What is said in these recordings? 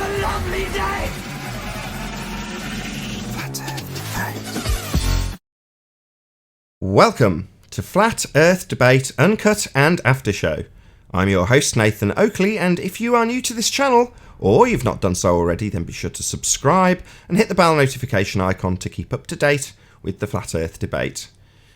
a lovely day! Welcome to Flat Earth Debate Uncut and After Show. I'm your host Nathan Oakley, and if you are new to this channel, or you've not done so already, then be sure to subscribe and hit the bell notification icon to keep up to date with the Flat Earth Debate.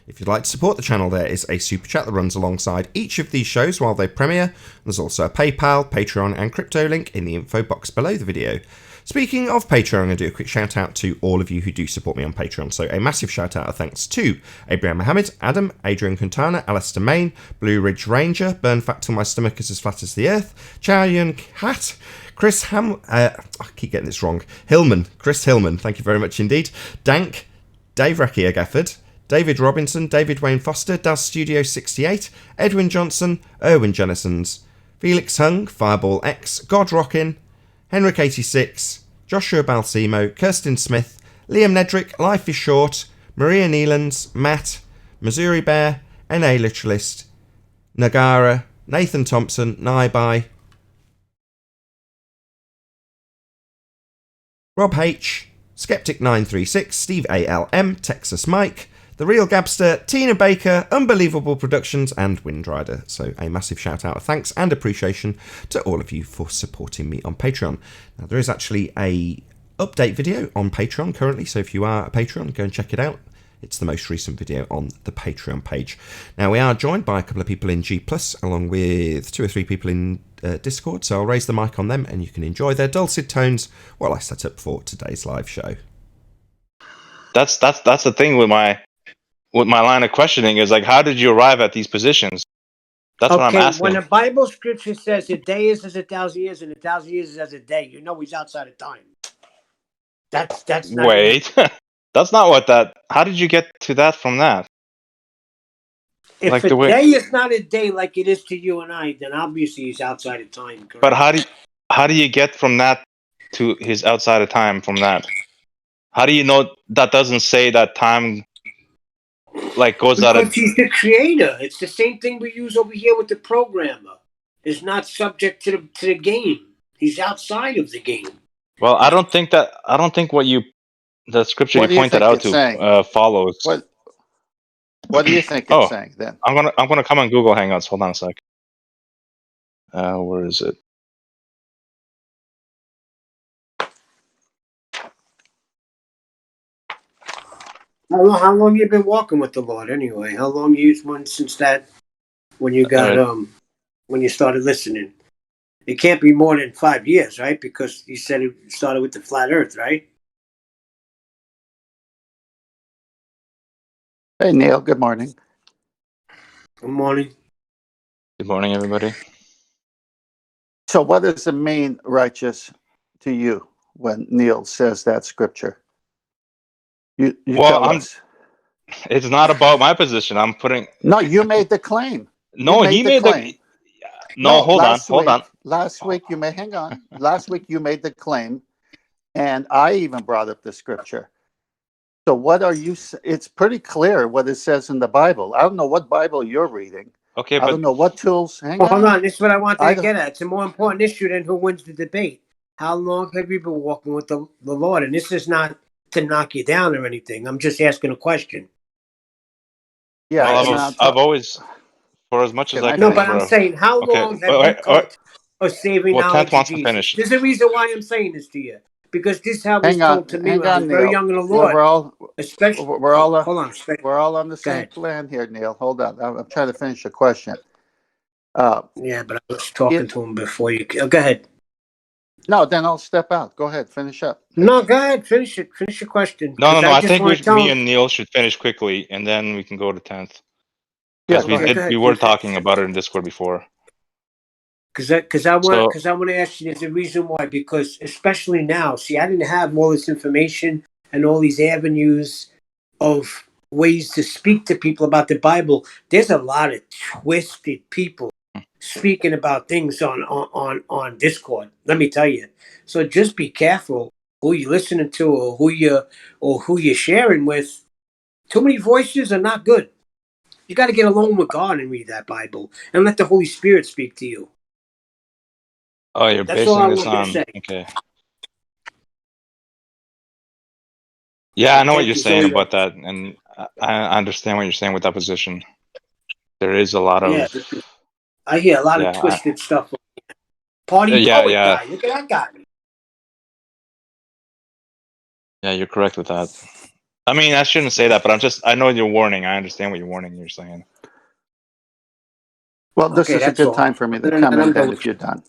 If you'd like to support the channel, there is a super chat that runs alongside each of these shows while they premiere. There's also a PayPal, Patreon and crypto link in the info box below the video. Speaking of Patreon, I'm going to do a quick shout out to all of you who do support me on Patreon. So a massive shout out of thanks to Abraham Mohammed, Adam, Adrian Quintana, Alistair Main, Blue Ridge Ranger, Burn Fat Till My Stomach Is As Flat As the Earth, Chow Yun Cat, Chris I keep getting this wrong, Chris Hillman, thank you very much indeed, Dank, Dave Reckier Gafford, David Robinson, David Wayne Foster, Daz Studio 68, Edwin Johnson, Erwin Jennisons, Felix Hung, Fireball X, God Rockin', Henrik 86, Joshua Balsimo, Kirsten Smith, Liam Nedrick, Life is Short, Maria Neelands, Matt, Missouri Bear, NA Literalist, Nagara, Nathan Thompson, Naibai, Rob H, Skeptic936, Steve ALM, Texas Mike, The Real Gabster, Tina Baker, Unbelievable Productions, and Windrider. So a massive shout out of thanks and appreciation to all of you for supporting me on Patreon. Now there is actually a update video on Patreon currently, so if you are a Patreon, go and check it out. It's the most recent video on the Patreon page. Now we are joined by a couple of people in G+, along with 2 or 3 people in Discord, so I'll raise the mic on them and you can enjoy their dulcet tones while I set up for today's live show. That's the thing with my line of questioning is like, how did you arrive at these positions? That's what I'm asking. When the Bible scripture says a day is as 1,000 years and 1,000 years is as a day, you know he's outside of time. That's not. Wait, that's not what that. How did you get to that from that? If like a day is not a day like it is to you and I, then obviously he's outside of time. Correct? But how do you get from that to his outside of time from that? How do you know that doesn't say that time like goes out of? Because he's the creator. It's the same thing we use over here with the programmer. It's not subject to the game. He's outside of the game. Well, I don't think what the scripture you pointed out to follows. What do you think it's saying then? I'm gonna come on Google Hangouts. Hold on a sec. Where is it? How long you been walking with the Lord anyway? How long since that when you got when you started listening? It can't be more than 5 years, right? Because you said it started with the flat Earth, right? Hey Neil, good morning. Good morning. Good morning, everybody. So what does it mean, righteous, to you when Neil says that scripture? You tell us. It's not about my position. I'm putting. No, you made the claim. No, he made the claim. No, hold on. Last week you made. Hang on. Last week you made the claim, and I even brought up the scripture. So what are you? It's pretty clear what it says in the Bible. I don't know what Bible you're reading. Okay, I don't know what tools. Hold on. This is what I want to get at. It's a more important issue than who wins the debate. How long have you been walking with the Lord? And this is not to knock you down or anything. I'm just asking a question. Yeah, well, I've always, for as much as I can. No, but I'm saying, how long have you come of saving knowledge of Jesus? Finish. There's a reason why I'm saying this to you. Because this is how it was told to me when I was very young in the Lord. We're all We're all on the same plan here, Neil. Hold on. I'm trying to finish the question. Yeah, but I was talking to him before you. Go ahead. No, then I'll step out. Go ahead. Finish up. No, go ahead. Finish it. Finish your question. No. I think me and Neil should finish quickly, and then we can go to 10th. Because we were talking about it in Discord before. Because I want to ask you, there's a reason why. Because especially now, see, I didn't have all this information and all these avenues of ways to speak to people about the Bible. There's a lot of twisted people speaking about things on Discord. Let me tell you. So just be careful who you're listening to or who you're sharing with. Too many voices are not good. You got to get alone with God and read that Bible and let the Holy Spirit speak to you. Oh, you're basing this on... Okay. Yeah, I know what Intent you're is saying always about that, and I understand what you're saying with that position. There is a lot yeah. of Because I hear a lot of yeah, twisted stuff. Party yeah, poet yeah, guy. Look at that guy. yeah. You're correct with that. I mean, I shouldn't say that, but I know you're warning. I understand what you're warning. You're saying. Well, this Okay, is a that's good all. time for me to And come in I'm then done. if you're done.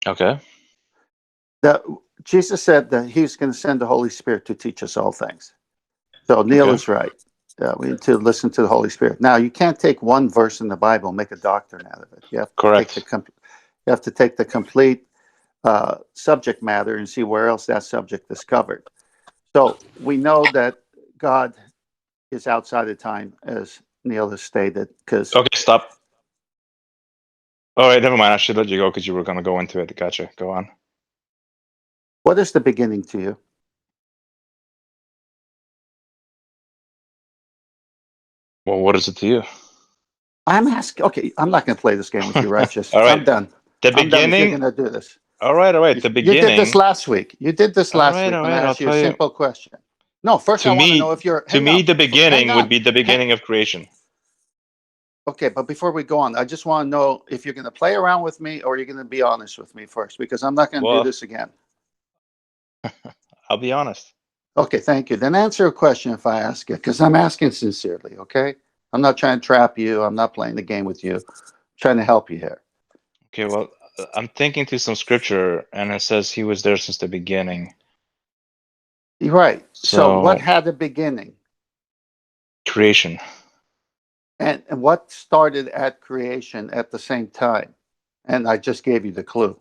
Okay. Jesus said that he's going to send the Holy Spirit to teach us all things. So Neil Okay. is right. We need to listen to the Holy Spirit. Now, you can't take one verse in the Bible and make a doctrine out of it. You have to Correct. take the complete subject matter and see where else that subject is covered. So we know that God is outside of time, as Neil has stated, because Okay. Stop. All right. Never mind. I should let you go because you were going to go into it. Gotcha. Go on. what is the beginning to you? Well, what is it to you? I'm asking. Okay, I'm not going to play this game with you, righteous. All right. I'm done. The I'm done if you're beginning. going to do this. All right. All right. The You did this beginning. last week. You did this All last right. week All when I right. I'll asked you a tell you. simple question. No, first To I want to know me, if you're. to Hang me, on. the Hang beginning would on. be the beginning of creation. Okay, but before we go on, I just want to know if you're going to play around with me or you're going to be honest with me first, because I'm not going to do Well, this again. I'll be honest. Okay, thank you. Then answer a question if I ask it, because I'm asking sincerely, okay? I'm not trying to trap you. I'm not playing the game with you. I'm trying to help you here. Okay. Well, I'm thinking through some scripture, and it says he was there since the beginning. You're right. So what So had a beginning? creation. And what started at creation at the same time? And I just gave you the clue.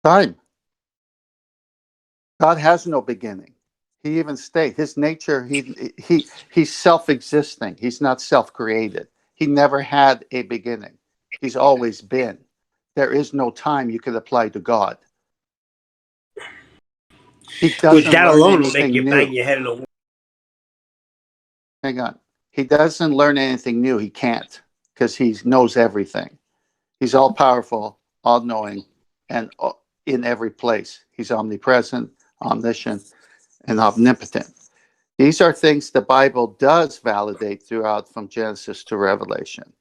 Time. God has no beginning. He even states his nature, he's self-existing. He's not self-created. He never had a beginning. He's always been. There is no time you could apply to God. He Which doesn't that learn alone will make anything you bang new. your head in the wall. Hang on. He doesn't learn anything new. He can't, because he knows everything. He's all powerful, all knowing, and in every place. He's omnipresent, omniscient, and omnipotent. These are things the Bible does validate throughout from Genesis to Revelation.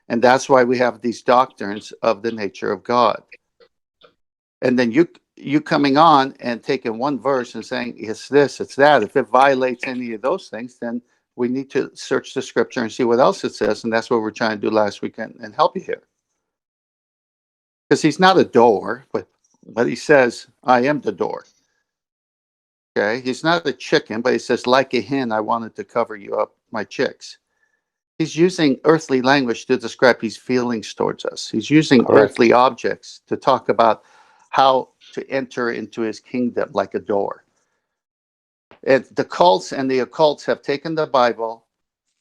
And that's why we have these doctrines of the nature of God. And then you coming on and taking one verse and saying it's this, it's that. If it violates any of those things, then we need to search the scripture and see what else it says. And that's what we're trying to do last weekend and help you here. Because he's not a door, but he says, I am the door. Okay, he's not a chicken, but he says, like a hen, I wanted to cover you up, my chicks. He's using earthly language to describe his feelings towards us. He's using Correct. earthly objects to talk about how to enter into his kingdom like a door. And the cults and the occults have taken the Bible,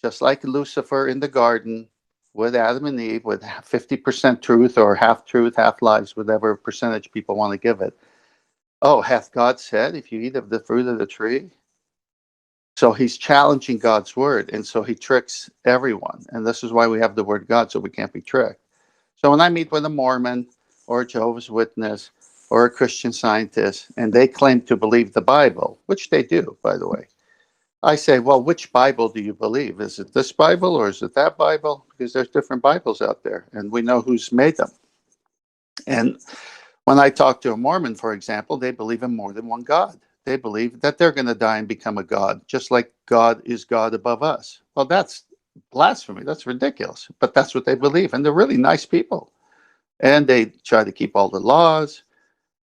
just like Lucifer in the garden with Adam and Eve, with 50% truth or half truth, half lies, whatever percentage people want to give it. Oh, hath God said, if you eat of the fruit of the tree? So he's challenging God's word, and so he tricks everyone. And this is why we have the word God, so we can't be tricked. So when I meet with a Mormon or a Jehovah's Witness or a Christian Scientist, and they claim to believe the Bible, which they do, by the way, I say, well, which Bible do you believe? Is it this Bible or is it that Bible? Because there's different Bibles out there, and we know who's made them. And when I talk to a Mormon, for example, they believe in more than one God. They believe that they're going to die and become a God, just like God is God above us. Well, that's blasphemy. That's ridiculous. But that's what they believe. And they're really nice people. And they try to keep all the laws,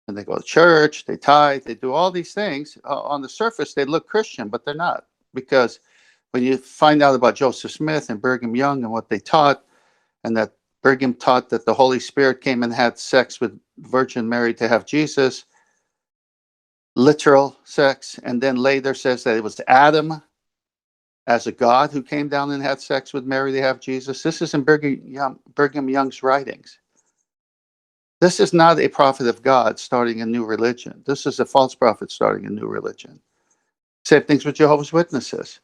and they go to church, they tithe, they do all these things. On the surface, they look Christian, but they're not. Because when you find out about Joseph Smith and Brigham Young and what they taught, and that Brigham taught that the Holy Spirit came and had sex with Virgin Mary to have Jesus, literal sex, and then later says that it was Adam as a God who came down and had sex with Mary to have Jesus. This is in Brigham Young's writings. This is not a prophet of God starting a new religion. This is a false prophet starting a new religion. Same things with Jehovah's Witnesses.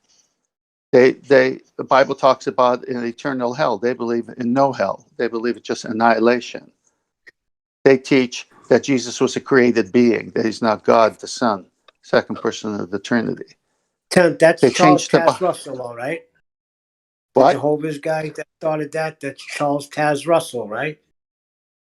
The Bible talks about an eternal hell. They believe in no hell. They believe it's just annihilation. They teach that Jesus was a created being, that he's not God the Son, second person of the Trinity. That's They Charles changed the Taz Russell, all right? The what? Jehovah's guy that started that. That's Charles Taz Russell, right?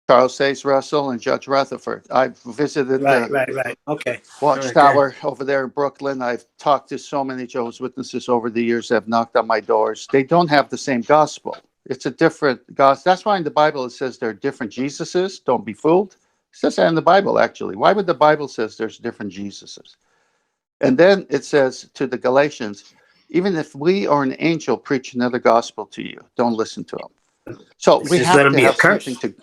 Charles Taze Russell and Judge Rutherford. I've visited the Right. Okay. Watchtower over there in Brooklyn. I've talked to so many Jehovah's Witnesses over the years that have knocked on my doors. They don't have the same gospel. It's a different gospel. That's why in the Bible it says there are different Jesuses. Don't be fooled. It says that in the Bible, actually. Why would the Bible says there's different Jesuses? And then it says to the Galatians, even if we or an angel preach another gospel to you, don't listen to him. So we Just have let him to be a have curse. something to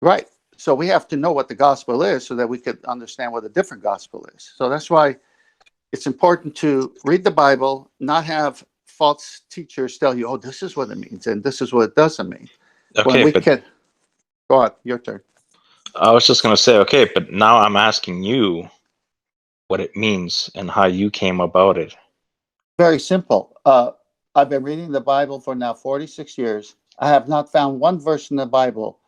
right. So we have to know what the gospel is so that we could understand what a different gospel is. So that's why it's important to read the Bible, not have false teachers tell you, oh, this is what it means and this is what it doesn't mean. When Okay, we but can go on, your turn. I was just gonna say, okay, but now I'm asking you what it means and how you came about it. Very simple. I've been reading the Bible for now 46 years. I have not found one verse in the Bible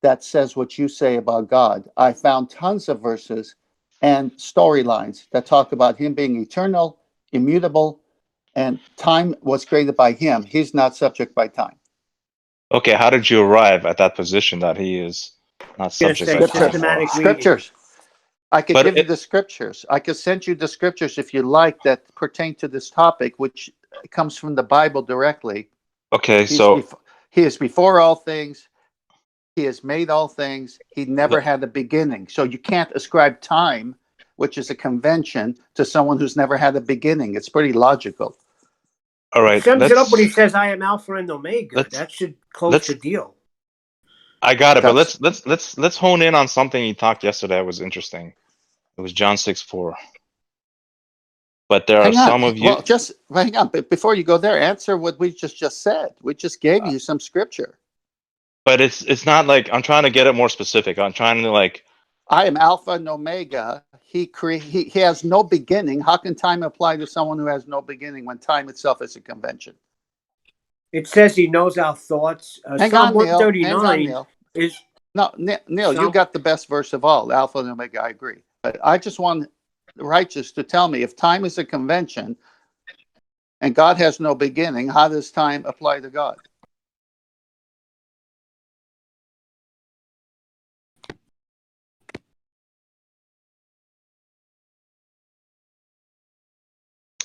that says what you say about God. I found tons of verses and storylines that talk about him being eternal, immutable, and time was created by him. He's not subject by time. Okay, how did you arrive at that position that he is not Gonna subject say by time? systematic Or... reading. Scriptures. I could But give you the scriptures. I could send you the scriptures if you like that pertain to this topic, which comes from the Bible directly. okay, He so is before all things. He has made all things. He never had a beginning. So you can't ascribe time, which is a convention, to someone who's never had a beginning. It's pretty logical. all He right, sums it up when he says, "I am Alpha and Omega." That should close the deal. I got it, but That's- let's hone in on something he talked yesterday that was interesting. It was John 6:4. But there are Hang on. some of you. Well, just hang on. But before you go there, answer what we just said. We just gave you some scripture. But it's not like I'm trying to get it more specific. I'm trying to like. I am Alpha and Omega. He has no beginning. How can time apply to someone who has no beginning when time itself is a convention? It says he knows our thoughts. Psalm 139 is. No, Neil, you got the best verse of all, Alpha and Omega. I agree. But I just want the righteous to tell me if time is a convention and God has no beginning, how does time apply to God?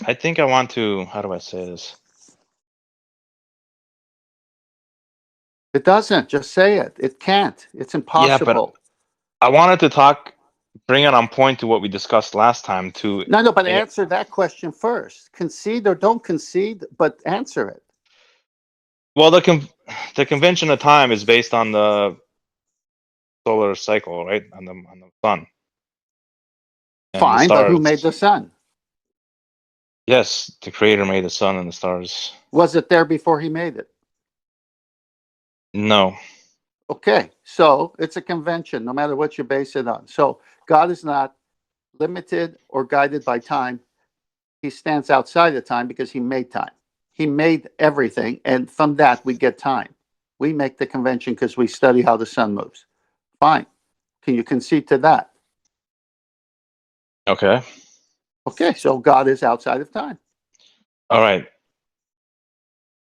I think I want to. How do I say this? It doesn't. Just say it. It can't. It's impossible. Yeah, but I wanted to bring it on point to what we discussed last time. No, but answer that question first. Concede or don't concede, but answer it. Well, the convention of time is based on the solar cycle, right? On the sun. And fine, but who made the sun? Yes, the Creator made the sun and the stars. Was it there before he made it? No. Okay, so it's a convention, no matter what you base it on. So God is not limited or guided by time. He stands outside of time because he made time. He made everything, and from that we get time. We make the convention because we study how the sun moves. Fine. Can you concede to that? Okay. Okay, so God is outside of time. All right.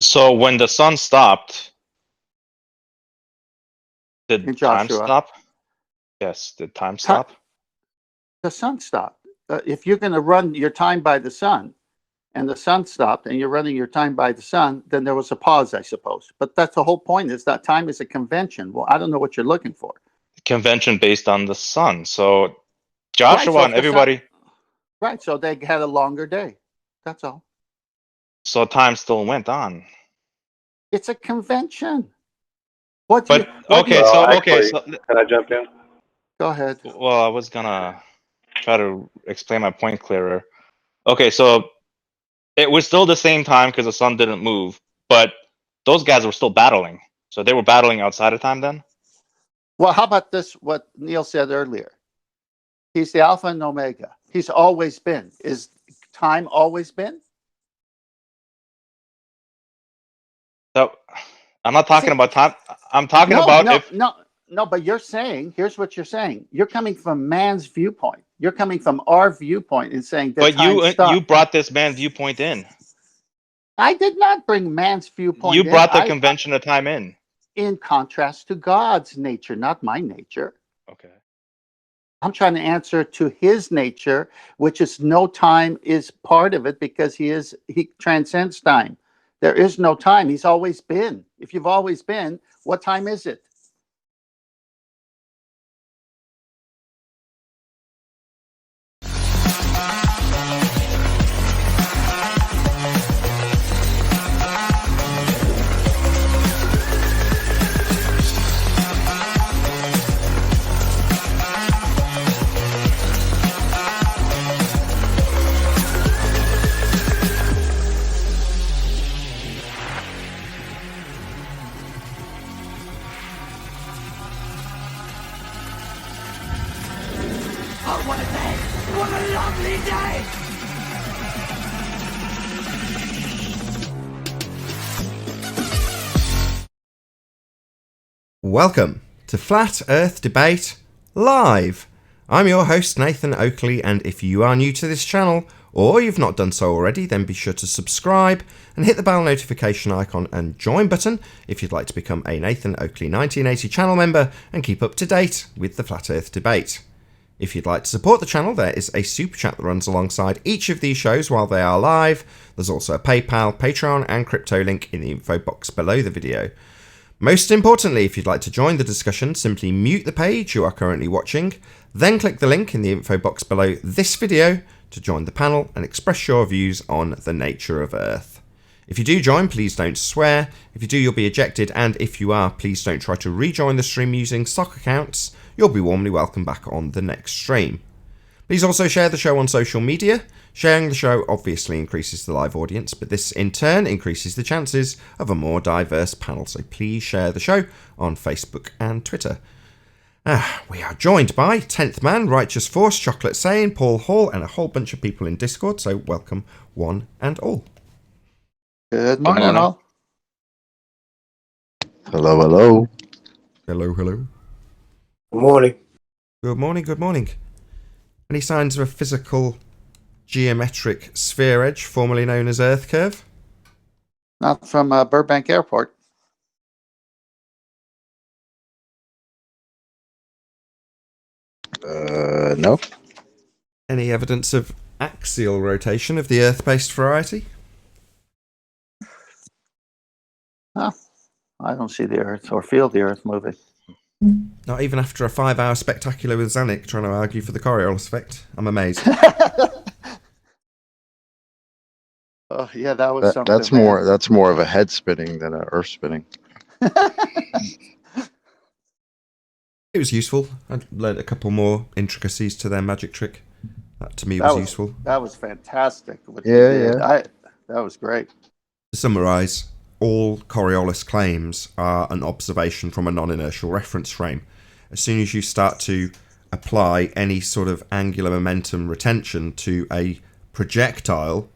So when the sun stopped, did time stop? Yes, did time stop? The sun stopped. If you're going to run your time by the sun, and the sun stopped, and you're running your time by the sun, then there was a pause, I suppose. But that's the whole point, is that time is a convention. Well, I don't know what you're looking for. Convention based on the sun. So Joshua and everybody. Right, so they had a longer day. That's all. So time still went on. It's a convention. So can I jump in? Go ahead. Well, I was gonna try to explain my point clearer. Okay, so it was still the same time because the sun didn't move, but those guys were still battling. So they were battling outside of time then? Well, how about this, what Neil said earlier? He's the Alpha and Omega. He's always been. Is time always been? So I'm not talking about time. I'm talking about if... No, but you're saying, here's what you're saying. You're coming from man's viewpoint. You're coming from our viewpoint and saying that But you brought this man's viewpoint in. I did not bring man's viewpoint You in. brought the convention of time in. In contrast to God's nature, not my nature. Okay. I'm trying to answer to his nature, which is no time is part of it because he transcends time. There is no time. He's always been. If you've always been, what time is it? Welcome to Flat Earth Debate Live. I'm your host Nathan Oakley, and if you are new to this channel or you've not done so already, then be sure to subscribe and hit the bell notification icon and join button if you'd like to become a Nathan Oakley 1980 channel member and keep up to date with the Flat Earth Debate. If you'd like to support the channel, there is a super chat that runs alongside each of these shows while they are live. There's also a PayPal, Patreon and crypto link in the info box below the video. Most importantly, if you'd like to join the discussion, simply mute the page you are currently watching, then click the link in the info box below this video to join the panel and express your views on the nature of Earth. If you do join, please don't swear. If you do, you'll be ejected, and if you are, please don't try to rejoin the stream using stock accounts. You'll be warmly welcome back on the next stream. Please also share the show on social media. Sharing the show obviously increases the live audience, but this in turn increases the chances of a more diverse panel, so please share the show on Facebook and Twitter. We are joined by 10th Man, Righteous Force, Chocolate Sane, Paul Hall, and a whole bunch of people in Discord, so welcome one and all. Good morning, all. Hello, hello. Hello, hello. Good morning. Good morning, good morning. Any signs of a physical geometric sphere edge, formerly known as Earth curve? Not from Burbank Airport. No. Any evidence of axial rotation of the Earth-based variety? I don't see the Earth or feel the Earth moving. Not even after a 5-hour spectacular with Zanuck trying to argue for the Coriolis effect. I'm amazed. Oh yeah, that was something. That's more of a head spinning than an Earth spinning. It was useful. I learned a couple more intricacies to their magic trick. That to me was useful. That was fantastic. Yeah. That was great. To summarise, all Coriolis claims are an observation from a non-inertial reference frame. As soon as you start to apply any sort of angular momentum retention to a projectile,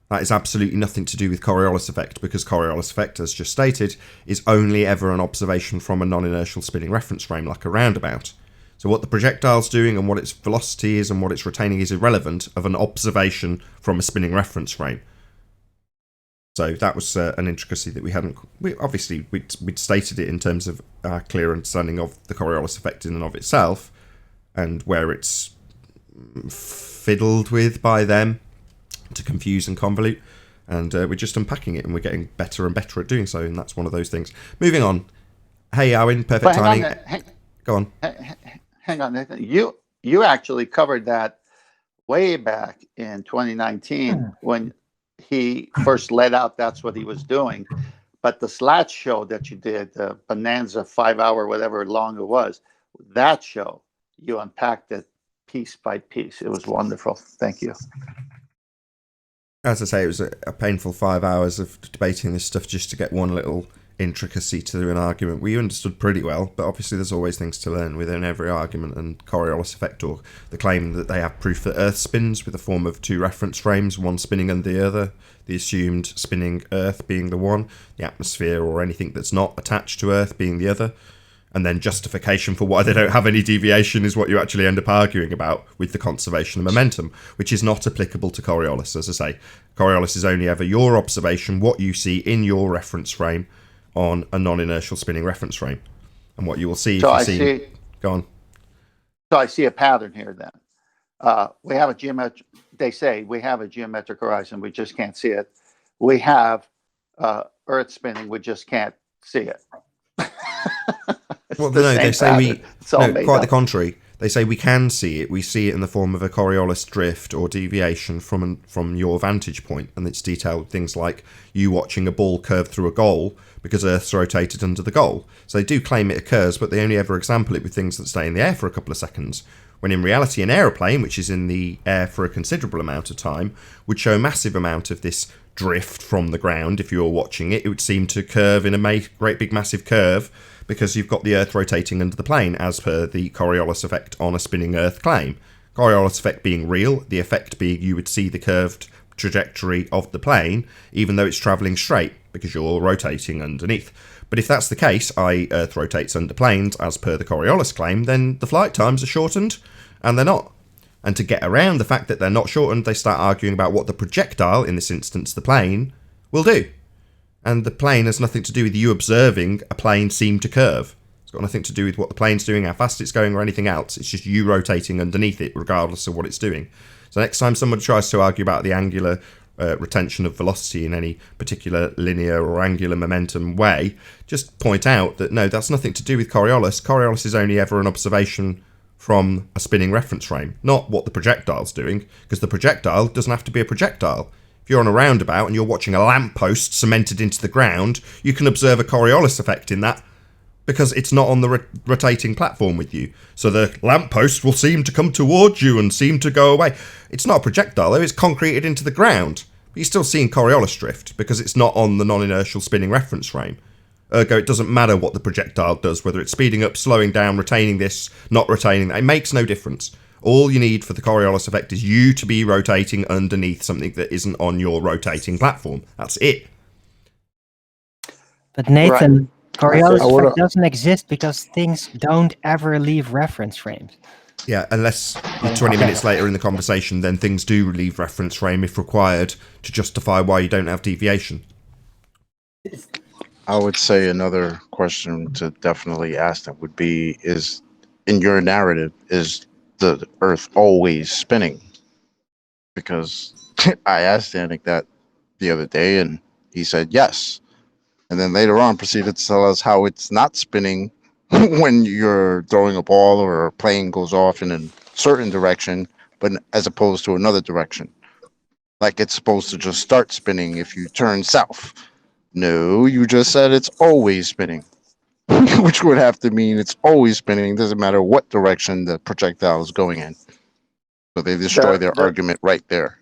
that is absolutely nothing to do with Coriolis effect, because Coriolis effect, as just stated, is only ever an observation from a non-inertial spinning reference frame, like a roundabout. So what the projectile's doing and what its velocity is and what it's retaining is irrelevant of an observation from a spinning reference frame. So that was an intricacy that we'd stated it in terms of our clear understanding of the Coriolis effect in and of itself, and where it's fiddled with by them to confuse and convolute, and we're just unpacking it, and we're getting better and better at doing so, and that's one of those things. Moving on. Hey, Owen, perfect timing. Go on. Hang on, Nathan. You actually covered that way back in 2019 when he first let out that's what he was doing. But the Slat show that you did, the Bonanza 5-hour, whatever long it was, that show, you unpacked it piece by piece. It was wonderful. Thank you. As I say, it was a painful 5 hours of debating this stuff just to get one little intricacy to an argument we understood pretty well, but obviously there's always things to learn within every argument, and Coriolis effect, or the claim that they have proof that Earth spins with a form of two reference frames, one spinning under the other, the assumed spinning Earth being the one, the atmosphere or anything that's not attached to Earth being the other, And then justification for why they don't have any deviation is what you actually end up arguing about with the conservation of momentum, which is not applicable to Coriolis. As I say, Coriolis is only ever your observation, what you see in your reference frame on a non-inertial spinning reference frame. And what you will see So if you see... Go on. So I see a pattern here then. We have a geometric, they say we have a geometric horizon, we just can't see it. We have Earth spinning, we just can't see it. Well, no, they say pattern. No, quite the contrary. They say we can see it. We see it in the form of a Coriolis drift or deviation from your vantage point, and it's detailed things like you watching a ball curve through a goal because Earth's rotated under the goal. So they do claim it occurs, but they only ever example it with things that stay in the air for a couple of seconds, when in reality an aeroplane, which is in the air for a considerable amount of time, would show a massive amount of this drift from the ground. If you were watching it, it would seem to curve in a great big massive curve, because you've got the Earth rotating under the plane, as per the Coriolis effect on a spinning Earth claim. Coriolis effect being real, the effect being you would see the curved trajectory of the plane, even though it's travelling straight, because you're rotating underneath. But if that's the case, i.e. Earth rotates under planes, as per the Coriolis claim, then the flight times are shortened, and they're not. And to get around the fact that they're not shortened, they start arguing about what the projectile, in this instance the plane, will do. And the plane has nothing to do with you observing a plane seem to curve. It's got nothing to do with what the plane's doing, how fast it's going, or anything else. It's just you rotating underneath it, regardless of what it's doing. So next time somebody tries to argue about the angular retention of velocity in any particular linear or angular momentum way, just point out that no, that's nothing to do with Coriolis. Coriolis is only ever an observation from a spinning reference frame, not what the projectile's doing, because the projectile doesn't have to be a projectile. If you're on a roundabout and you're watching a lamppost cemented into the ground, you can observe a Coriolis effect in that, because it's not on the rotating platform with you. So the lamppost will seem to come towards you and seem to go away. It's not a projectile though, it's concreted into the ground. But you're still seeing Coriolis drift, because it's not on the non-inertial spinning reference frame. Ergo, it doesn't matter what the projectile does, whether it's speeding up, slowing down, retaining this, not retaining that. It makes no difference. All you need for the Coriolis effect is you to be rotating underneath something that isn't on your rotating platform. That's it. But Nathan, Coriolis Okay. effect doesn't exist because things don't ever leave reference frames. Yeah, unless 20 minutes later in the conversation, then things do leave reference frame if required to justify why you don't have deviation. I would say another question to definitely ask that would be, is in your narrative, is the Earth always spinning? Because I asked Anik that the other day and he said yes. And then later on proceeded to tell us how it's not spinning when you're throwing a ball or a plane goes off in a certain direction, but as opposed to another direction. Like it's supposed to just start spinning if you turn south. No, you just said it's always spinning, which would have to mean it's always spinning. Doesn't matter what direction the projectile is going in. So they destroy their argument right there.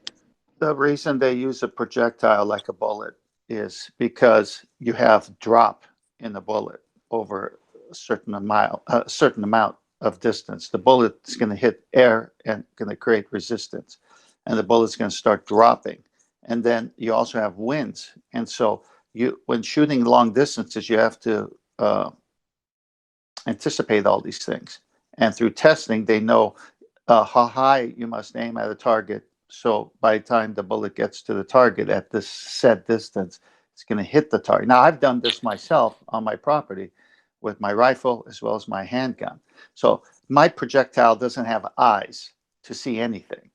The reason they use a projectile like a bullet is because you have drop in the bullet over a certain amount of distance. The bullet is going to hit air and going to create resistance, and the bullet's going to start dropping. And then you also have winds, and so when shooting long distances, you have to anticipate all these things. And through testing, they know how high you must aim at a target. So by the time the bullet gets to the target at this set distance, it's going to hit the target. Now, I've done this myself on my property with my rifle as well as my handgun. So my projectile doesn't have eyes to see anything.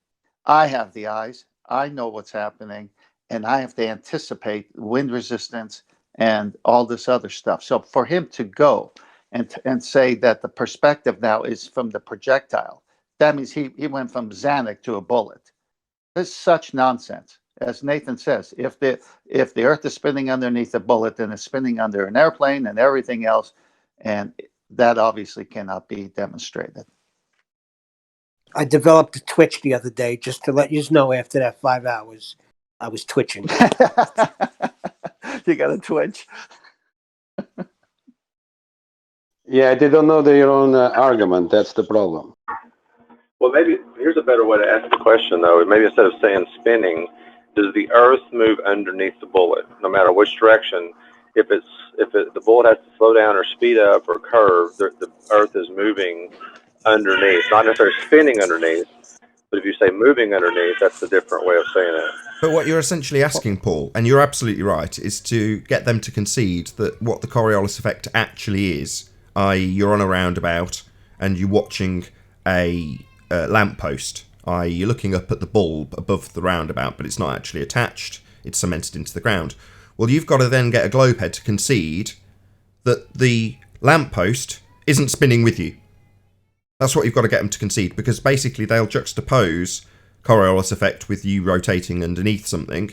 I have the eyes. I know what's happening, and I have to anticipate wind resistance and all this other stuff. So for him to go and say that the perspective now is from the projectile, that means he went from Xanax to a bullet. This is such nonsense. As Nathan says, if the Earth is spinning underneath a bullet, then it's spinning under an airplane and everything else, and that obviously cannot be demonstrated. I developed a twitch the other day, just to let you know. After that 5 hours, I was twitching. You got a twitch. Yeah, they don't know their own argument. That's the problem. Well, maybe here's a better way to ask the question, though. Maybe instead of saying spinning, does the Earth move underneath the bullet, no matter which direction? the bullet has to slow down or speed up or curve, the Earth is moving underneath, not necessarily spinning underneath. But if you say moving underneath, that's a different way of saying it. But what you're essentially asking, Paul, and you're absolutely right, is to get them to concede that what the Coriolis effect actually is, i.e. you're on a roundabout and you're watching a lamppost, i.e. you're looking up at the bulb above the roundabout, but it's not actually attached, it's cemented into the ground. Well, you've got to then get a globehead to concede that the lamppost isn't spinning with you. That's what you've got to get them to concede, because basically they'll juxtapose Coriolis effect with you rotating underneath something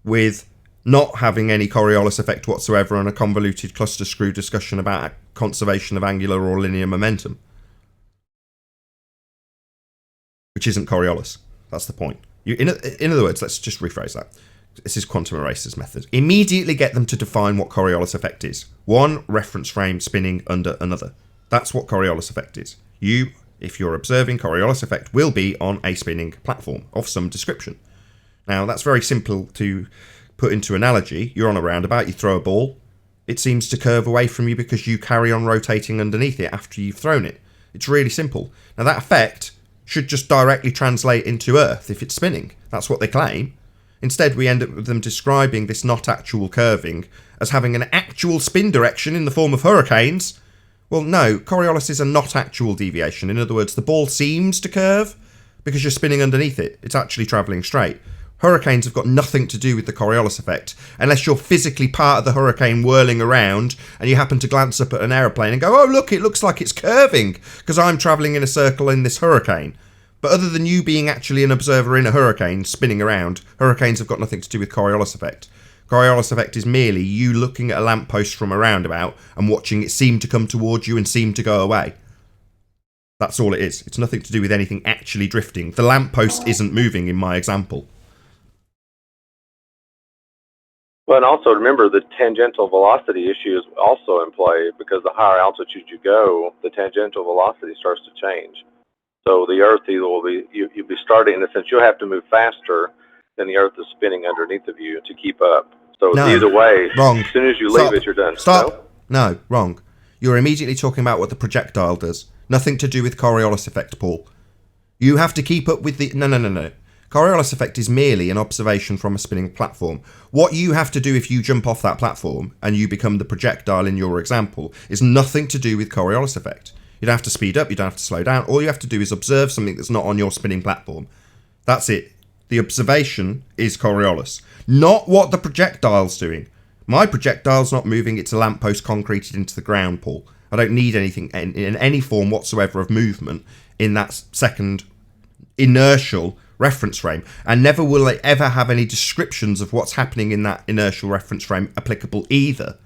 with not having any Coriolis effect whatsoever and a convoluted cluster screw discussion about conservation of angular or linear momentum. Which isn't Coriolis. That's the point. In other words, let's just rephrase that. This is Quantum Eraser's method. Immediately get them to define what Coriolis effect is. One reference frame spinning under another. That's what Coriolis effect is. You, if you're observing, Coriolis effect will be on a spinning platform of some description. Now, that's very simple to put into analogy. You're on a roundabout, you throw a ball. It seems to curve away from you because you carry on rotating underneath it after you've thrown it. It's really simple. Now, that effect should just directly translate into Earth if it's spinning. That's what they claim. Instead, we end up with them describing this not actual curving as having an actual spin direction in the form of hurricanes. Well, no, Coriolis is a not actual deviation. In other words, the ball seems to curve because you're spinning underneath it. It's actually travelling straight. Hurricanes have got nothing to do with the Coriolis effect, unless you're physically part of the hurricane whirling around and you happen to glance up at an aeroplane and go, oh, look, it looks like it's curving because I'm travelling in a circle in this hurricane. But other than you being actually an observer in a hurricane spinning around, hurricanes have got nothing to do with Coriolis effect. Coriolis effect is merely you looking at a lamppost from a roundabout and watching it seem to come towards you and seem to go away. That's all it is. It's nothing to do with anything actually drifting. The lamppost isn't moving in my example. Well, and also remember the tangential velocity issue is also in play, because the higher altitude you go, the tangential velocity starts to change. So the Earth you'll be starting, in a sense, you'll have to move faster than the Earth is spinning underneath of you to keep up. So No, either way, wrong. as soon as you Stop. leave it, you're done. Stop. No, wrong. You're immediately talking about what the projectile does. Nothing to do with Coriolis effect, Paul. You have to keep up with the... No. Coriolis effect is merely an observation from a spinning platform. What you have to do if you jump off that platform and you become the projectile in your example is nothing to do with Coriolis effect. You don't have to speed up, you don't have to slow down. All you have to do is observe something that's not on your spinning platform. That's it. The observation is Coriolis, not what the projectile's doing. My projectile's not moving, it's a lamppost concreted into the ground, Paul. I don't need anything in any form whatsoever of movement in that second inertial reference frame. And never will I ever have any descriptions of what's happening in that inertial reference frame applicable either.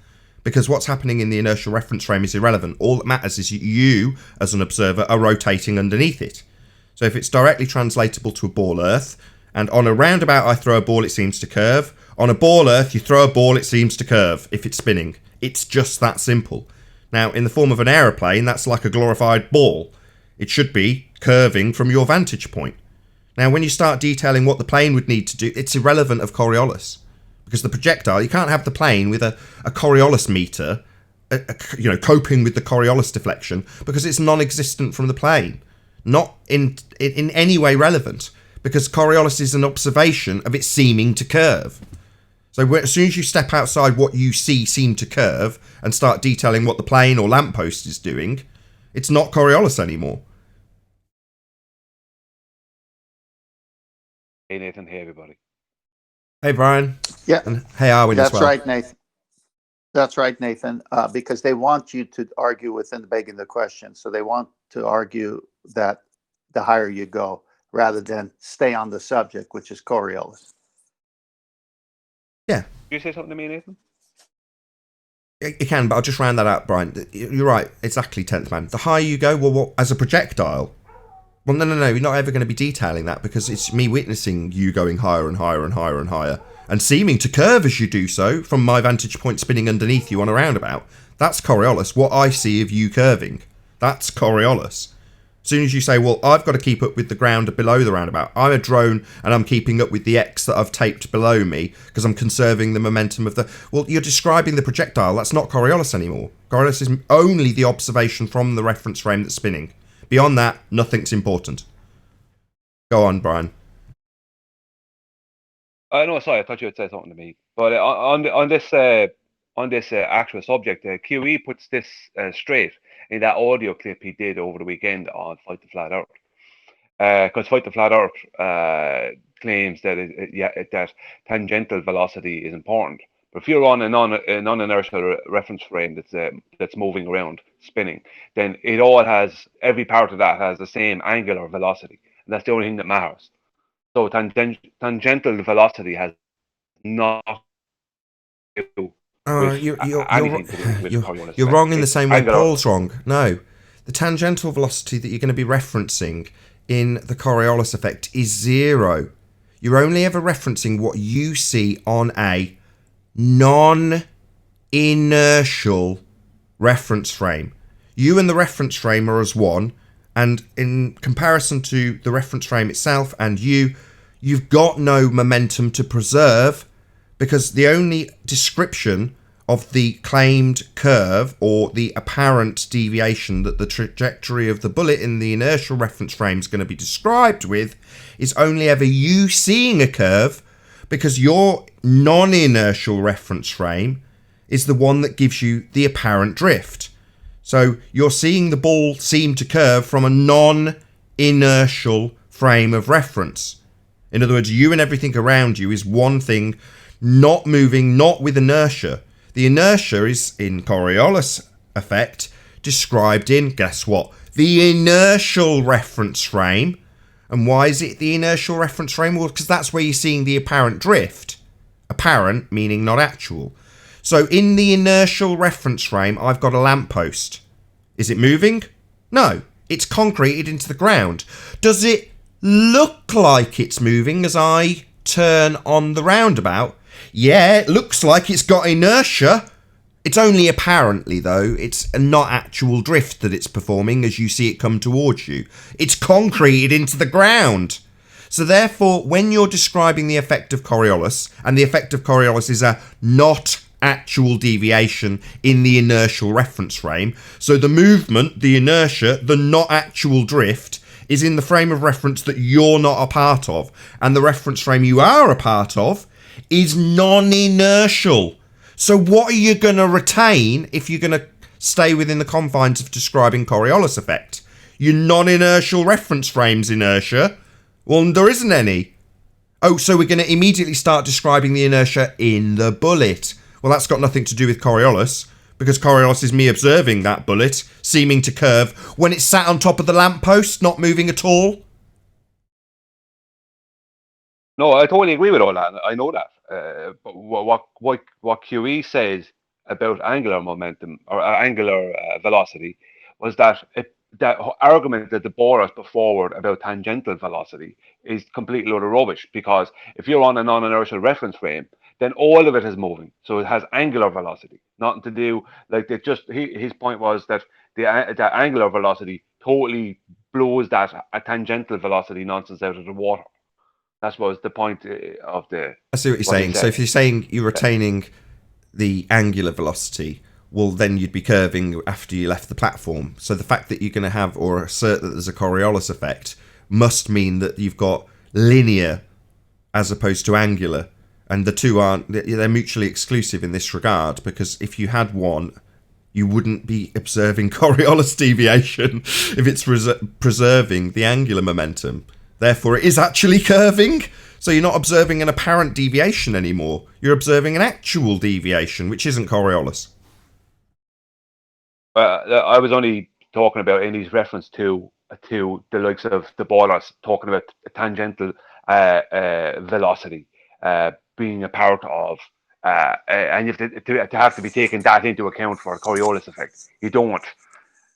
Because what's happening in the inertial reference frame is irrelevant. All that matters is you, as an observer, are rotating underneath it. So if it's directly translatable to a ball Earth, and on a roundabout I throw a ball, it seems to curve. On a ball Earth, you throw a ball, it seems to curve, if it's spinning. It's just that simple. Now, in the form of an aeroplane, that's like a glorified ball. It should be curving from your vantage point. Now, when you start detailing what the plane would need to do, it's irrelevant of Coriolis. Because the projectile, you can't have the plane with a Coriolis meter, coping with the Coriolis deflection, because it's non-existent from the plane. Not in any way relevant, because Coriolis is an observation of it seeming to curve. So as soon as you step outside what you see seem to curve and start detailing what the plane or lamppost is doing, it's not Coriolis anymore. Hey Nathan, hey everybody. Hey Brian. Yeah. And hey Arwin as well. That's right, Nathan. That's right, Nathan. Because they want you to argue within begging the question. So they want to argue that the higher you go, rather than stay on the subject, which is Coriolis. Yeah. Did you say something to me, Nathan? You can, but I'll just round that out, Brian. You're right, exactly, 10th man. The higher you go, well, as a projectile, well, no, you're not ever going to be detailing that, because it's me witnessing you going higher and higher and higher and higher, and seeming to curve as you do so, from my vantage point spinning underneath you on a roundabout. That's Coriolis, what I see of you curving. That's Coriolis. As soon as you say, well, I've got to keep up with the ground below the roundabout. I'm a drone and I'm keeping up with the X that I've taped below me because I'm conserving the momentum of the... Well, you're describing the projectile. That's not Coriolis anymore. Coriolis is only the observation from the reference frame that's spinning. Beyond that, nothing's important. Go on, Brian. No, sorry, I thought you had said something to me. But on this actual subject, QE puts this straight in that audio clip he did over the weekend on Fight the Flat Earth. Because Fight the Flat Earth claims that that tangential velocity is important. But if you're on a non-inertial reference frame that's moving around, spinning, then every part of that has the same angular velocity, and that's the only thing that matters. So tangential velocity has not to do with anything to do with Coriolis. You're wrong in the same way Paul's wrong. No, the tangential velocity that you're going to be referencing in the Coriolis effect is 0. You're only ever referencing what you see on a non-inertial reference frame. You and the reference frame are as one, and in comparison to the reference frame itself and you've got no momentum to preserve, because the only description of the claimed curve or the apparent deviation that the trajectory of the bullet in the inertial reference frame is going to be described with is only ever you seeing a curve, because your non-inertial reference frame is the one that gives you the apparent drift. So you're seeing the ball seem to curve from a non-inertial frame of reference. In other words, you and everything around you is one thing, not moving, not with inertia. The inertia is, in Coriolis effect, described in, guess what? The inertial reference frame. And why is it the inertial reference frame? Well, because that's where you're seeing the apparent drift. Apparent, meaning not actual. So in the inertial reference frame, I've got a lamppost. Is it moving? No, it's concreted into the ground. Does it look like it's moving as I turn on the roundabout? Yeah, it looks like it's got inertia. It's only apparently, though. It's not actual drift that it's performing as you see it come towards you. It's concreted into the ground. So therefore, when you're describing the effect of Coriolis, and the effect of Coriolis is a not actual deviation in the inertial reference frame, so the movement, the inertia, the not actual drift is in the frame of reference that you're not a part of, and the reference frame you are a part of is non-inertial. So what are you going to retain if you're going to stay within the confines of describing Coriolis effect? Your non-inertial reference frame's inertia? Well, there isn't any. Oh, so we're going to immediately start describing the inertia in the bullet. Well, that's got nothing to do with Coriolis, because Coriolis is me observing that bullet seeming to curve when it's sat on top of the lamppost, not moving at all. No, I totally agree with all that. I know that. But what QE says about angular momentum or angular velocity was that that argument that the Boras put forward about tangential velocity is completely load of rubbish, because if you're on a non-inertial reference frame, then all of it is moving, so it has angular velocity, nothing to do like it. Just his point was that the angular velocity totally blows that a tangential velocity nonsense out of the water. That was the point of the... I see what you're saying. So if you're saying you're retaining the angular velocity, well, then you'd be curving after you left the platform. So the fact that you're going to have or assert that there's a Coriolis effect must mean that you've got linear as opposed to angular. And the two aren't... They're mutually exclusive in this regard, because if you had one, you wouldn't be observing Coriolis deviation if it's preserving the angular momentum. Therefore, it is actually curving. So you're not observing an apparent deviation anymore. You're observing an actual deviation, which isn't Coriolis. I was only talking about in his reference to the likes of the Boras talking about tangential velocity being a part of, and you have to be taking that into account for a Coriolis effect. You don't.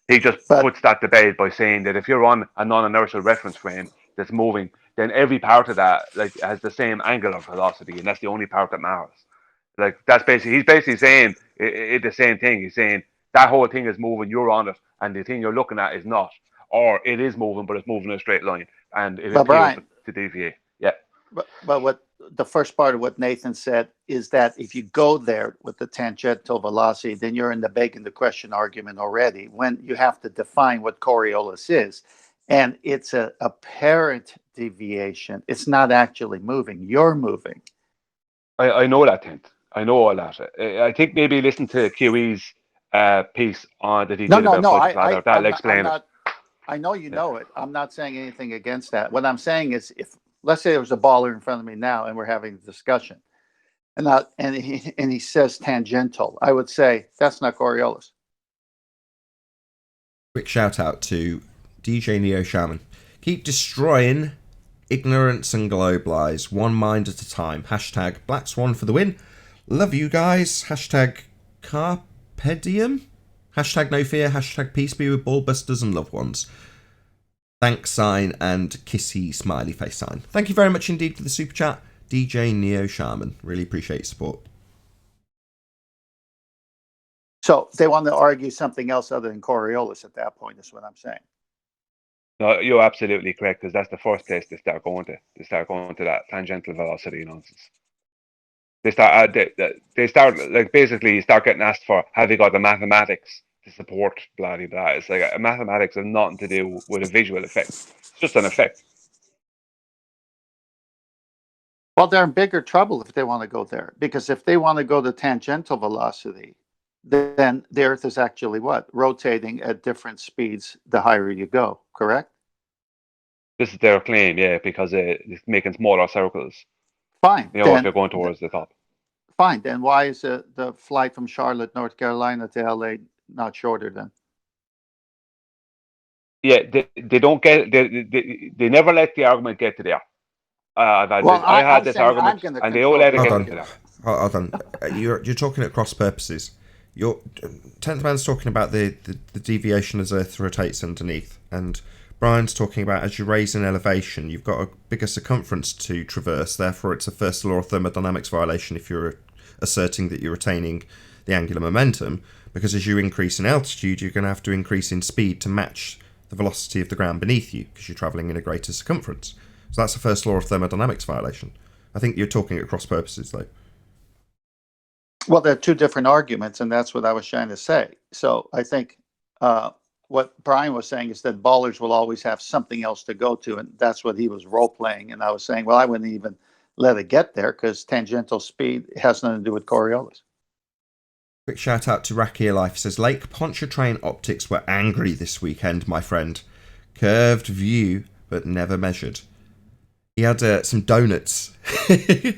He just puts that to bed by saying that if you're on a non-inertial reference frame that's moving, then every part of that has the same angular velocity, and that's the only part that matters. He's basically saying the same thing. He's saying that whole thing is moving, you're on it, and the thing you're looking at is not. or it is moving, but it's moving in a straight line, and it But appears Brian, to deviate. Yeah. but what the first part of what Nathan said is that if you go there with the tangential velocity, then you're in the begging the question argument already. When you have to define what Coriolis is, and it's a apparent deviation, it's not actually moving. You're moving. I know that, Tent. I know all that. I think maybe listen to QE's piece on that he No, did no, about no. Flight to Flat Earth. That'll I'm explain it. not. I know you Yeah. know it. I'm not saying anything against that. What I'm saying is, if let's say there was a baller in front of me now, and we're having a discussion, and he says tangential, I would say that's not Coriolis. Quick shout out to DJ Neo Shaman. Keep destroying ignorance and globe lies, one mind at a time. Hashtag Black Swan for the win. Love you guys. Hashtag Carpe Diem. Hashtag no fear. Hashtag peace be with ballbusters and loved ones. Thanks sign and kissy smiley face sign. Thank you very much indeed for the super chat, DJ Neo Shaman. Really appreciate your support. So they want to argue something else other than Coriolis at that point, is what I'm saying. No, you're absolutely correct, because that's the first place they start going to. They start going to that tangential velocity nonsense. They start like basically you start getting asked for, have you got the mathematics to support blah blah blah. It's like mathematics has nothing to do with a visual effect. It's just an effect. Well, they're in bigger trouble if they want to go there, because if they want to go to tangential velocity, then the Earth is actually what? Rotating at different speeds the higher you go, correct? This is their claim, yeah, because it's making smaller circles. Fine. You know, if you're going towards the top. Fine. Then why is the flight from Charlotte, North Carolina to LA not shorter then? Yeah, they don't get they never let the argument get to there. I had this argument, and they all let it get to there. Hold on. You're talking at cross purposes. Your 10th man's talking about the deviation as Earth rotates underneath, and Brian's talking about as you raise in elevation, you've got a bigger circumference to traverse. Therefore, it's a first law of thermodynamics violation if you're asserting that you're retaining the angular momentum, because as you increase in altitude, you're going to have to increase in speed to match the velocity of the ground beneath you, because you're travelling in a greater circumference. So that's a first law of thermodynamics violation. I think you're talking at cross purposes, though. Well, there are two different arguments, and that's what I was trying to say. So I think what Brian was saying is that ballers will always have something else to go to, and that's what he was role-playing. And I was saying, well, I wouldn't even let it get there, because tangential speed has nothing to do with Coriolis. Quick shout out to Rakia Life. Says Lake Pontchartrain optics were angry this weekend, my friend. Curved view, but never measured. He had some donuts.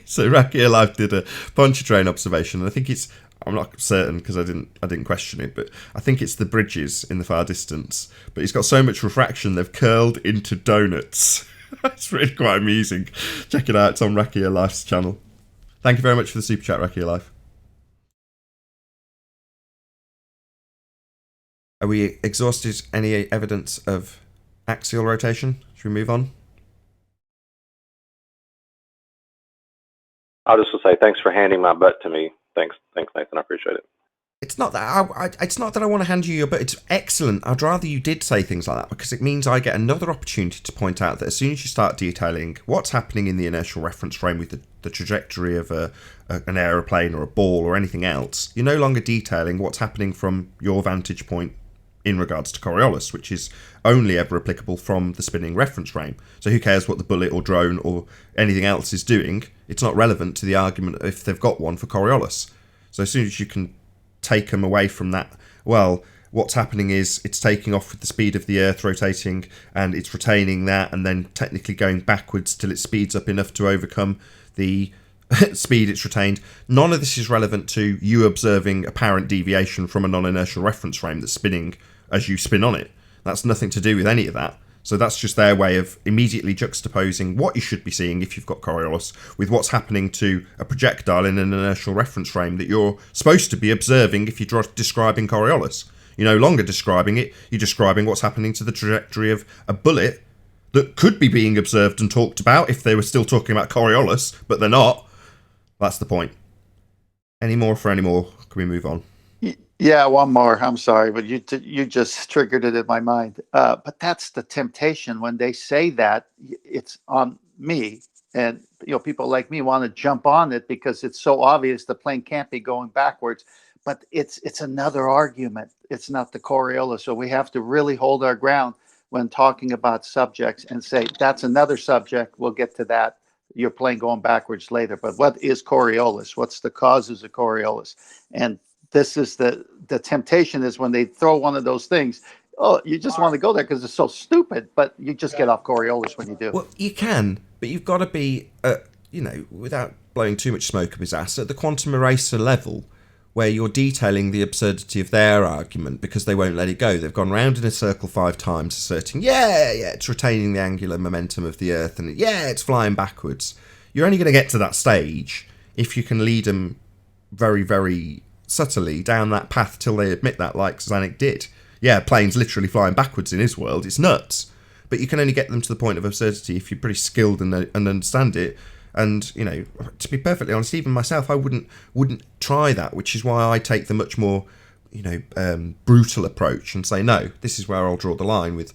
So Rakia Life did a Pontchartrain observation, and I think it's, I'm not certain because I didn't question it, but I think it's the bridges in the far distance. But he's got so much refraction they've curled into donuts. It's really quite amusing. Check it out. It's on Rakia Life's channel. Thank you very much for the super chat, Rakia Life. Are we exhausted any evidence of axial rotation? Should we move on? I'll just say thanks for handing my butt to me. Thanks, Nathan. I appreciate it. It's not that it's not that I want to hand you your butt. It's excellent. I'd rather you did say things like that, because it means I get another opportunity to point out that as soon as you start detailing what's happening in the inertial reference frame with the trajectory of an aeroplane or a ball or anything else, you're no longer detailing what's happening from your vantage point in regards to Coriolis, which is only ever applicable from the spinning reference frame. So who cares what the bullet or drone or anything else is doing? It's not relevant to the argument if they've got one for Coriolis. So as soon as you can take them away from that, well, what's happening is it's taking off with the speed of the Earth rotating, and it's retaining that, and then technically going backwards till it speeds up enough to overcome the speed it's retained. None of this is relevant to you observing apparent deviation from a non-inertial reference frame that's spinning as you spin on it. That's nothing to do with any of that. So that's just their way of immediately juxtaposing what you should be seeing if you've got Coriolis with what's happening to a projectile in an inertial reference frame that you're supposed to be observing if you're describing Coriolis. You're no longer describing it, you're describing what's happening to the trajectory of a bullet that could be being observed and talked about if they were still talking about Coriolis, but they're not. That's the point. Any more for any more? Can we move on? Yeah, one more. I'm sorry, but you just triggered it in my mind. But that's the temptation when they say that it's on me, and people like me want to jump on it because it's so obvious the plane can't be going backwards. But it's another argument. It's not the Coriolis. So we have to really hold our ground when talking about subjects and say that's another subject. We'll get to that. Your plane going backwards later. But what is Coriolis? What's the causes of Coriolis? And this is the temptation is when they throw one of those things. Oh, you just want to go there because it's so stupid, but you just get off Coriolis when you do. Well, you can, but you've got to be, without blowing too much smoke up his ass, at the quantum eraser level, where you're detailing the absurdity of their argument because they won't let it go. They've gone round in a circle 5 times, asserting, yeah, it's retaining the angular momentum of the Earth, and yeah, it's flying backwards. You're only going to get to that stage if you can lead them very, very subtly down that path till they admit that, like Zanuck did. Yeah, plane's literally flying backwards in his world. It's nuts. But you can only get them to the point of absurdity if you're pretty skilled and understand it. And, to be perfectly honest, even myself, I wouldn't try that, which is why I take the much more, brutal approach and say, no, this is where I'll draw the line with,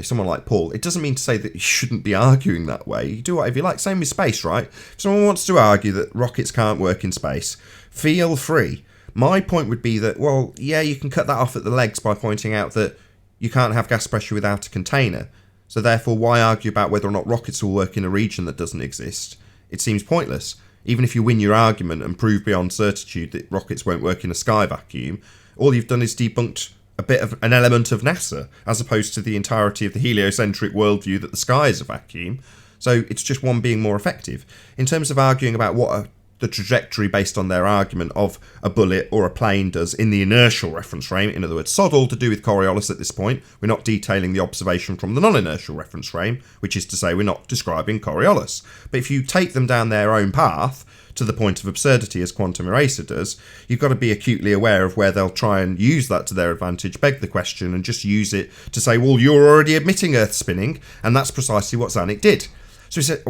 someone like Paul. It doesn't mean to say that you shouldn't be arguing that way. You do whatever you like. Same with space, right? If someone wants to argue that rockets can't work in space, feel free. My point would be that, well, yeah, you can cut that off at the legs by pointing out that you can't have gas pressure without a container. So therefore, why argue about whether or not rockets will work in a region that doesn't exist? It seems pointless. Even if you win your argument and prove beyond certitude that rockets won't work in a sky vacuum, all you've done is debunked a bit of an element of NASA, as opposed to the entirety of the heliocentric worldview that the sky is a vacuum. So it's just one being more effective. In terms of arguing about what the trajectory based on their argument of a bullet or a plane does in the inertial reference frame. In other words, sod all to do with Coriolis at this point. We're not detailing the observation from the non-inertial reference frame, which is to say we're not describing Coriolis. But if you take them down their own path to the point of absurdity, as Quantum Eraser does, you've got to be acutely aware of where they'll try and use that to their advantage, beg the question, and just use it to say, well, you're already admitting Earth spinning, and that's precisely what Zanuck did. So he said,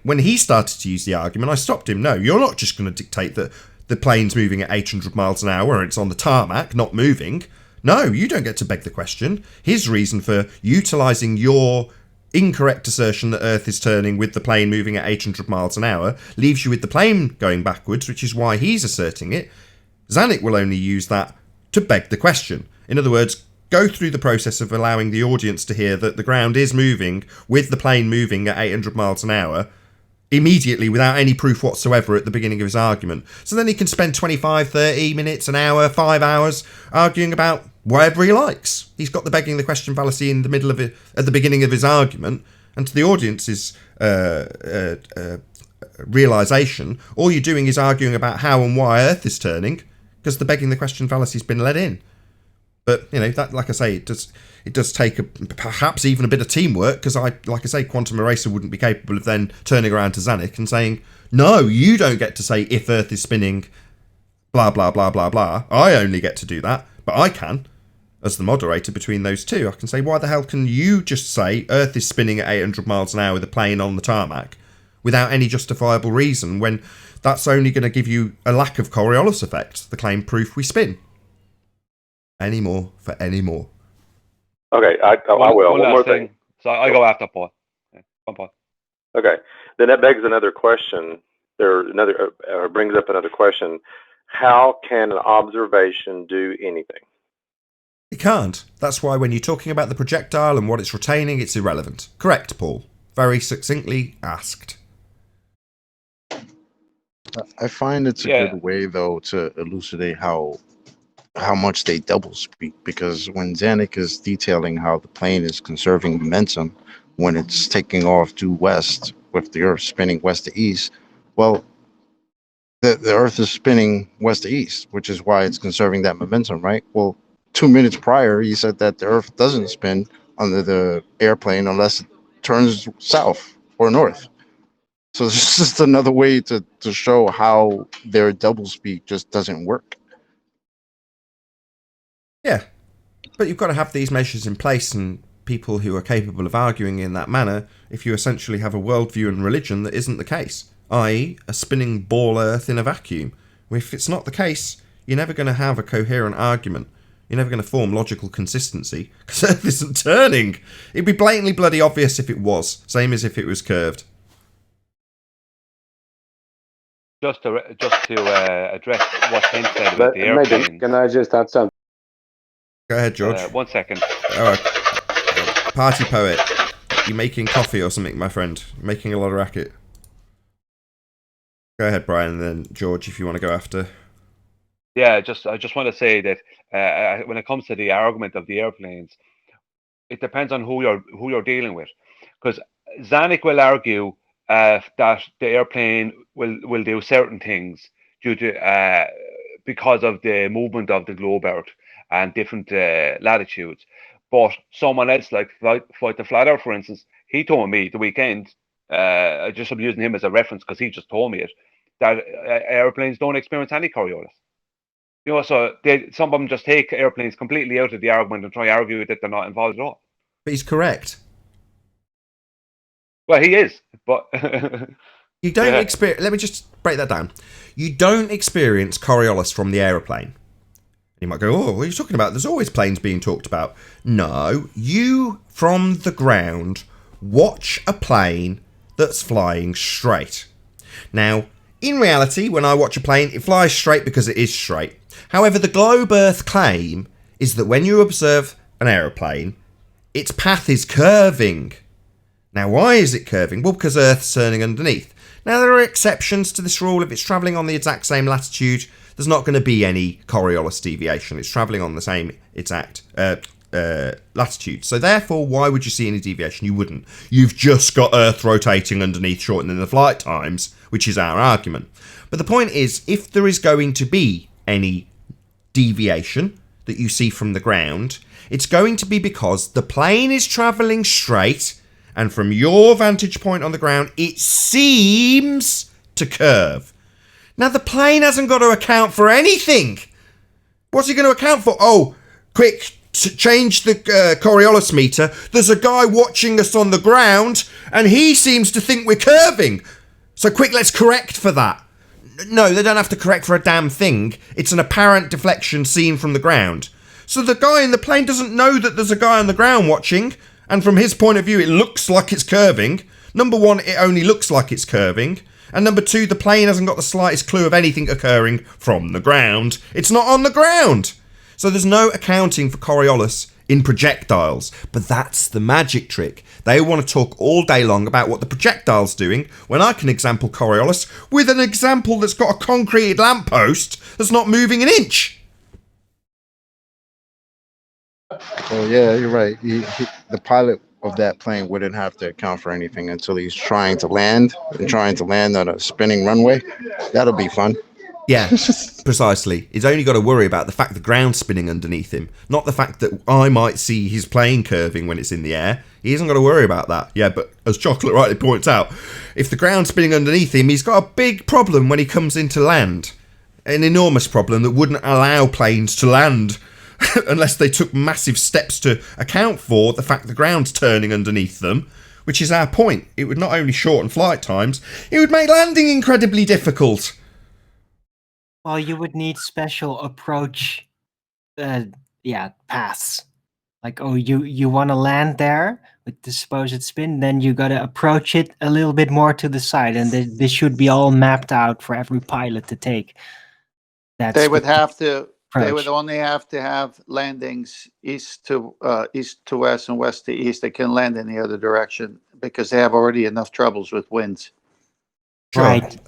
when he started to use the argument, I stopped him. No, you're not just going to dictate that the plane's moving at 800 miles an hour and it's on the tarmac, not moving. No, you don't get to beg the question. His reason for utilising your incorrect assertion that Earth is turning with the plane moving at 800 miles an hour leaves you with the plane going backwards, which is why he's asserting it. Zanuck will only use that to beg the question. In other words, go through the process of allowing the audience to hear that the ground is moving with the plane moving at 800 miles an hour immediately without any proof whatsoever at the beginning of his argument. So then he can spend 25, 30 minutes, an hour, 5 hours arguing about whatever he likes. He's got the begging the question fallacy in the middle of it, at the beginning of his argument, and to the audience's realisation, all you're doing is arguing about how and why Earth is turning because the begging the question fallacy's been let in. But, that, like I say, it does take perhaps even a bit of teamwork because, like I say, Quantum Eraser wouldn't be capable of then turning around to Zanuck and saying, no, you don't get to say if Earth is spinning, blah, blah, blah, blah, blah. I only get to do that, but I can, as the moderator between those two. I can say, why the hell can you just say Earth is spinning at 800 miles an hour with a plane on the tarmac without any justifiable reason when that's only going to give you a lack of Coriolis effect, the claim proof we spin. Any more for any more. Okay, I will. One more thing. So I go after Paul. Yeah, Paul. Okay, then that begs another question. Brings up another question. How can an observation do anything? It can't. That's why when you're talking about the projectile and what it's retaining, it's irrelevant. Correct, Paul. Very succinctly asked. I find it's a good way, though, to elucidate how much they double speak, because when Zanuck is detailing how the plane is conserving momentum when it's taking off due west with the Earth spinning west to east, well, the Earth is spinning west to east, which is why it's conserving that momentum, right? Well, 2 minutes prior, he said that the Earth doesn't spin under the airplane unless it turns south or north. So it's just another way to show how their doublespeak just doesn't work. Yeah, but you've got to have these measures in place and people who are capable of arguing in that manner if you essentially have a worldview and religion that isn't the case, i.e. a spinning ball Earth in a vacuum. If it's not the case, you're never going to have a coherent argument. You're never going to form logical consistency because Earth isn't turning. It'd be blatantly bloody obvious if it was, same as if it was curved. Just to address what Ken said about the Nathan, airplanes. can I just add something? Go ahead, George. 1 second. Party poet. You're making coffee or something, my friend. You're making a lot of racket. Go ahead, Brian, and then George, if you want to go after. Yeah, I just want to say that when it comes to the argument of the airplanes, it depends on who you're dealing with, because Zanuck will argue that the airplane will do certain things due to because of the movement of the globe Earth and different latitudes. But someone else, like Fight the Flat Earth, for instance, he told me the weekend. I'm using him as a reference because he just told me it, that airplanes don't experience any Coriolis. You know, so some of them just take airplanes completely out of the argument and try to argue that they're not involved at all. But he's correct. Well, he is, but you don't experience. Let me just break that down. You don't experience Coriolis from the aeroplane. You might go, "Oh, what are you talking about? There's always planes being talked about." No, you from the ground watch a plane that's flying straight. Now, in reality, when I watch a plane, it flies straight because it is straight. However, the globe Earth claim is that when you observe an aeroplane, its path is curving. Now, why is it curving? Well, because Earth's turning underneath. Now, there are exceptions to this rule. If it's travelling on the exact same latitude, there's not going to be any Coriolis deviation. It's travelling on the same exact latitude. So therefore, why would you see any deviation? You wouldn't. You've just got Earth rotating underneath, shortening the flight times, which is our argument. But the point is, if there is going to be any deviation that you see from the ground, it's going to be because the plane is travelling straight, and from your vantage point on the ground, it seems to curve. Now, the plane hasn't got to account for anything. What's he going to account for? Oh, quick, change the Coriolis meter. There's a guy watching us on the ground, and he seems to think we're curving. So quick, let's correct for that. No, they don't have to correct for a damn thing. It's an apparent deflection seen from the ground. So the guy in the plane doesn't know that there's a guy on the ground watching, and from his point of view, it looks like it's curving. Number one, it only looks like it's curving. And number two, the plane hasn't got the slightest clue of anything occurring from the ground. It's not on the ground. So there's no accounting for Coriolis in projectiles. But that's the magic trick. They want to talk all day long about what the projectile's doing, when I can example Coriolis with an example that's got a concreted lamppost that's not moving an inch. Well, yeah, you're right. The pilot of that plane wouldn't have to account for anything until he's trying to land on a spinning runway. That'll be fun. Yeah, precisely. He's only got to worry about the fact the ground's spinning underneath him, not the fact that I might see his plane curving when it's in the air. He hasn't got to worry about that. Yeah, but as Chocolate rightly points out, if the ground's spinning underneath him, he's got a big problem when he comes into land. An enormous problem that wouldn't allow planes to land unless they took massive steps to account for the fact the ground's turning underneath them, which is our point. It would not only shorten flight times, it would make landing incredibly difficult. Well, you would need special approach, paths. Like, oh, you want to land there with the supposed spin, then you got to approach it a little bit more to the side, and this should be all mapped out for every pilot to take. They would have to. Approach. They would only have to have landings east to west and west to east. They can land in the other direction because they have already enough troubles with winds. Right.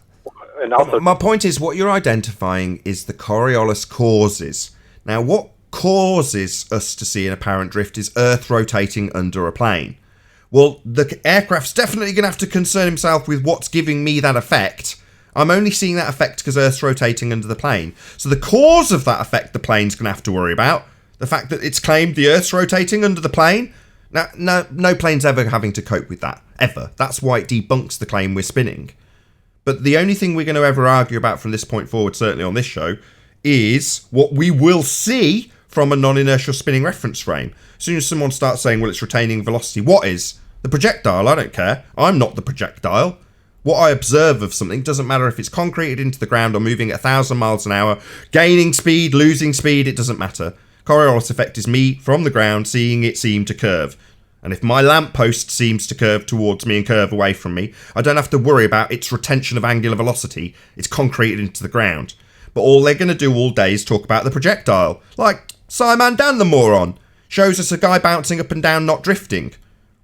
And also, my point is, what you're identifying is the Coriolis causes. Now, what causes us to see an apparent drift is Earth rotating under a plane. Well, the aircraft's definitely going to have to concern himself with what's giving me that effect. I'm only seeing that effect because Earth's rotating under the plane. So the cause of that effect the plane's going to have to worry about. The fact that it's claimed the Earth's rotating under the plane. Now, no plane's ever having to cope with that. Ever. That's why it debunks the claim we're spinning. But the only thing we're going to ever argue about from this point forward, certainly on this show, is what we will see from a non-inertial spinning reference frame. As soon as someone starts saying, well, it's retaining velocity, what is? The projectile, I don't care. I'm not the projectile. What I observe of something doesn't matter if it's concreted into the ground or moving at 1,000 miles an hour, gaining speed, losing speed, it doesn't matter. Coriolis effect is me from the ground seeing it seem to curve. And if my lamppost seems to curve towards me and curve away from me, I don't have to worry about its retention of angular velocity. It's concreted into the ground. But all they're going to do all day is talk about the projectile. Like Simon Dan the moron. Shows us a guy bouncing up and down, not drifting.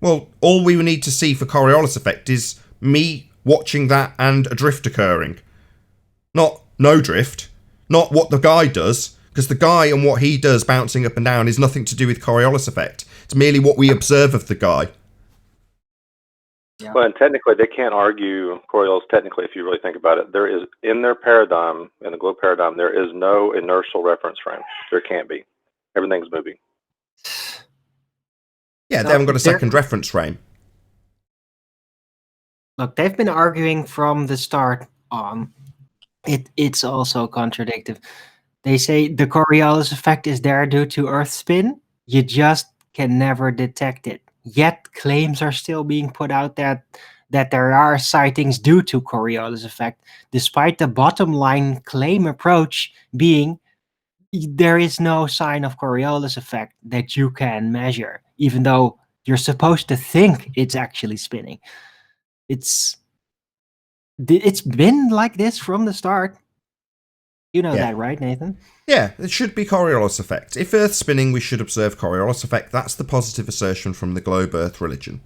Well, all we need to see for Coriolis effect is me watching that and a drift occurring. Not no drift. Not what the guy does. Because the guy and what he does bouncing up and down is nothing to do with Coriolis effect. It's merely what we observe of the guy. Yeah. Well, and technically, they can't argue Coriolis. Technically, if you really think about it, there is, in their paradigm, in the globe paradigm, there is no inertial reference frame. There can't be. Everything's moving. Yeah, they haven't got a second reference frame. Look, they've been arguing from the start on. It's also contradictory. They say the Coriolis effect is there due to Earth spin. You just can never detect it. Yet claims are still being put out that there are sightings due to Coriolis effect, despite the bottom line claim approach being there is no sign of Coriolis effect that you can measure, even though you're supposed to think it's actually spinning. It's been like this from the start. You know that, right, Nathan? Yeah, it should be Coriolis effect. If Earth's spinning, we should observe Coriolis effect. That's the positive assertion from the globe Earth religion.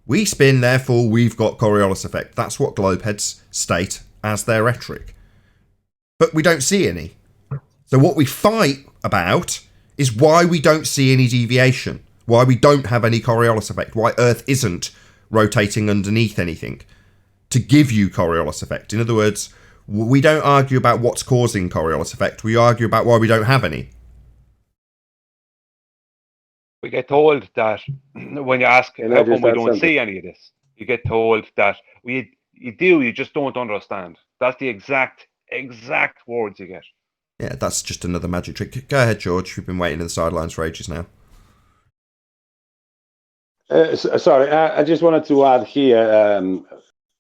We spin, therefore we've got Coriolis effect. That's what globeheads state as their rhetoric. But we don't see any. So what we fight about is why we don't see any deviation, why we don't have any Coriolis effect, why Earth isn't rotating underneath anything to give you Coriolis effect. In other words, we don't argue about what's causing Coriolis effect. We argue about why we don't have any. We get told that when you ask how come we don't see any of this, you get told that you do, you just don't understand. That's the exact words you get. Yeah, that's just another magic trick. Go ahead, George. We've been waiting in the sidelines for ages now. Sorry, I just wanted to add here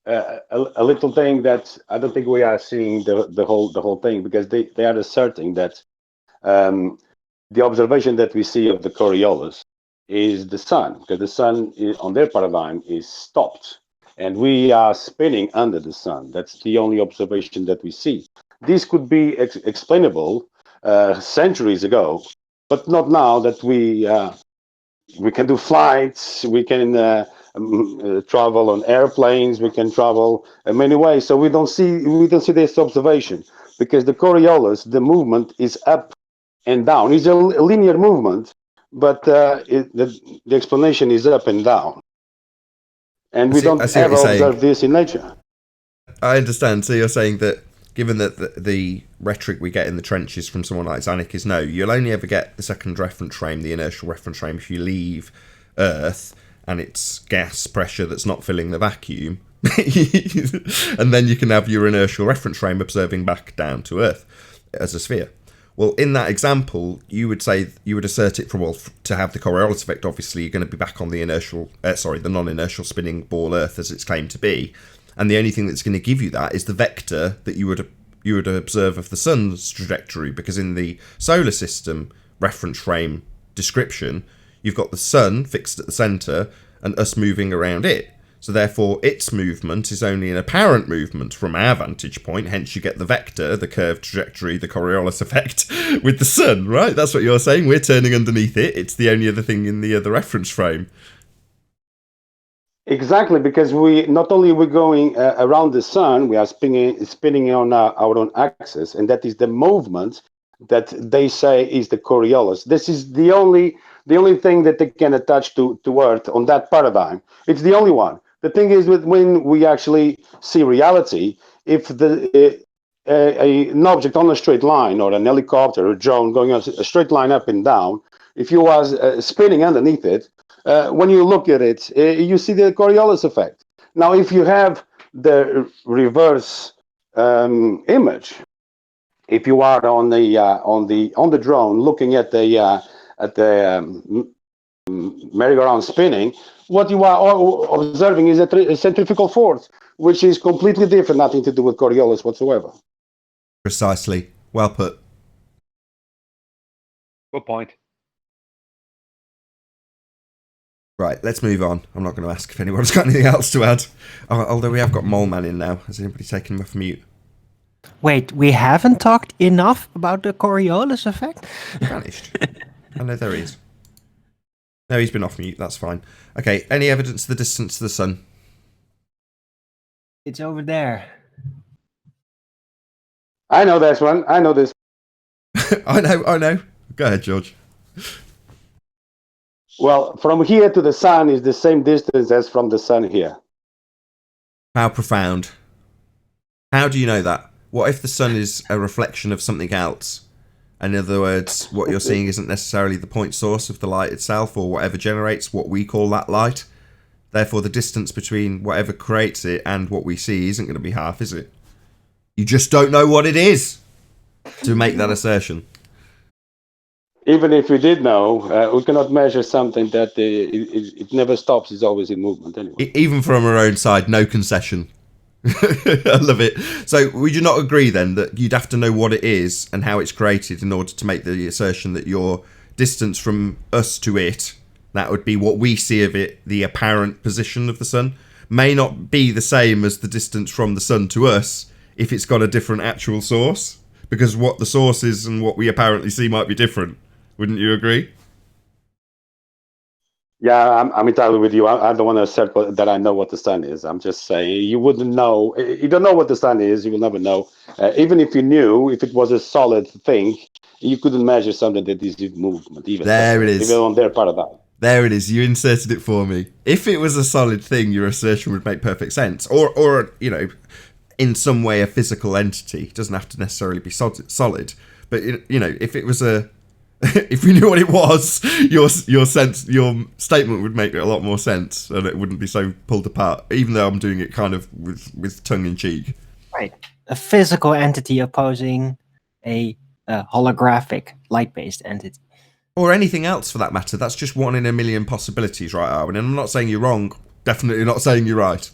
a little thing that I don't think we are seeing the whole thing, because they are asserting that the observation that we see of the Coriolis is the sun, because the sun on their paradigm is stopped, and we are spinning under the sun. That's the only observation that we see. This could be explainable centuries ago, but not now that we can do flights, we can travel on airplanes, we can travel in many ways. So we don't see this observation, because the Coriolis, the movement is up and down. It's a linear movement, but the explanation is up and down, and we don't ever observe this in nature. I understand. So you're saying that, given that the rhetoric we get in the trenches from someone like Zanuck is no, you'll only ever get the second reference frame, the inertial reference frame, if you leave Earth and it's gas pressure that's not filling the vacuum. And then you can have your inertial reference frame observing back down to Earth as a sphere. Well, in that example, you would assert it to have the Coriolis effect. Obviously, you're going to be back on the the non-inertial spinning ball Earth as it's claimed to be. And the only thing that's going to give you that is the vector that you would observe of the sun's trajectory, because in the solar system reference frame description, you've got the sun fixed at the centre and us moving around it. So therefore, its movement is only an apparent movement from our vantage point. Hence, you get the vector, the curved trajectory, the Coriolis effect with the sun, right? That's what you're saying. We're turning underneath it. It's the only other thing in the other reference frame. Exactly, because we not only we're going around the sun, we are spinning on our own axis, and that is the movement that they say is the Coriolis. This is the only thing that they can attach to Earth on that paradigm. It's the only one. The thing is, when we actually see reality, if an object on a straight line, or an helicopter or a drone going on a straight line up and down, if you was spinning underneath it, when you look at it, you see the Coriolis effect. Now, if you have the reverse image, if you are on the drone looking at the merry-go-round spinning, what you are observing is a centrifugal force, which is completely different, nothing to do with Coriolis whatsoever. Precisely. Well put. Good point. Right, let's move on. I'm not going to ask if anyone's got anything else to add. Although we have got Mole Man in now. Has anybody taken him off mute? Wait, we haven't talked enough about the Coriolis effect? Vanished. I know there is. No, he's been off mute. That's fine. Okay, any evidence of the distance to the sun? It's over there. I know this one. I know this. I know. Go ahead, George. Well, from here to the sun is the same distance as from the sun here. How profound. How do you know that? What if the sun is a reflection of something else? In other words, what you're seeing isn't necessarily the point source of the light itself or whatever generates what we call that light. Therefore, the distance between whatever creates it and what we see isn't going to be half, is it? You just don't know what it is to make that assertion. Even if we did know, we cannot measure something that it never stops. It's always in movement anyway. Even from our own side, no concession. I love it. So would you not agree then that you'd have to know what it is and how it's created in order to make the assertion that your distance from us to it, that would be what we see of it, the apparent position of the sun, may not be the same as the distance from the sun to us if it's got a different actual source? Because what the source is and what we apparently see might be different. Wouldn't you agree? Yeah, I'm entirely with you. I don't want to assert that I know what the sun is. I'm just saying you wouldn't know. You don't know what the sun is. You will never know. Even if you knew, if it was a solid thing, you couldn't measure something that is in movement. Even there it is. Even on their part of that. There it is. You inserted it for me. If it was a solid thing, your assertion would make perfect sense. Or in some way a physical entity. It doesn't have to necessarily be solid. But if it was if we knew what it was, your statement would make a lot more sense, and it wouldn't be so pulled apart. Even though I'm doing it kind of with tongue in cheek. Right, a physical entity opposing a holographic light-based entity, or anything else for that matter. That's just one in a million possibilities, right, Arwen? And I'm not saying you're wrong. Definitely not saying you're right.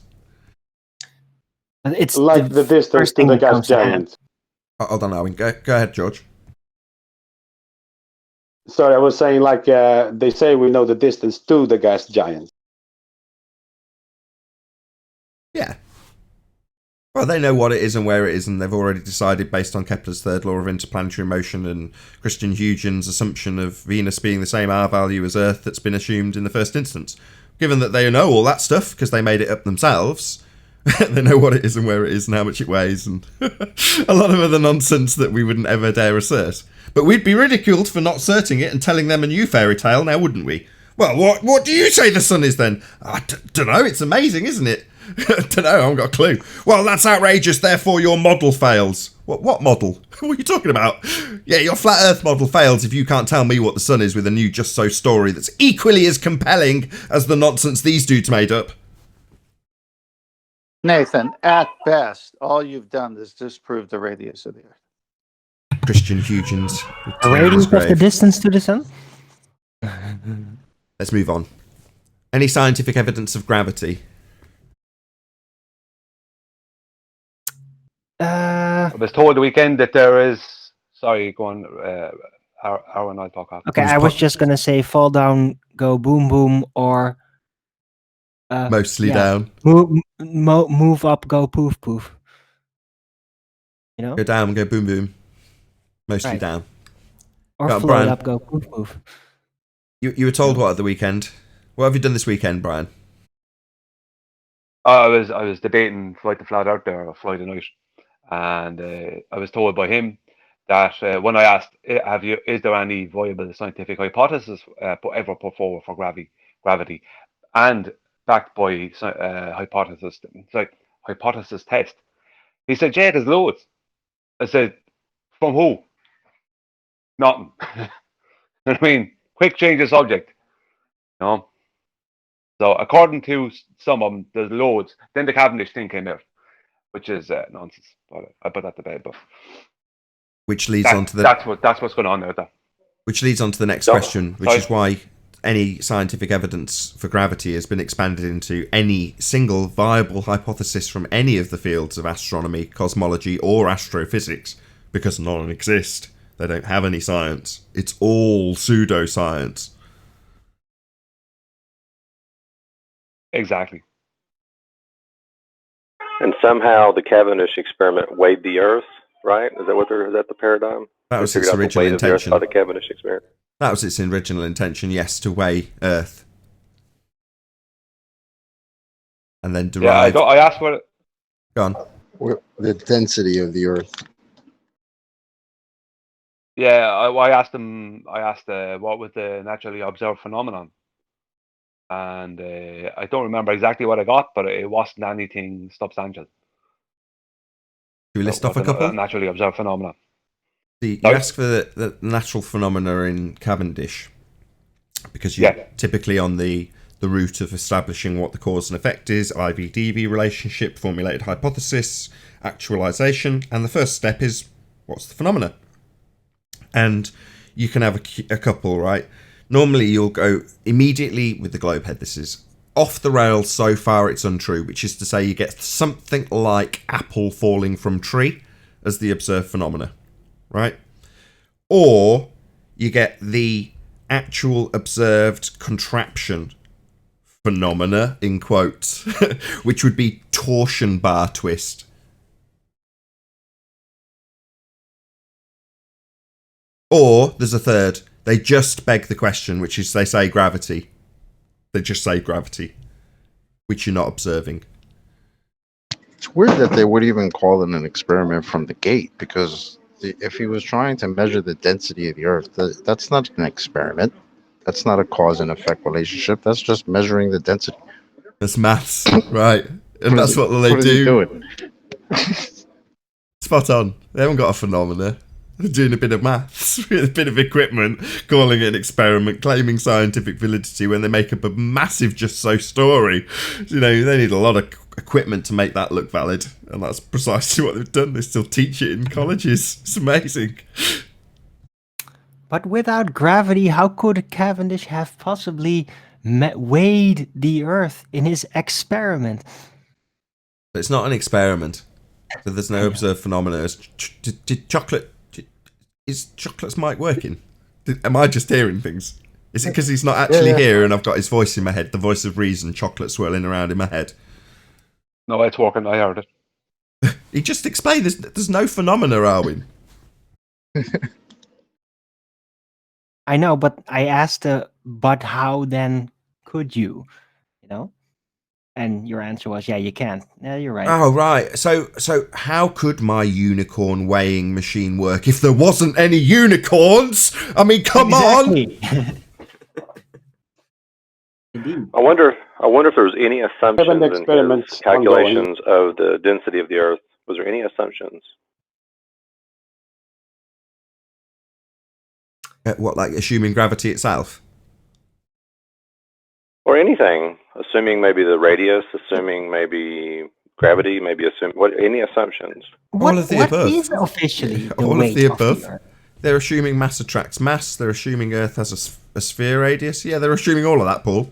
But it's like the distance to the gas giant. Hold on, Arwen. Go ahead, George. Sorry, I was saying they say we know the distance to the gas giant. Yeah. Well, they know what it is and where it is, and they've already decided based on Kepler's third law of interplanetary motion and Christian Huygens' assumption of Venus being the same R-value as Earth that's been assumed in the first instance. Given that they know all that stuff because they made it up themselves, they know what it is and where it is and how much it weighs and a lot of other nonsense that we wouldn't ever dare assert. But we'd be ridiculed for not asserting it and telling them a new fairy tale now, wouldn't we? Well, what do you say the sun is then? I don't know, it's amazing, isn't it? Don't know, I haven't got a clue. Well, that's outrageous, therefore your model fails. What model? What are you talking about? Yeah, your flat earth model fails if you can't tell me what the sun is with a new Just So story that's equally as compelling as the nonsense these dudes made up. Nathan, at best, all you've done is disprove the radius of the Earth. Christian Huygens. The radius of the distance to the sun? Let's move on. Any scientific evidence of gravity? I was told the weekend that there is. Sorry, go on. How and I'll talk after. Okay, I was just gonna say fall down, go boom boom, or mostly down. Move up, go poof poof. You know? Go down, go boom boom. Mostly down. Or float Brian, up, go poof poof. You were told what at the weekend? What have you done this weekend, Brian? I was debating flight to flat out there or flight of night, and I was told by him that when I asked, is there any viable scientific hypothesis ever put forward for gravity, and backed by hypothesis test, he said, "Yeah, there's loads." I said, "From who?" Nothing. I mean, quick change of subject. You know? So according to some of them, there's loads. Then the Cavendish thing came out, which is nonsense. But I put that to bed. But which leads on to the that's what's going on there. Which leads on to the next question, which is why any scientific evidence for gravity has been expanded into any single viable hypothesis from any of the fields of astronomy, cosmology, or astrophysics, because none exist. They don't have any science. It's all pseudoscience. Exactly. And somehow the Cavendish experiment weighed the Earth, right? Is that the paradigm? That was They its figured out the original weight of the Earth intention. by the Cavendish experiment. That was its original intention, yes, to weigh Earth. And then derive... Yeah, I asked what... Go on. The density of the Earth. Yeah, I asked him. I asked what was the naturally observed phenomenon, and I don't remember exactly what I got, but it wasn't anything substantial. Should we list off a couple? Naturally observed phenomena. You ask for the natural phenomena in Cavendish, because you're typically on the route of establishing what the cause and effect is, IV-DV relationship, formulated hypothesis, actualization, and the first step is, what's the phenomena? And you can have a couple, right? Normally you'll go immediately with the globe head. This is off the rails so far it's untrue, which is to say you get something like apple falling from tree as the observed phenomena, right? Or you get the actual observed contraption phenomena, in quotes, which would be torsion bar twist. Or there's a third. They just beg the question, which is they say gravity. They just say gravity, which you're not observing. It's weird that they would even call it an experiment from the gate, because if he was trying to measure the density of the Earth, that's not an experiment. That's not a cause and effect relationship. That's just measuring the density. That's maths, right? And that's what they What is he doing? Spot on. They haven't got a phenomena. They're doing a bit of maths with a bit of equipment, calling it an experiment, claiming scientific validity when they make up a massive just so story. You know, they need a lot of equipment to make that look valid, and that's precisely what they've done. They still teach it in colleges. It's amazing. But without gravity, how could Cavendish have possibly weighed the Earth in his experiment? It's not an experiment. So there's no observed phenomena. Is Chocolate's mic working? Am I just hearing things? Is it because he's not actually here and I've got his voice in my head, the voice of reason, Chocolate swirling around in my head? No, it's working. I heard it. He just explained there's no phenomena, Arwin. I know, but I asked, but how then could you? You know? And your answer was, yeah, you can't. Yeah, you're right. Oh, right. So how could my unicorn weighing machine work if there wasn't any unicorns? I mean, come on. Indeed. I wonder if there was any assumptions in his calculations of the density of the Earth. Was there any assumptions? What, like assuming gravity itself? Or anything, assuming maybe the radius, assuming maybe gravity, maybe any assumptions? All of the above. What is officially the all weight of the above? Of the Earth? They're assuming mass attracts mass. They're assuming Earth has a sphere radius. Yeah, they're assuming all of that, Paul.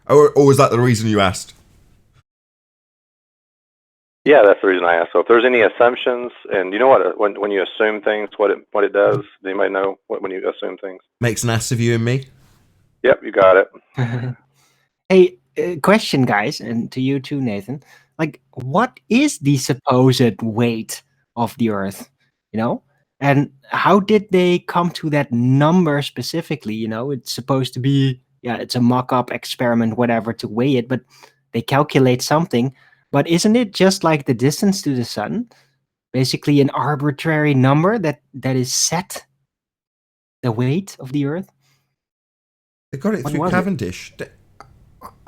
Or was that the reason you asked? Yeah, that's the reason I asked. So if there's any assumptions, and you know what, when you assume things, what it does? Does anybody know when you assume things? Makes an ass of you and me. Yep, you got it. Hey, question, guys, and to you too, Nathan. Like, what is the supposed weight of the Earth? You know, and how did they come to that number specifically? You know, it's supposed to be, it's a mock-up experiment, whatever, to weigh it, but they calculate something. But isn't it just like the distance to the sun? Basically, an arbitrary number that is set the weight of the Earth? They got it through Cavendish.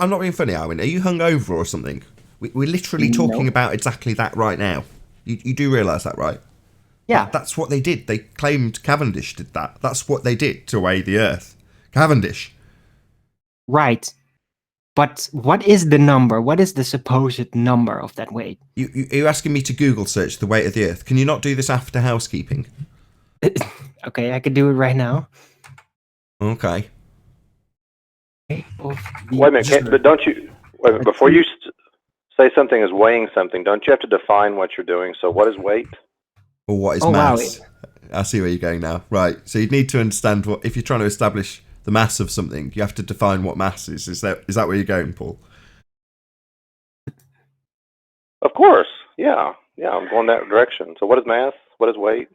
I'm not being funny, Arwin. Are you hungover or something? We're literally talking about exactly that right now. You do realise that, right? Yeah. That's what they did. They claimed Cavendish did that. That's what they did to weigh the Earth. Cavendish. Right. But what is the number? What is the supposed number of that weight? You're asking me to Google search the weight of the Earth. Can you not do this after housekeeping? Okay, I could do it right now. Okay. Wait a minute, but don't you? Wait a minute, before you say something is weighing something, don't you have to define what you're doing? So, what is weight? Or what is Oh, wow. mass? I see where you're going now. Right. So you'd need to understand what, if you're trying to establish the mass of something, you have to define what mass is. Is that where you're going, Paul? Of course. Yeah. I'm going that direction. So, what is mass? What is weight?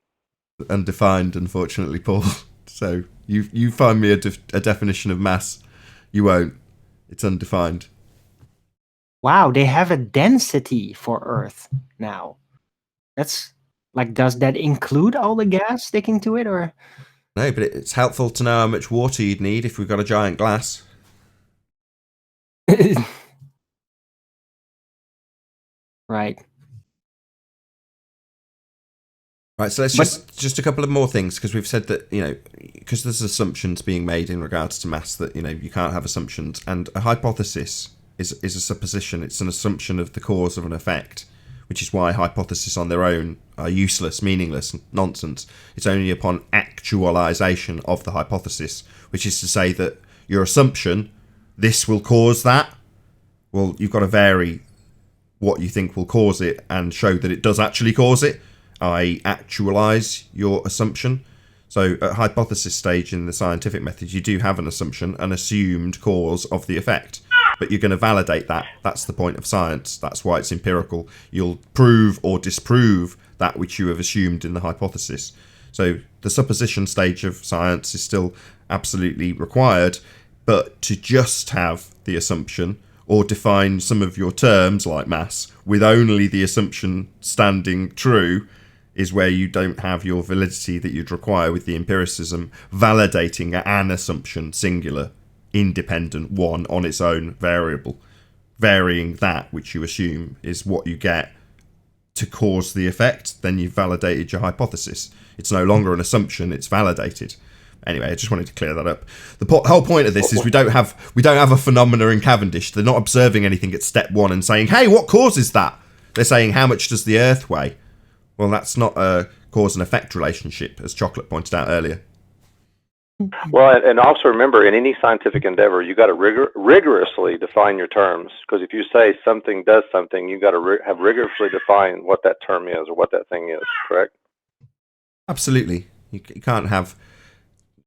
Undefined, unfortunately, Paul. So you find me a definition of mass. You won't. It's undefined. Wow, they have a density for Earth now. That's like, does that include all the gas sticking to it, or? No, but it's helpful to know how much water you'd need if we've got a giant glass. Right. Right, so let's just a couple of more things, because we've said that, because there's assumptions being made in regards to mass that, you can't have assumptions, and a hypothesis is a supposition. It's an assumption of the cause of an effect, which is why hypotheses on their own are useless, meaningless, nonsense. It's only upon actualization of the hypothesis, which is to say that your assumption, this will cause that, well, you've got to vary what you think will cause it and show that it does actually cause it, i.e. actualize your assumption. So at hypothesis stage in the scientific method, you do have an assumption, an assumed cause of the effect, but you're going to validate that. That's the point of science. That's why it's empirical. You'll prove or disprove that which you have assumed in the hypothesis. So the supposition stage of science is still absolutely required, but to just have the assumption or define some of your terms like mass with only the assumption standing true is where you don't have your validity that you'd require with the empiricism validating an assumption, singular, independent, one on its own variable. Varying that which you assume is what you get to cause the effect, then you've validated your hypothesis. It's no longer an assumption, it's validated. Anyway, I just wanted to clear that up. The whole point of this is we don't have a phenomena in Cavendish. They're not observing anything at step one and saying, hey, what causes that? They're saying, how much does the Earth weigh? Well, that's not a cause and effect relationship, as Chocolate pointed out earlier. Well, and also remember, in any scientific endeavor, you got to rigorously define your terms. Because if you say something does something, you got to have rigorously defined what that term is or what that thing is. Correct? Absolutely. You can't have,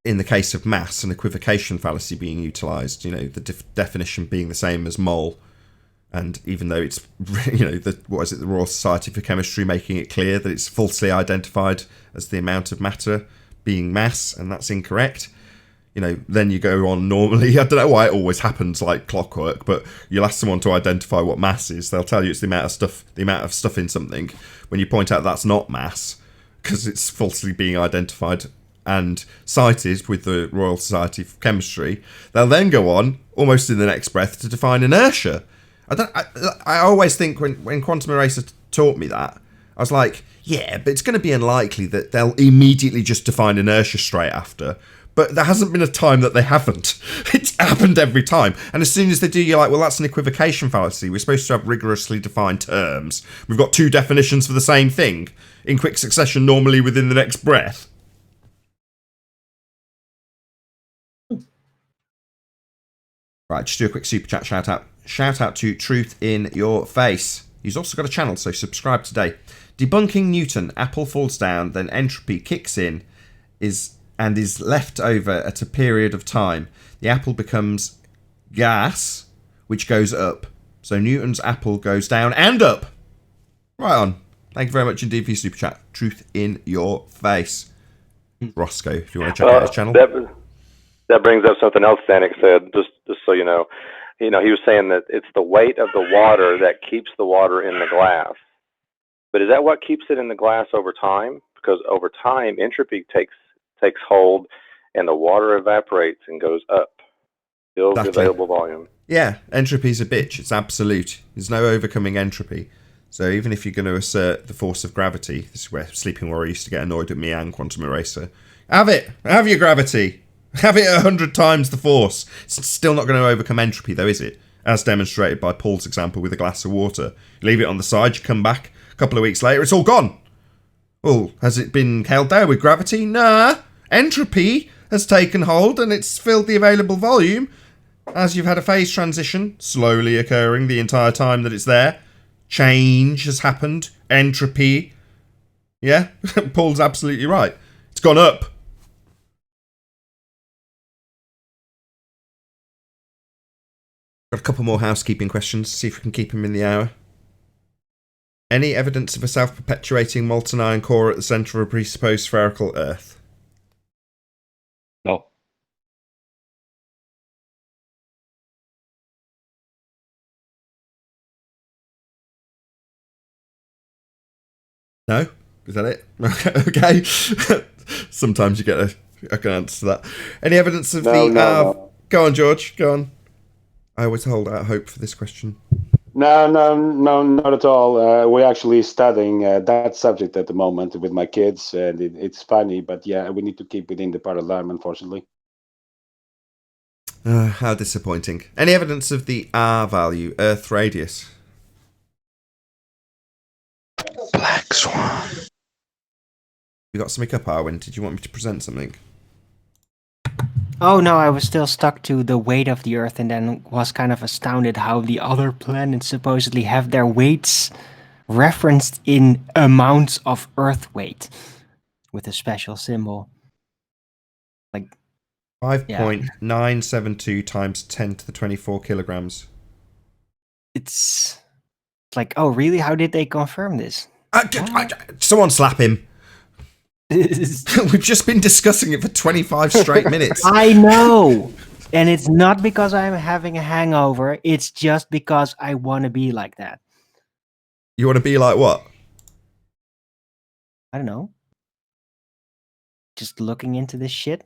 in the case of mass, an equivocation fallacy being utilised. The definition being the same as mole. And even though it's, the Royal Society for Chemistry making it clear that it's falsely identified as the amount of matter being mass, and that's incorrect, then you go on normally. I don't know why it always happens like clockwork, but you'll ask someone to identify what mass is. They'll tell you it's the amount of stuff in something. When you point out that's not mass, because it's falsely being identified and cited with the Royal Society for Chemistry, they'll then go on, almost in the next breath, to define inertia. I always think when Quantum Eraser taught me that, I was like, yeah, but it's going to be unlikely that they'll immediately just define inertia straight after. But there hasn't been a time that they haven't. It's happened every time. And as soon as they do, you're like, well, that's an equivocation fallacy. We're supposed to have rigorously defined terms. We've got two definitions for the same thing in quick succession, normally within the next breath. Right, just do a quick super chat shout out. Shout out to Truth in Your Face. He's also got a channel, so subscribe today. Debunking Newton. Apple falls down, then entropy kicks in, is left over at a period of time. The apple becomes gas, which goes up. So Newton's apple goes down and up. Right on. Thank you very much indeed for your super chat. Truth in Your Face. Roscoe, if you want to check out his channel. That brings up something else Stanek said, just so you know. He was saying that it's the weight of the water that keeps the water in the glass. But is that what keeps it in the glass over time? Because over time, entropy takes hold, and the water evaporates and goes up, fills the available volume. Yeah, entropy's a bitch. It's absolute. There's no overcoming entropy. So even if you're going to assert the force of gravity, this is where Sleeping Warrior used to get annoyed at me and Quantum Eraser. Have it. Have your gravity. Have it 100 times the force. It's still not going to overcome entropy, though, is it? As demonstrated by Paul's example with a glass of water. You leave it on the side, you come back a couple of weeks later, it's all gone. Well, has it been held there with gravity? Nah. Entropy has taken hold and it's filled the available volume. as you've had a phase transition slowly occurring the entire time that it's there. Change has happened. Entropy. Yeah, Paul's absolutely right. It's gone up. Got a couple more housekeeping questions. See if we can keep him in the hour. Any evidence of a self-perpetuating molten iron core at the centre of a presupposed spherical Earth? No. No? Is that it? Okay. Sometimes you get a good answer to that. Any evidence of No. Go on, George. Go on. I always hold out hope for this question. No, not at all. We're actually studying that subject at the moment with my kids, and it's funny, but yeah, we need to keep within the paradigm, unfortunately. How disappointing. Any evidence of the R value, Earth radius? Black Swan. You got something up, Arwen? Did you want me to present something? Oh no, I was still stuck to the weight of the Earth and then was kind of astounded how the other planets supposedly have their weights referenced in amounts of Earth weight with a special symbol. Like 5.972 times 10 to the 24 kilograms. it's like, oh really? How did they confirm this? Someone slap him. We've just been discussing it for 25 straight minutes. I know! And it's not because I'm having a hangover, it's just because I want to be like that. You want to be like what? I don't know. Just looking into this shit.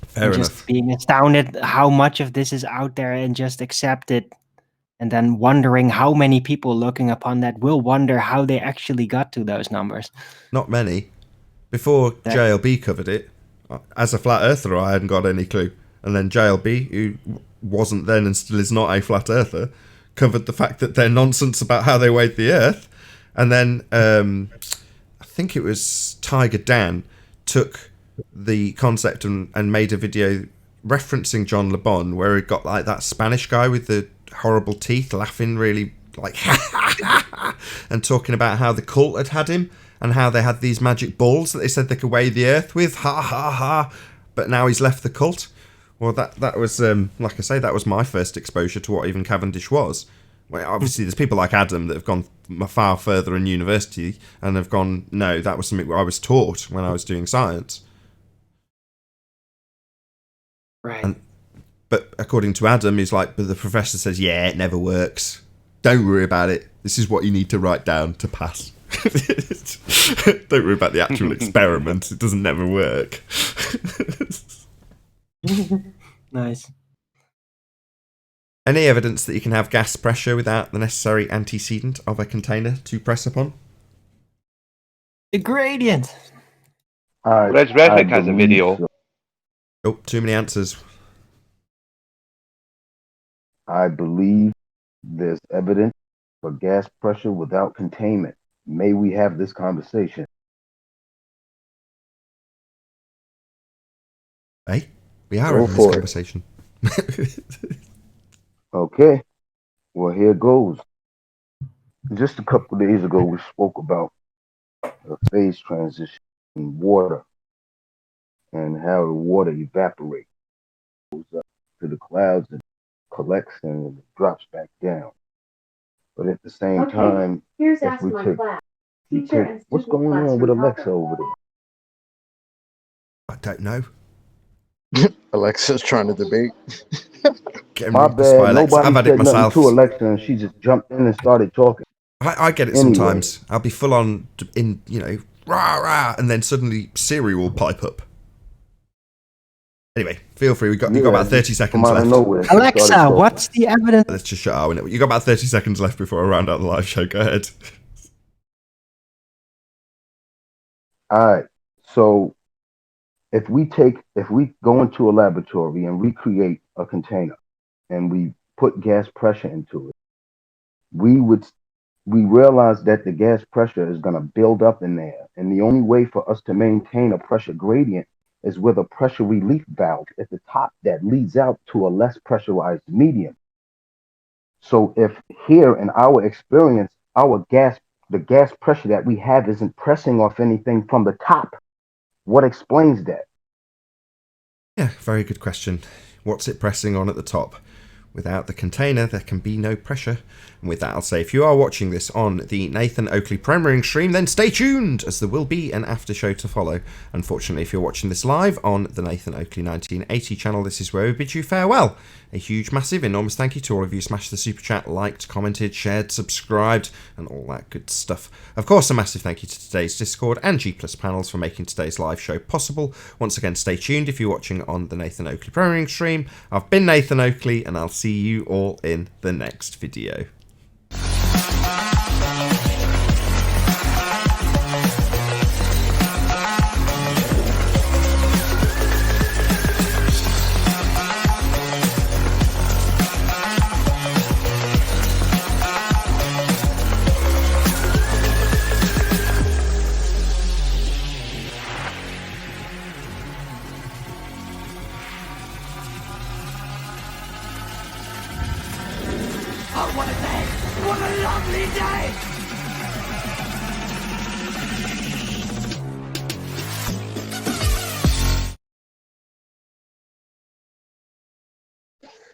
Fair enough. Just being astounded how much of this is out there and just accept it. And then wondering how many people looking upon that will wonder how they actually got to those numbers. Not many. Before JLB covered it, as a flat earther, I hadn't got any clue. And then JLB, who wasn't then and still is not a flat earther, covered the fact that they're nonsense about how they weighed the Earth. And then I think it was Tiger Dan took the concept and made a video referencing John Le Bon, where he got like that Spanish guy with the horrible teeth laughing really like and talking about how the cult had him and how they had these magic balls that they said they could weigh the Earth with, ha ha ha, but now he's left the cult. Well, that was like I say, that was my first exposure to what even Cavendish was. Well, obviously there's people like Adam that have gone far further in university and have gone, no, that was something I was taught when I was doing science. Right. But according to Adam, he's like, but the professor says, yeah, it never works. Don't worry about it. This is what you need to write down to pass. Don't worry about the actual experiment. It doesn't never work. Nice. Any evidence that you can have gas pressure without the necessary antecedent of a container to press upon? The gradient. Reg Reddick has a video. Oh, too many answers. I believe there's evidence for gas pressure without containment. May we have this conversation? Hey, we are having this conversation. Okay, well, here goes. Just a couple of days ago, we spoke about a phase transition in water and how the water evaporates, goes up to the clouds and collects and drops back down. But at the same time, if we take what's going on with Alexa over there? I don't know. Alexa's trying to debate. My bad. Nobody said nothing to Alexa, and she just jumped in and started talking. I get it sometimes. I'll be full on in, rah rah, and then suddenly Siri will pipe up. Anyway, feel free. You got about 30 seconds left. Alexa, what's the evidence? Let's just shut up. You got about 30 seconds left before I round out the live show. Go ahead. All right. So if we go into a laboratory and we create a container and we put gas pressure into it, we realize that the gas pressure is going to build up in there. And the only way for us to maintain a pressure gradient is with a pressure relief valve at the top that leads out to a less pressurized medium. So if here in our experience, the gas pressure that we have isn't pressing off anything from the top, what explains that? Yeah, very good question. What's it pressing on at the top? Without the container, there can be no pressure. And with that, I'll say if you are watching this on the Nathan Oakley Premiering stream, then stay tuned, as there will be an after show to follow. Unfortunately, if you're watching this live on the Nathan Oakley 1980 channel, this is where we bid you farewell. A huge, massive, enormous thank you to all of you who smashed the super chat, liked, commented, shared, subscribed, and all that good stuff. Of course, a massive thank you to today's Discord and G Plus panels for making today's live show possible. Once again, stay tuned if you're watching on the Nathan Oakley Premiering stream. I've been Nathan Oakley, and I'll see you all in the next video.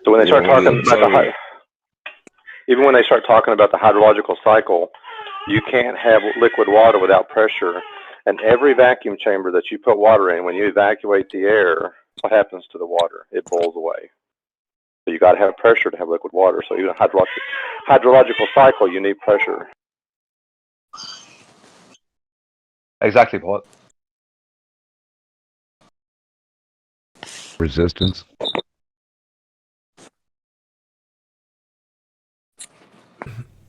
So when they start talking about even when they start talking about the hydrological cycle, you can't have liquid water without pressure. And every vacuum chamber that you put water in, when you evacuate the air, what happens to the water? It boils away. So you got to have pressure to have liquid water. So even a hydrological cycle, you need pressure. Exactly, Paul. Resistance.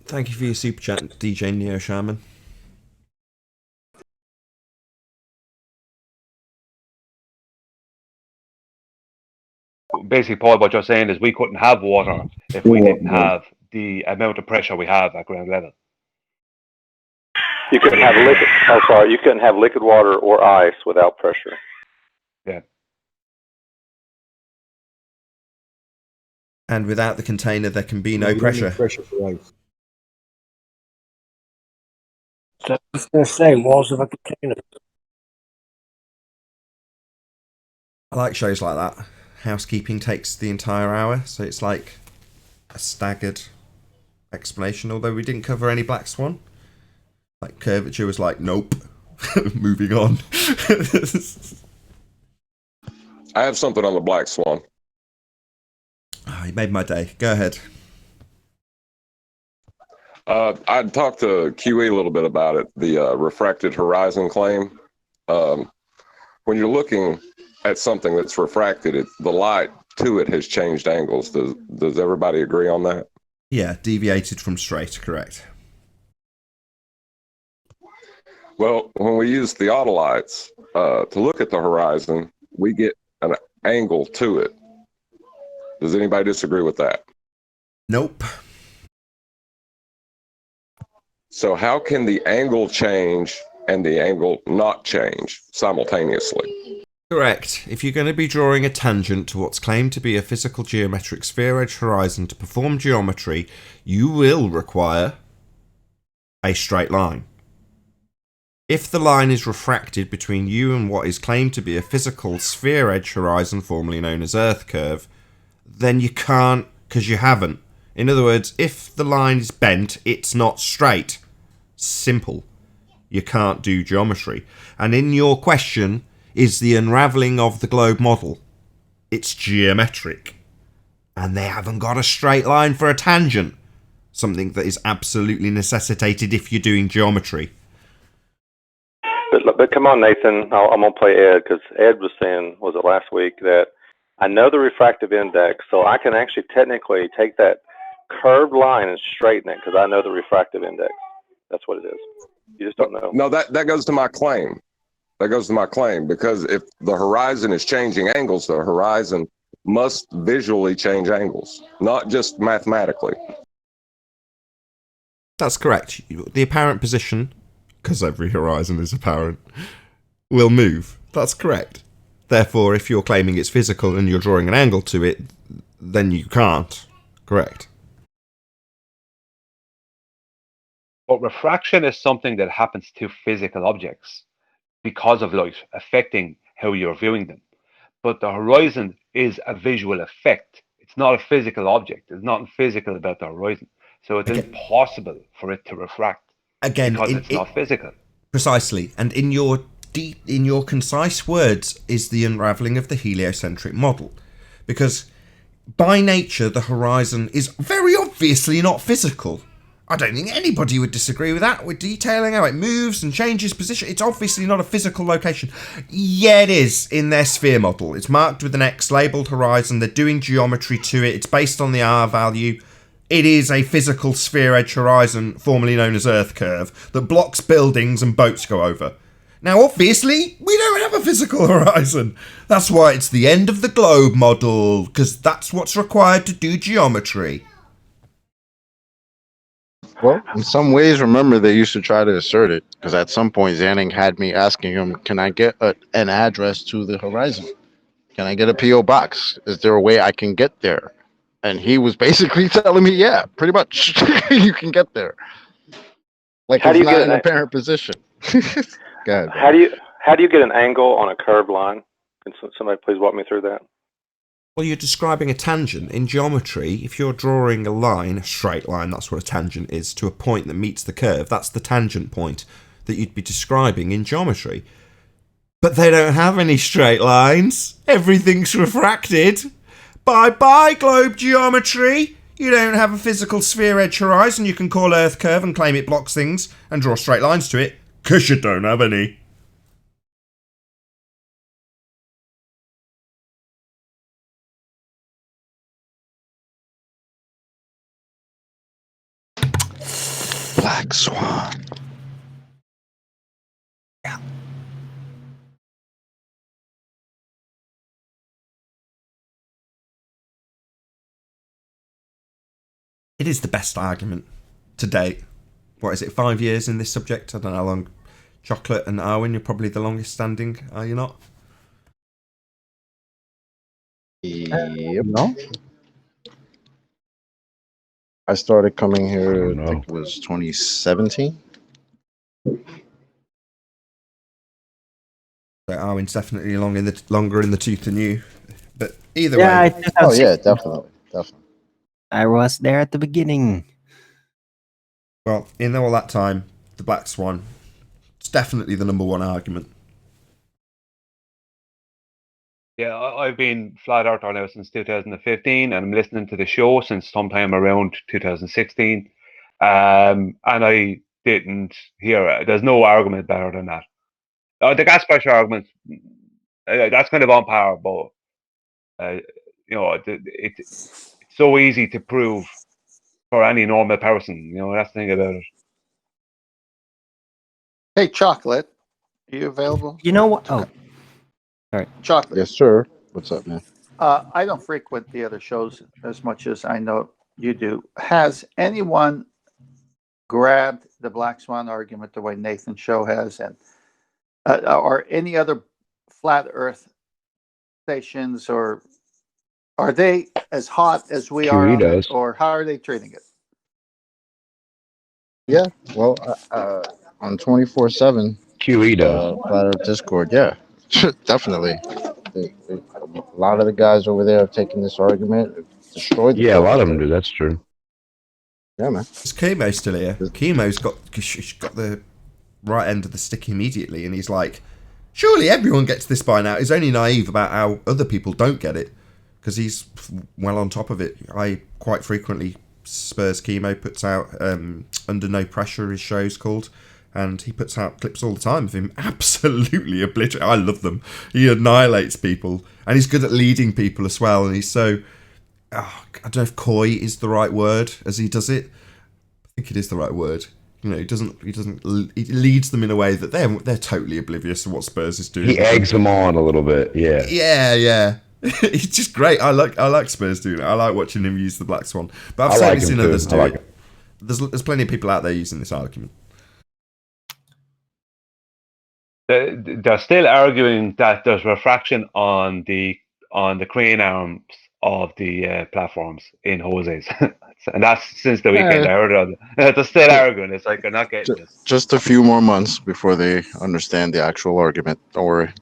Thank you for your super chat, DJ Neo Shaman. Basically, Paul, what you're saying is we couldn't have water if we didn't have the amount of pressure we have at ground level. You couldn't have liquid. Oh, sorry, you couldn't have liquid water or ice without pressure. Yeah. And without the container, there can be no pressure. Pressure for ice. So I was going to say, walls of a container. I like shows like that. Housekeeping takes the entire hour, so it's like a staggered explanation, although we didn't cover any Black Swan. Like, curvature was like, nope. Moving on. I have something on the Black Swan. Oh, you made my day. Go ahead. I talked to QE a little bit about it, the refracted horizon claim. When you're looking at something that's refracted, the light to it has changed angles. Does everybody agree on that? Yeah, deviated from straight, correct. Well, when we use theodolites to look at the horizon, we get an angle to it. Does anybody disagree with that? Nope. So how can the angle change and the angle not change simultaneously? Correct. If you're going to be drawing a tangent to what's claimed to be a physical geometric sphere-edge horizon to perform geometry, you will require a straight line. If the line is refracted between you and what is claimed to be a physical sphere-edge horizon, formerly known as Earth curve, then you can't, because you haven't. In other words, if the line is bent, it's not straight. Simple. You can't do geometry. And in your question is the unravelling of the globe model. It's geometric. And they haven't got a straight line for a tangent. Something that is absolutely necessitated if you're doing geometry. But come on, Nathan. I'm going to play Ed, because Ed was saying, was it last week, that I know the refractive index, so I can actually technically take that curved line and straighten it, because I know the refractive index. That's what it is. You just don't know. No, that goes to my claim. That goes to my claim, because if the horizon is changing angles, the horizon must visually change angles, not just mathematically. That's correct. The apparent position, because every horizon is apparent, will move. That's correct. Therefore, if you're claiming it's physical and you're drawing an angle to it, then you can't. Correct. But refraction is something that happens to physical objects because of light affecting how you're viewing them. But the horizon is a visual effect. It's not a physical object. There's nothing physical about the horizon. So it's impossible for it to refract because it's not physical. Precisely. And in your concise words is the unraveling of the heliocentric model. Because by nature, the horizon is very obviously not physical. I don't think anybody would disagree with that. We're detailing how it moves and changes position. It's obviously not a physical location. Yeah, it is in their sphere model. It's marked with an X, labelled horizon. They're doing geometry to it. It's based on the R value. It is a physical sphere edge horizon, formerly known as Earth curve, that blocks buildings and boats go over. Now, obviously, we don't have a physical horizon. That's why it's the end of the globe model, because that's what's required to do geometry. Well, in some ways, remember, they used to try to assert it, because at some point, Zanning had me asking him, can I get an address to the horizon? Can I get a P.O. box? Is there a way I can get there? And he was basically telling me, yeah, pretty much, you can get there. Like, How do it's you not get an apparent position. Go ahead, How do you get an angle on a curved line? Can somebody please walk me through that? Well, you're describing a tangent. In geometry, if you're drawing a line, a straight line, that's what a tangent is, to a point that meets the curve, that's the tangent point that you'd be describing in geometry. But they don't have any straight lines. Everything's refracted. Bye-bye, globe geometry. You don't have a physical sphere edge horizon you can call Earth curve and claim it blocks things and draw straight lines to it, 'cause you don't have any. Black Swan. Yeah. It is the best argument to date. What is it, 5 years in this subject? I don't know how long. Chocolate and Arwen, you're probably the longest standing, are you not? Yep. No. I started coming here, I think it was 2017. So Arwen's definitely longer in the tooth than you. But either way. Oh, yeah, definitely. I was there at the beginning. Well, in all that time, the Black Swan, it's definitely the number one argument. Yeah, I've been flat earther now since 2015, and I'm listening to the show since sometime around 2016. And I didn't hear it. There's no argument better than that. The gas pressure argument, that's kind of on par, but it's so easy to prove for any normal person. That's the thing about it. Hey, Chocolate, are you available? You know what? Oh, sorry. Chocolate. Yes, sir. What's up, man? I don't frequent the other shows as much as I know you do. Has anyone grabbed the Black Swan argument the way Nathan Show has, and or any other flat Earth stations, or are they as hot as we are on it, or how are they treating it? Yeah, well, on 24/7 QE does. Flat Earth Discord, yeah, definitely. A lot of the guys over there have taken this argument, have destroyed the Yeah, a lot of filter. them do. That's true. Yeah, man. Is Chemo still here? Chemo's got the right end of the stick immediately, and he's like, surely everyone gets this by now. He's only naive about how other people don't get it, because he's well on top of it. I quite frequently, Spurs Chemo puts out Under No Pressure, his show's called, and he puts out clips all the time of him absolutely obliterating. I love them. He annihilates people, and he's good at leading people as well, and he's so... I don't know if coy is the right word as he does it. I think it is the right word. He leads them in a way that they're totally oblivious to what Spurs is doing. He eggs them on a little bit. Yeah. Yeah. It's just great. I like Spurs doing it. I like watching him use the Black Swan. But I've certainly seen others do it. There's plenty of people out there using this argument. they're still arguing that there's refraction on the crane arms of the platforms in hoses, and that's since the weekend. I heard it. They're still arguing. It's like they're not getting this. Just a few more months before they understand the actual argument. Don't worry.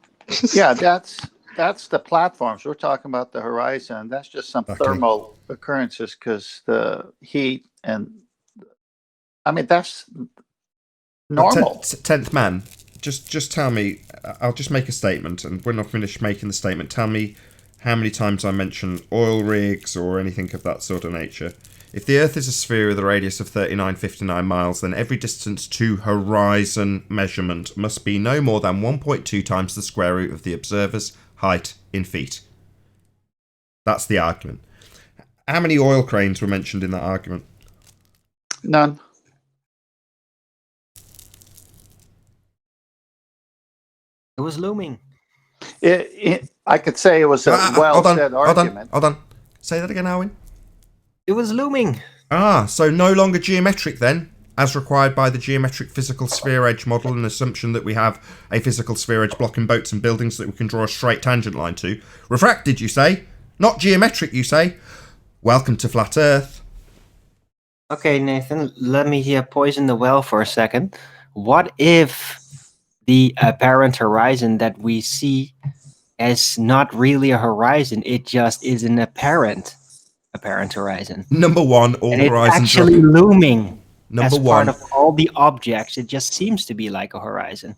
Yeah, that's the platforms. We're talking about the horizon. That's just some thermal occurrences because the heat and I mean that's normal. 10th man, just tell me. I'll just make a statement, and when I finish making the statement, tell me how many times I mention oil rigs or anything of that sort of nature. If the Earth is a sphere with a radius of 3959 miles, then every distance to horizon measurement must be no more than 1.2 times the square root of the observer's height in feet. That's the argument. How many oil cranes were mentioned in that argument? None. It was looming. I could say it was a well-said argument. Hold on. Say that again, Alwyn. It was looming. So no longer geometric then, as required by the geometric physical sphere edge model, an assumption that we have a physical sphere edge blocking boats and buildings that we can draw a straight tangent line to. Refracted, you say? Not geometric, you say? Welcome to flat Earth. Okay, Nathan, let me poison the well for a second. What if the apparent horizon that we see is not really a horizon, it just is an apparent horizon? Number one, all and horizons it's actually looming Number as one, part of all the objects. It just seems to be like a horizon.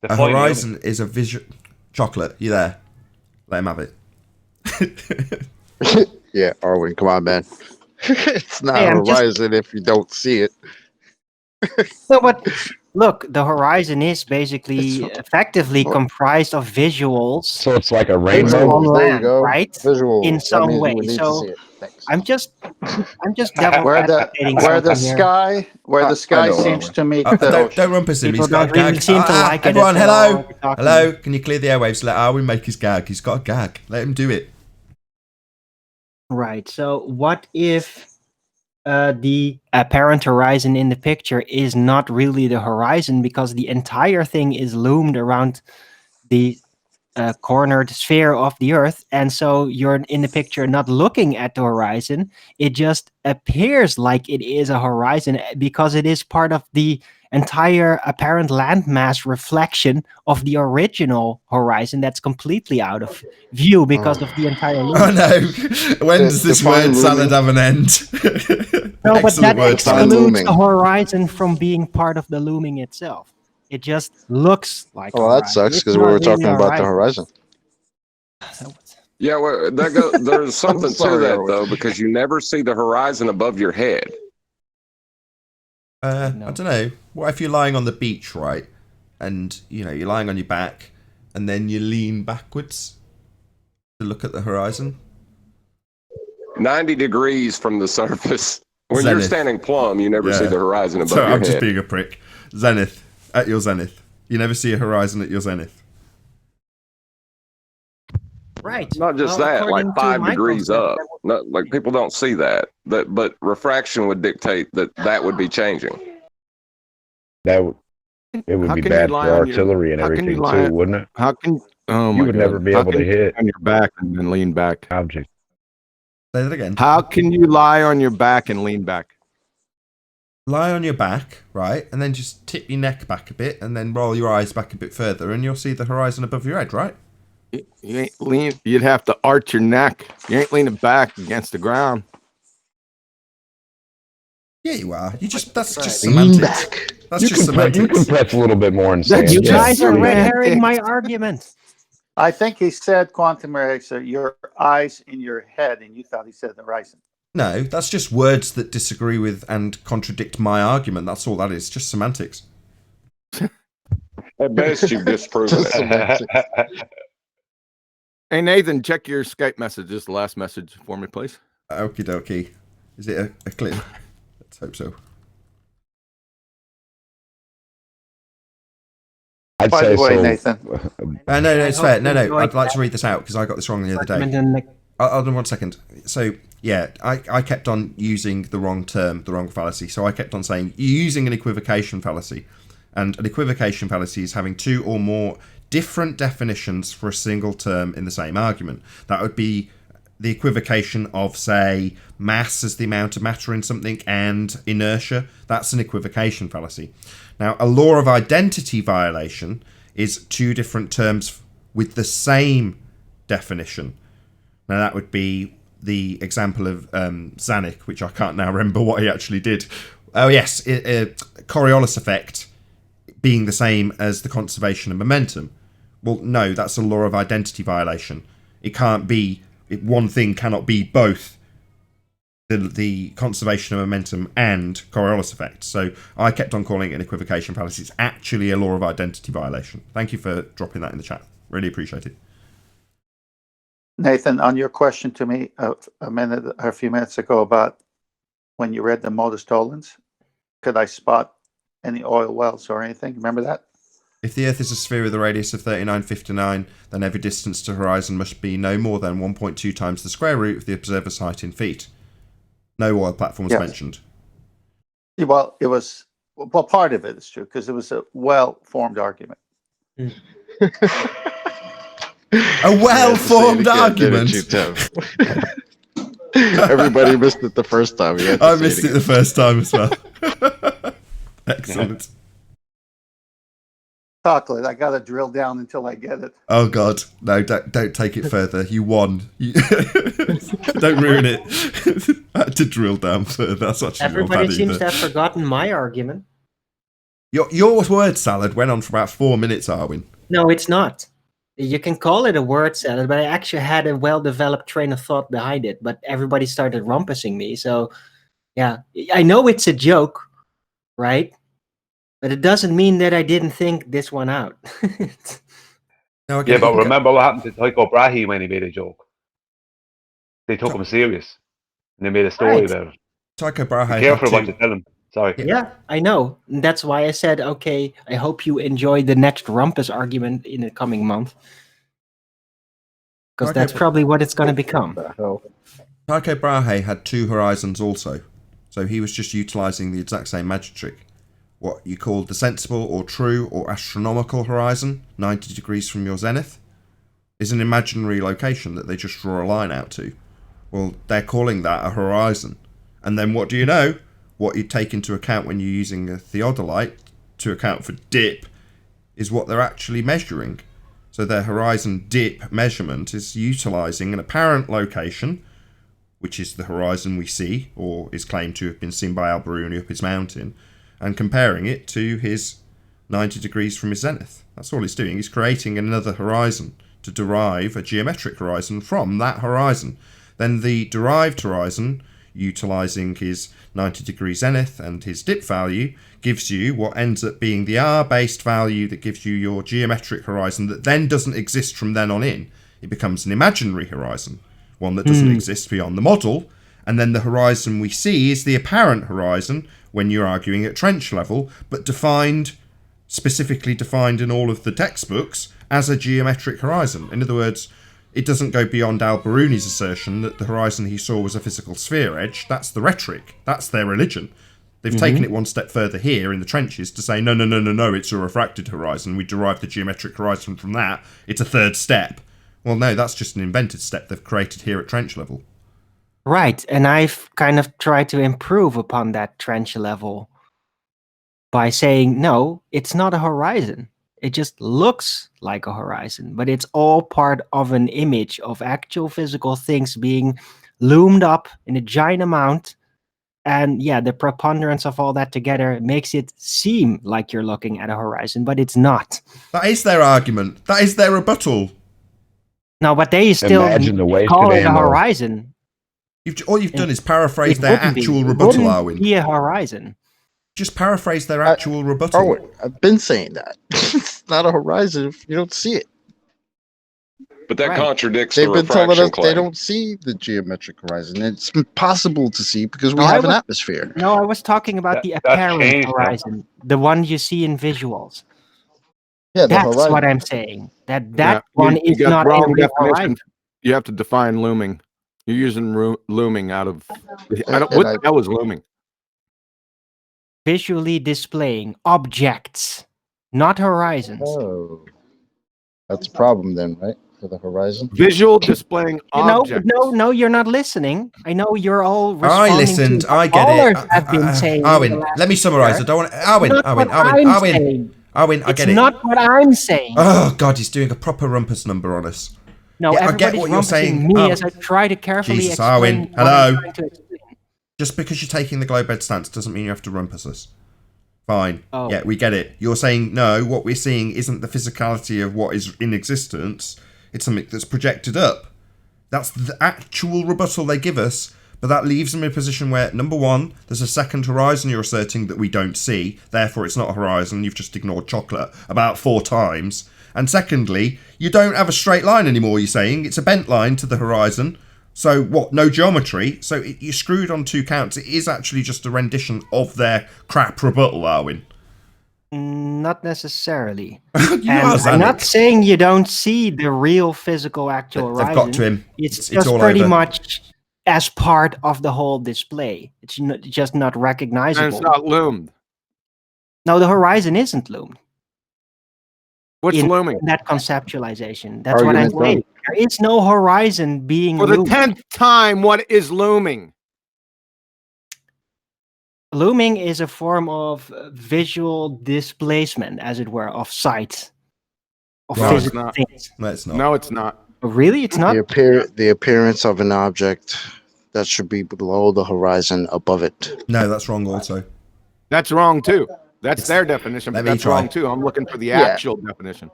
A horizon is a visual... Chocolate, you there? Let him have it. Yeah, Arwin, come on, man. It's not Hey, a I'm just- horizon if you don't see it. No, but look, the horizon is basically effectively comprised of visuals. So it's like a on rainbow. There you land, go. right? Visual. In That some means way. you would need to So see it. Thanks. I'm just devil Where the advocating where the something here. sky where the sky know, seems Arwin. to meet the Don't rumpus him. People He's got a don't really gag. seem to like it Everyone, at all. hello. We're talking- Hello. Can you clear the airwaves? Let Arwin make his gag. He's got a gag. Let him do it. Right. So what if the apparent horizon in the picture is not really the horizon because the entire thing is loomed around the cornered sphere of the Earth, and so you're in the picture not looking at the horizon. It just appears like it is a horizon because it is part of the entire apparent landmass reflection of the original horizon that's completely out of view because of the entire Oh loom. no. When does this Define word salad looming. have an end? No, but Excellent that word salad. excludes looming. the horizon from being part of the looming itself. It just looks like Oh, a well, that horizon. sucks It's because we not were really talking a about the horizon. Yeah, well, there's something to sorry, that Arwin. though, because you never see the horizon above your head. I don't know. What if you're lying on the beach, right? And, you're lying on your back, and then you lean backwards to look at the horizon? 90 degrees from the surface. When you're Zenith. standing plumb, you never see Yeah. the horizon above So your I'm just head. being a prick. Zenith. At your zenith. You never see a horizon at your zenith. Right. Not just Well, that, according like to 5 my degrees concept, up. that would- Not, like people don't see that. But refraction would dictate that would be changing. That would it would How be can you bad lie for on your- artillery and how can you everything lie- too, wouldn't it? How can oh You my would God. never be How able to can you hit lie on your back and then lean back? objects. Say that again. How can you lie on your back and lean back? Lie on your back, right? And then just tip your neck back a bit, and then roll your eyes back a bit further, and you'll see the horizon above your head, right? You ain't lean. You'd have to arch your neck. You ain't leaning back against the ground. Yeah, you are. That's just Lean semantics. back. That's You just can, you semantics. can press a little bit more and sand. You That's yeah. guys are just red herring semantics. my argument. I think he said quantum mechanics are your eyes in your head, and you thought he said the horizon. No, that's just words that disagree with and contradict my argument. That's all that is. Just semantics. At best, you've disproven Just it. semantics. Hey Nathan, check your Skype message. Just the last message for me, please. Okie dokie. Is it a clip? Let's hope so. I'd By say the way, so. Nathan. No, it's I fair. hope No, you enjoyed I'd like to that. read this out because I got this wrong the other day. Argument and the- I'll do 1 second. So, yeah, I kept on using the wrong term, the wrong fallacy. So I kept on saying, you're using an equivocation fallacy. And an equivocation fallacy is having two or more different definitions for a single term in the same argument. That would be the equivocation of, say, mass as the amount of matter in something and inertia. That's an equivocation fallacy. Now, a law of identity violation is two different terms with the same definition. Now, that would be the example of Zanuck, which I can't now remember what he actually did. Oh, yes, Coriolis effect being the same as the conservation of momentum. Well, no, that's a law of identity violation. It can't be, one thing cannot be both the conservation of momentum and Coriolis effect. So I kept on calling it an equivocation fallacy. It's actually a law of identity violation. Thank you for dropping that in the chat. Really appreciate it. Nathan, on your question to me a few minutes ago about when you read the Modus Tollens, could I spot any oil wells or anything? Remember that? If the Earth is a sphere with a radius of 3959, then every distance to horizon must be no more than 1.2 times the square root of the observer's height in feet. No oil platforms mentioned. Well, it was, well, part of it is true, because it was a well-formed argument. A well-formed argument? Everybody missed it the first time. I missed it the first time as well. Excellent. Chocolate, I gotta drill down until I get it. Oh God, no! Don't take it further. You won. Don't ruin it. I had to drill down further. That's actually everybody not bad seems either. to have forgotten my argument. Your word salad went on for about 4 minutes, Arwin. No, it's not. You can call it a word salad, but I actually had a well-developed train of thought behind it. But everybody started rumpusing me, so yeah, I know it's a joke, right? But it doesn't mean that I didn't think this one out. No, yeah, but remember what happened to Tycho Brahe when he made a joke? They took him serious, and they made a story about it. Tycho Brahe. Be careful what you tell him. Sorry. Yeah, I know. And that's why I said, okay, I hope you enjoy the next rumpus argument in the coming month. Because that's probably what it's going to become. Tycho Brahe had two horizons also. So he was just utilising the exact same magic trick. What you called the sensible or true or astronomical horizon, 90 degrees from your zenith, is an imaginary location that they just draw a line out to. Well, they're calling that a horizon. And then what do you know? What you take into account when you're using a theodolite to account for dip is what they're actually measuring. So their horizon dip measurement is utilising an apparent location, which is the horizon we see, or is claimed to have been seen by Al-Biruni up his mountain, and comparing it to his 90 degrees from his zenith. That's all he's doing. He's creating another horizon to derive a geometric horizon from that horizon. Then the derived horizon, utilising his 90 degree zenith and his dip value, gives you what ends up being the R-based value that gives you your geometric horizon that then doesn't exist from then on in. It becomes an imaginary horizon, one that doesn't exist beyond the model, and then the horizon we see is the apparent horizon when you're arguing at trench level, but specifically defined in all of the textbooks as a geometric horizon. In other words, it doesn't go beyond Al-Biruni's assertion that the horizon he saw was a physical sphere edge. That's the rhetoric. That's their religion. They've taken it one step further here in the trenches to say, no, it's a refracted horizon. We derive the geometric horizon from that. It's a third step. Well, no, that's just an invented step they've created here at trench level. Right, and I've kind of tried to improve upon that trench level by saying, no, it's not a horizon. It just looks like a horizon, but it's all part of an image of actual physical things being loomed up in a giant amount. And yeah, the preponderance of all that together makes it seem like you're looking at a horizon, but it's not. That is their argument. That is their rebuttal. No, but they still call it a horizon. All you've done is paraphrase their actual rebuttal, Arwin. Be a horizon. Just paraphrase their actual rebuttal. Arwin, I've been saying that. It's not a horizon if you don't see it. But that contradicts They've the been telling refraction us claim. they don't see the geometric horizon. It's impossible to see because we have an atmosphere. No, I was talking about the apparent horizon, the one you see in visuals. Yeah, that's horizon. what I'm saying. That one is not a real horizon. You have to define looming. You're using looming out of. What the hell is looming? visually displaying objects, not horizons. Oh, that's a problem then, right? For the horizon. Visual displaying objects. No, you're not listening. I know you're all I responding listened. to what I get callers it. have been saying. Arwin, let me summarize. I don't want. Arwin, I get it. It's not what I'm saying. Oh God, he's doing a proper rumpus number on us. No, Yeah, I get everybody's what you're saying. rumpusing me as I try to carefully Jesus, explain Arwin, what I'm hello. trying to explain. Just because you're taking the globe head stance doesn't mean you have to rumpus us. Fine. Oh. Yeah, we get it. You're saying no. What we're seeing isn't the physicality of what is in existence. It's something that's projected up. That's the actual rebuttal they give us, but that leaves them in a position where, number one, there's a second horizon you're asserting that we don't see, therefore it's not a horizon, you've just ignored chocolate about 4 times. And secondly, you don't have a straight line anymore, you're saying. It's a bent line to the horizon. So what, no geometry? So you're screwed on 2 counts. It is actually just a rendition of their crap rebuttal, Arwin. Not necessarily. I'm not saying you don't see the real physical actual They've horizon. got to him. It's It's all pretty over. much as part of the whole display. It's just not recognizable. And it's not loomed. No, the horizon isn't loomed. What's looming? In that conceptualization. That's what I'm saying. There is no horizon being For the loomed. 10th time, what is looming? Looming is a form of visual displacement, as it were, of sight. Of No, it's physical not. things. No, it's not. No, it's not. Really? It's not? The appearance of an object that should be below the horizon, above it. No, that's wrong also. That's wrong too. That's their definition, Let but me that's try. wrong too. I'm looking for the actual definition.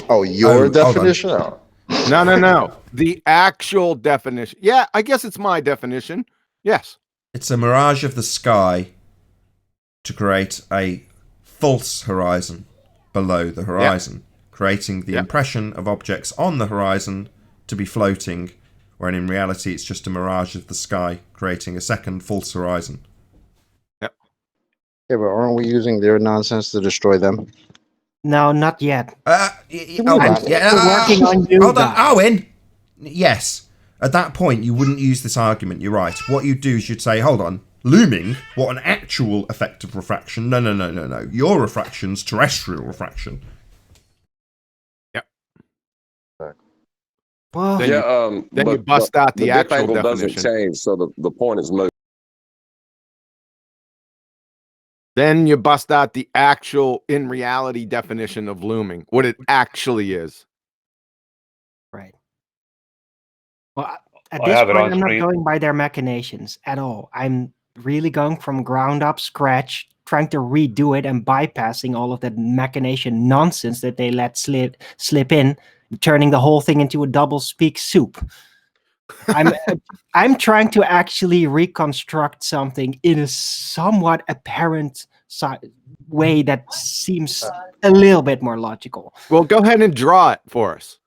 Oh, your hold on. definition? No. The actual definition. Yeah, I guess it's my definition. Yes. It's a mirage of the sky to create a false horizon below the horizon, creating the impression of objects on the horizon to be floating, when in reality it's just a mirage of the sky, creating a second false horizon. Yep. Yeah, but aren't we using their nonsense to destroy them? No, not yet. Hold I'm on. still working on you Hold on, guys. Owen. Yes. At that point, you wouldn't use this argument. You're right. What you'd do is you'd say, hold on, looming, what an actual effect of refraction. No. Your refraction's terrestrial refraction. Yep. Well, then you bust out the dip actual angle definition. doesn't change, so the point is moot. Then you bust out the actual, in reality, definition of looming, what it actually is. Right. Well, at I this have it point, on I'm not screen. going by their machinations at all. I'm really going from ground up scratch, trying to redo it and bypassing all of that machination nonsense that they let slip in, turning the whole thing into a double speak soup. I'm trying to actually reconstruct something in a somewhat apparent way that seems a little bit more logical. Well, go ahead and draw it for us.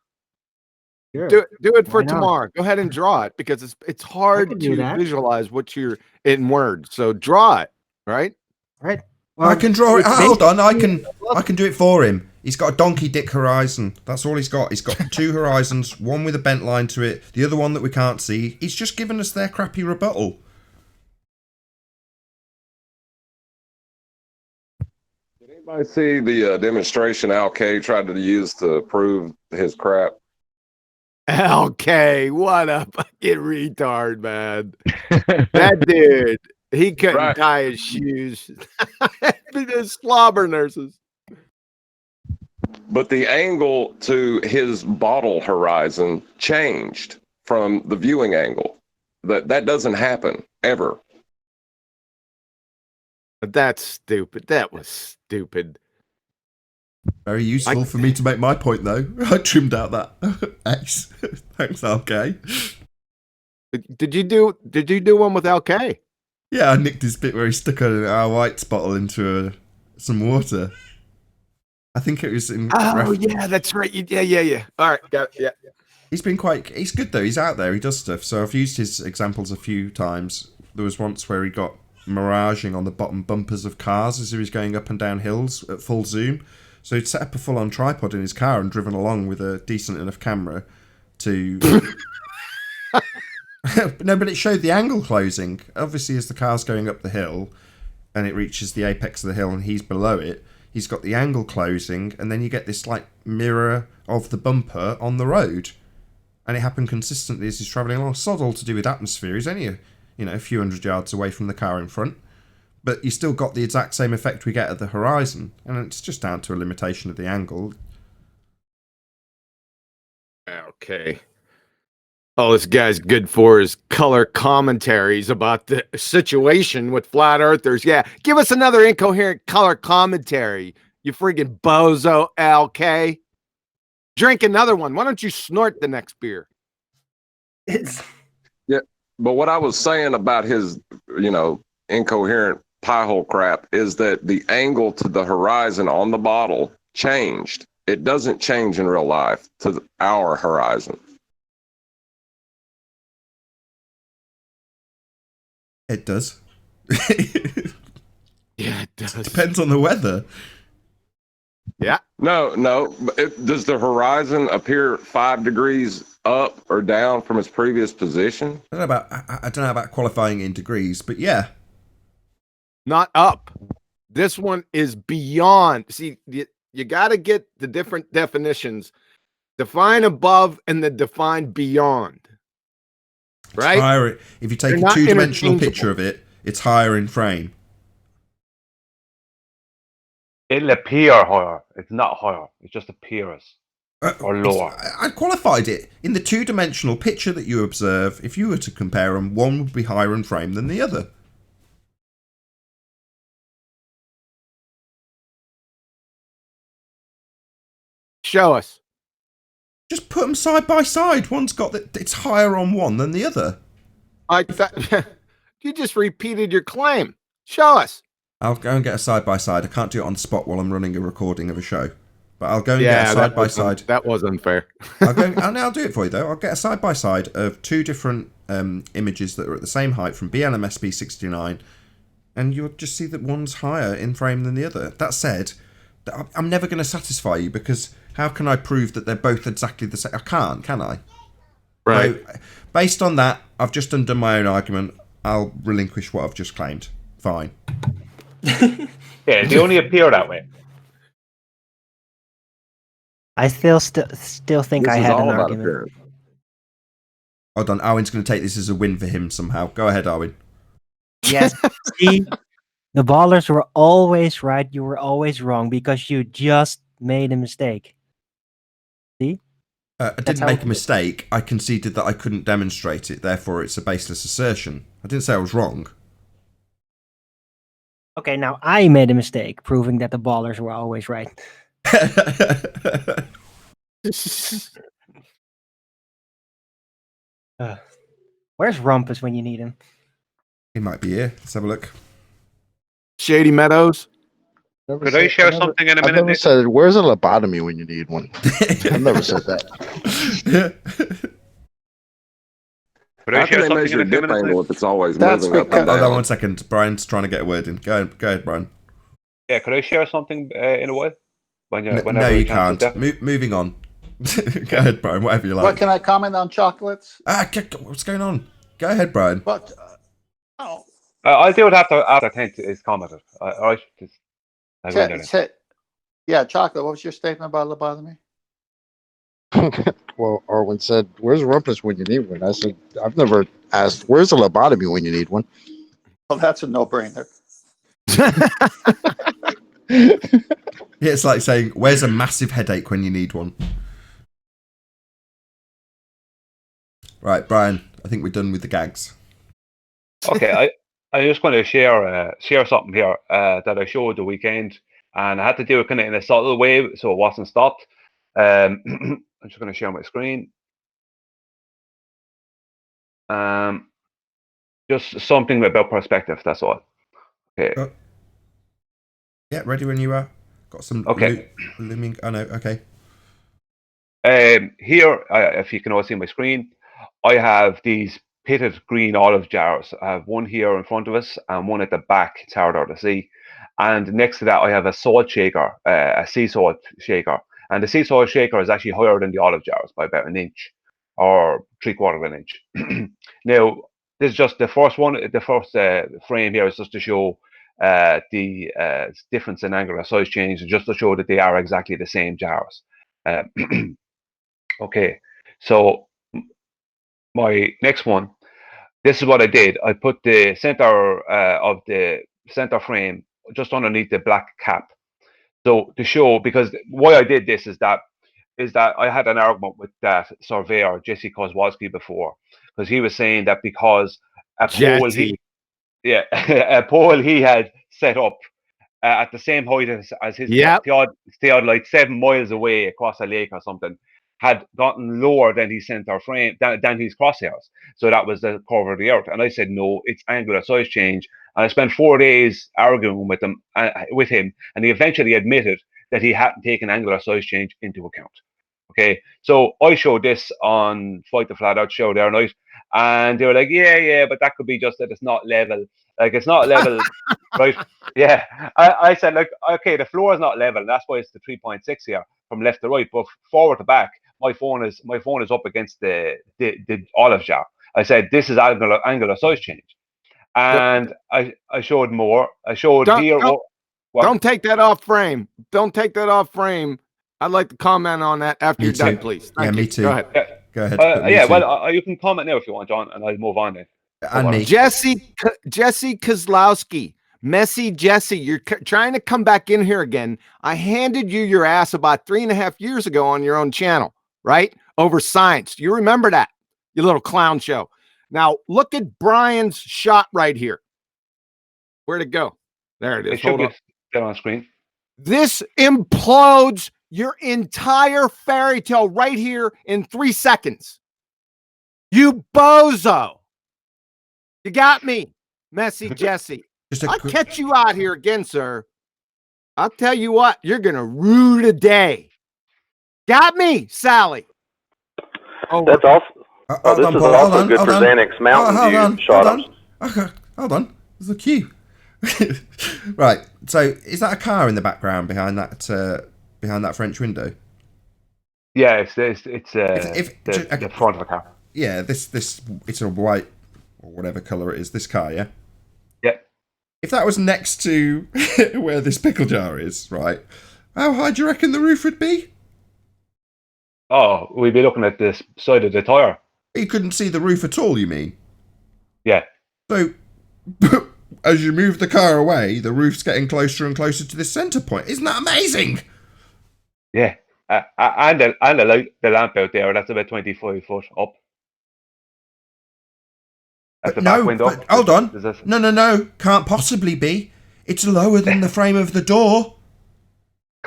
Sure. Do it for Why not? tomorrow. Go ahead and draw it because it's hard could do to that. visualize what you're in words. So draw it, right? Right. I can draw it. it's Hold on, I basically- can do it for him. He's got a donkey dick horizon. That's all he's got. He's got 2 horizons, one with a bent line to it, the other one that we can't see. He's just given us their crappy rebuttal. Did anybody see the demonstration Al K tried to use to prove his crap? LK, what a fucking retard, man. That dude, he couldn't tie his shoes. His slobber nurses. But the angle to his bottle horizon changed from the viewing angle. That doesn't happen ever. But that's stupid. That was stupid. Very useful for me to make my point, though. I trimmed out that X. Thanks, LK. Did you do one with LK? Yeah, I nicked his bit where he stuck our whites bottle into some water. I think it was in. Oh yeah, that's right. Yeah. All right, got it. Yeah. He's been he's good though. He's out there. He does stuff. So I've used his examples a few times. There was once where he got miraging on the bottom bumpers of cars as he was going up and down hills at full zoom. So he'd set up a full-on tripod in his car and driven along with a decent enough camera to. No, but it showed the angle closing. Obviously, as the car's going up the hill, and it reaches the apex of the hill and he's below it, he's got the angle closing, and then you get this like mirror of the bumper on the road. And it happened consistently as he's travelling along. Sod all to do with atmosphere. He's only a few hundred yards away from the car in front. But you still got the exact same effect we get at the horizon. And it's just down to a limitation of the angle. Okay. All this guy's good for is color commentaries about the situation with flat earthers. Yeah, give us another incoherent color commentary, you friggin' bozo, LK. Drink another one. Why don't you snort the next beer? Yeah, but what I was saying about his, incoherent piehole crap is that the angle to the horizon on the bottle changed. It doesn't change in real life to our horizon. It does. Yeah, it does. Depends on the weather. Yeah. No. Does the horizon appear 5 degrees up or down from its previous position? I don't know about qualifying in degrees, but yeah. Not up. This one is beyond. See, you got to get the different definitions. Define above and then define beyond. Right? It's higher, if you take a two-dimensional picture of it, it's higher in frame. It'll appear higher. It's not higher. It just appears. Or lower. I qualified it. In the two-dimensional picture that you observe, if you were to compare them, one would be higher in frame than the other. Show us. Just put them side by side. One's got that it's higher on one than the other. You just repeated your claim. Show us. I'll go and get a side by side. I can't do it on the spot while I'm running a recording of a show, but I'll go and get a side by side. That was unfair. I'll do it for you though. I'll get a side by side of two different images that are at the same height from BLMSB 69, and you'll just see that one's higher in frame than the other. That said, I'm never going to satisfy you, because how can I prove that they're both exactly the same? I can't, can I? Right. So, based on that, I've just undone my own argument. I'll relinquish what I've just claimed. Fine. Yeah, they only appear that way. I still think I had an argument. Hold on, Arwen's going to take this as a win for him somehow. Go ahead, Arwen. Yes. See, the ballers were always right. You were always wrong because you just made a mistake. See? I didn't make a mistake. I conceded that I couldn't demonstrate it. Therefore, it's a baseless assertion. I didn't say I was wrong. Okay, now I made a mistake, proving that the ballers were always right. Where's Rumpus when you need him? He might be here. Let's have a look. Shady Meadows. Could I share something in a minute? I've never said, where's a lobotomy when you need one? I've never said that. How can they measure dip angle if it's always moving up and down? Hold on 1 second. Brian's trying to get a word in. Go ahead, Brian. Yeah, could I share something in a while? No, you can't. Moving on. Go ahead, Brian. Whatever you like. What, can I comment on chocolates? What's going on? Go ahead, Brian. But I'll do it after Tank is commented. Yeah, chocolate. What was your statement about lobotomy? Well, Arwen said, where's Rumpus when you need one? I said, I've never asked, where's a lobotomy when you need one? Well, that's a no-brainer. Yeah, it's like saying, where's a massive headache when you need one? Right, Brian, I think we're done with the gags. Okay, I just want to share something here that I showed the weekend, and I had to do it kind of in a subtle way so it wasn't stopped. I'm just going to share my screen. Just something about perspective, that's all. Okay. Yeah, ready when you are. Got some looming. Oh no, okay. Here, if you can all see my screen, I have these pitted green olive jars. I have one here in front of us and one at the back. It's harder to see. And next to that, I have a salt shaker, a sea salt shaker. And the sea salt shaker is actually higher than the olive jars by about an inch or 3/4 of an inch. Now, this is just the first one. The first frame here is just to show the difference in angular size change, just to show that they are exactly the same jars. Okay, so my next one, this is what I did. I put the center of the center frame just underneath the black cap. So to show, because why I did this is that I had an argument with that surveyor Jesse Kozłowski before, because he was saying that because a pole a pole he had set up at the same height as his theodolite 7 miles away across a lake or something, had gotten lower than his center frame, than his crosshairs. So that was the curve of the earth. And I said, no, it's angular size change. And I spent 4 days arguing with him, and he eventually admitted that he hadn't taken angular size change into account. Okay, so I showed this on Fight the Flat Out show there night, and they were like, yeah, but that could be just that it's not level. Like, it's not level, right? Yeah. I said, like, okay, the floor is not level, and that's why it's the 3.6 here from left to right, but forward to back, my phone is up against the olive jar. I said, this is angular size change. And I showed more. I showed here. Don't take that off frame. Don't take that off frame. I'd like to comment on that after you're done, please. Yeah, me too. Go ahead. Go ahead. Well, you can comment now if you want, John, and I'll move on then. And me. Jesse Kozlowski, Messy Jesse, you're trying to come back in here again. I handed you your ass about 3.5 years ago on your own channel, right? Over science. You remember that, you little clown show. Now, look at Brian's shot right here. Where'd it go? There it is. It should get on screen. This implodes your entire fairy tale right here in 3 seconds. You bozo. You got me, Messy Jesse. I'll catch you out here again, sir. I'll tell you what, you're going to rue today. Got me, Sally. That's also. This is also good for Xanax Mountain View shots. Okay, hold on. There's a queue. Right. So, is that a car in the background behind that French window? Yeah, it's the front of a car. Yeah, this it's a white or whatever color it is. This car, yeah. Yeah. If that was next to where this pickle jar is, right? How high do you reckon the roof would be? Oh, we'd be looking at this side of the tire. You couldn't see the roof at all, you mean? Yeah. So, as you move the car away, the roof's getting closer and closer to this center point. Isn't that amazing? Yeah. And the lamp out there, that's about 25 foot up. At the back window. But hold on. No. Can't possibly be. It's lower than the frame of the door.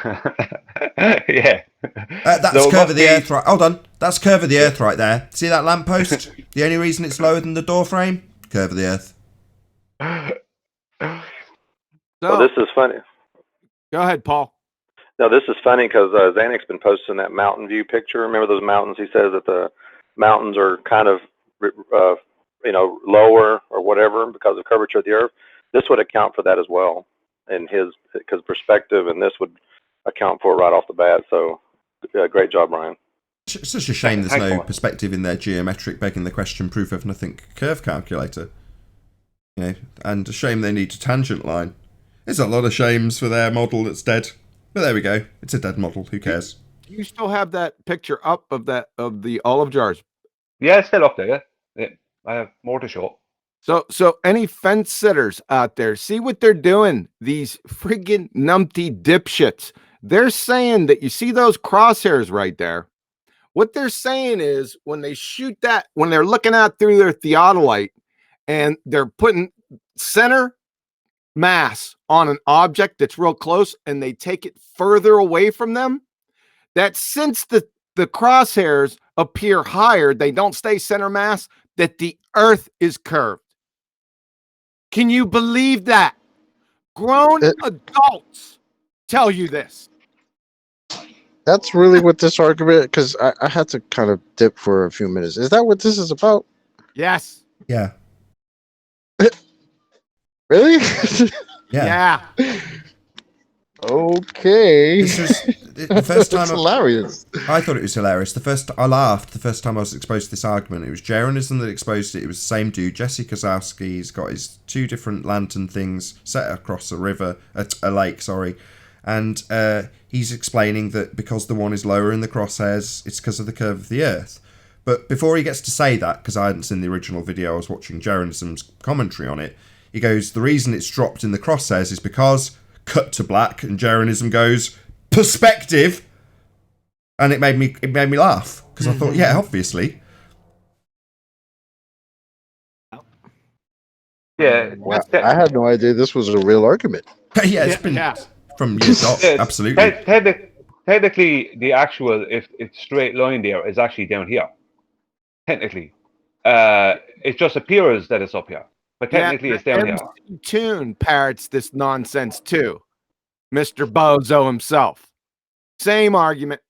Yeah. That's curve of the earth, right? Hold on. That's curve of the earth right there. See that lamppost? The only reason it's lower than the door frame? Curve of the earth. Well, this is funny. Go ahead, Paul. No, this is funny because Xanix's been posting that mountain view picture. Remember those mountains? He says that the mountains are kind of, lower or whatever because of curvature of the earth. This would account for that as well in his perspective, and this would account for it right off the bat. So, great job, Brian. It's such a shame there's no perspective in their geometric begging the question proof of nothing curve calculator. And a shame they need a tangent line. There's a lot of shames for their model that's dead. But there we go. It's a dead model. Who cares? Do you still have that picture up of the olive jars? Yeah, it's still up there. Yeah. I have more to show. So any fence sitters out there, see what they're doing. These friggin' numpty dipshits. They're saying that you see those crosshairs right there. What they're saying is when they shoot that, when they're looking out through their theodolite and they're putting center mass on an object that's real close and they take it further away from them, that since the crosshairs appear higher, they don't stay center mass, that the earth is curved. Can you believe that? Grown adults tell you this. That's really what this argument, because I had to kind of dip for a few minutes. Is that what this is about? Yes. Yeah. Really? Yeah. Okay. This was the first time. It's hilarious. I thought it was hilarious. I laughed the first time I was exposed to this argument. It was Jeranism that exposed it. It was the same dude, Jesse Kozowski. He's got his two different lantern things set across a river, a lake, sorry. And he's explaining that because the one is lower in the crosshairs, it's because of the curve of the Earth. But before he gets to say that, because I hadn't seen the original video, I was watching Jeranism's commentary on it, he goes, the reason it's dropped in the crosshairs is because, cut to black, and Jeranism goes, perspective! And it made me laugh, because I thought, yeah, obviously. Yeah, Wow. I had no idea this was a real argument. Yeah, it's been from years off, absolutely. Technically, the actual, if it's straight line there, is actually down here. Technically. It just appears that it's up here. But technically, it's down here. Tune parrots this nonsense too. Mr. Bozo himself. Same argument.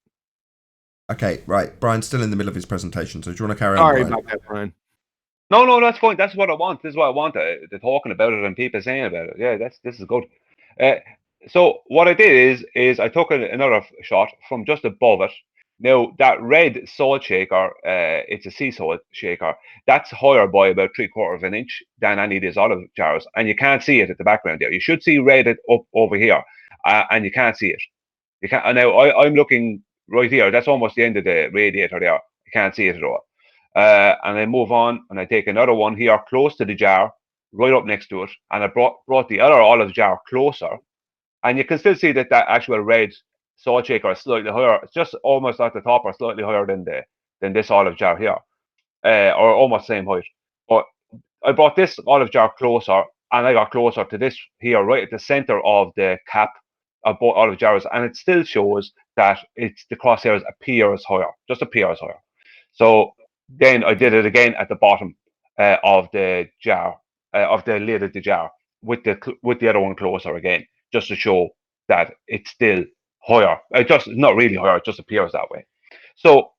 Okay, right. Brian's still in the middle of his presentation, so do you want to carry on? Sorry Brian? about that, Brian. No, that's fine. That's what I want. This is what I want. The talking about it and people saying about it. Yeah, this is good. So what I did is I took another shot from just above it. Now that red salt shaker, it's a sea salt shaker. That's higher by about 3/4 of an inch than any of these olive jars, and you can't see it at the background there. You should see red up over here, and you can't see it. You can't. Now I'm looking right here. That's almost the end of the radiator there. You can't see it at all. And I move on, and I take another one here close to the jar, right up next to it, and I brought the other olive jar closer, and you can still see that actual red salt shaker is slightly higher. It's just almost at the top or slightly higher than this olive jar here, or almost same height. But I brought this olive jar closer, and I got closer to this here, right at the center of the cap of both olive jars, and it still shows that it's the crosshairs appears higher, just appears higher. So then I did it again at the bottom of the jar, of the lid of the jar, with the other one closer again, just to show that it's still higher. It just not really higher; it just appears that way. So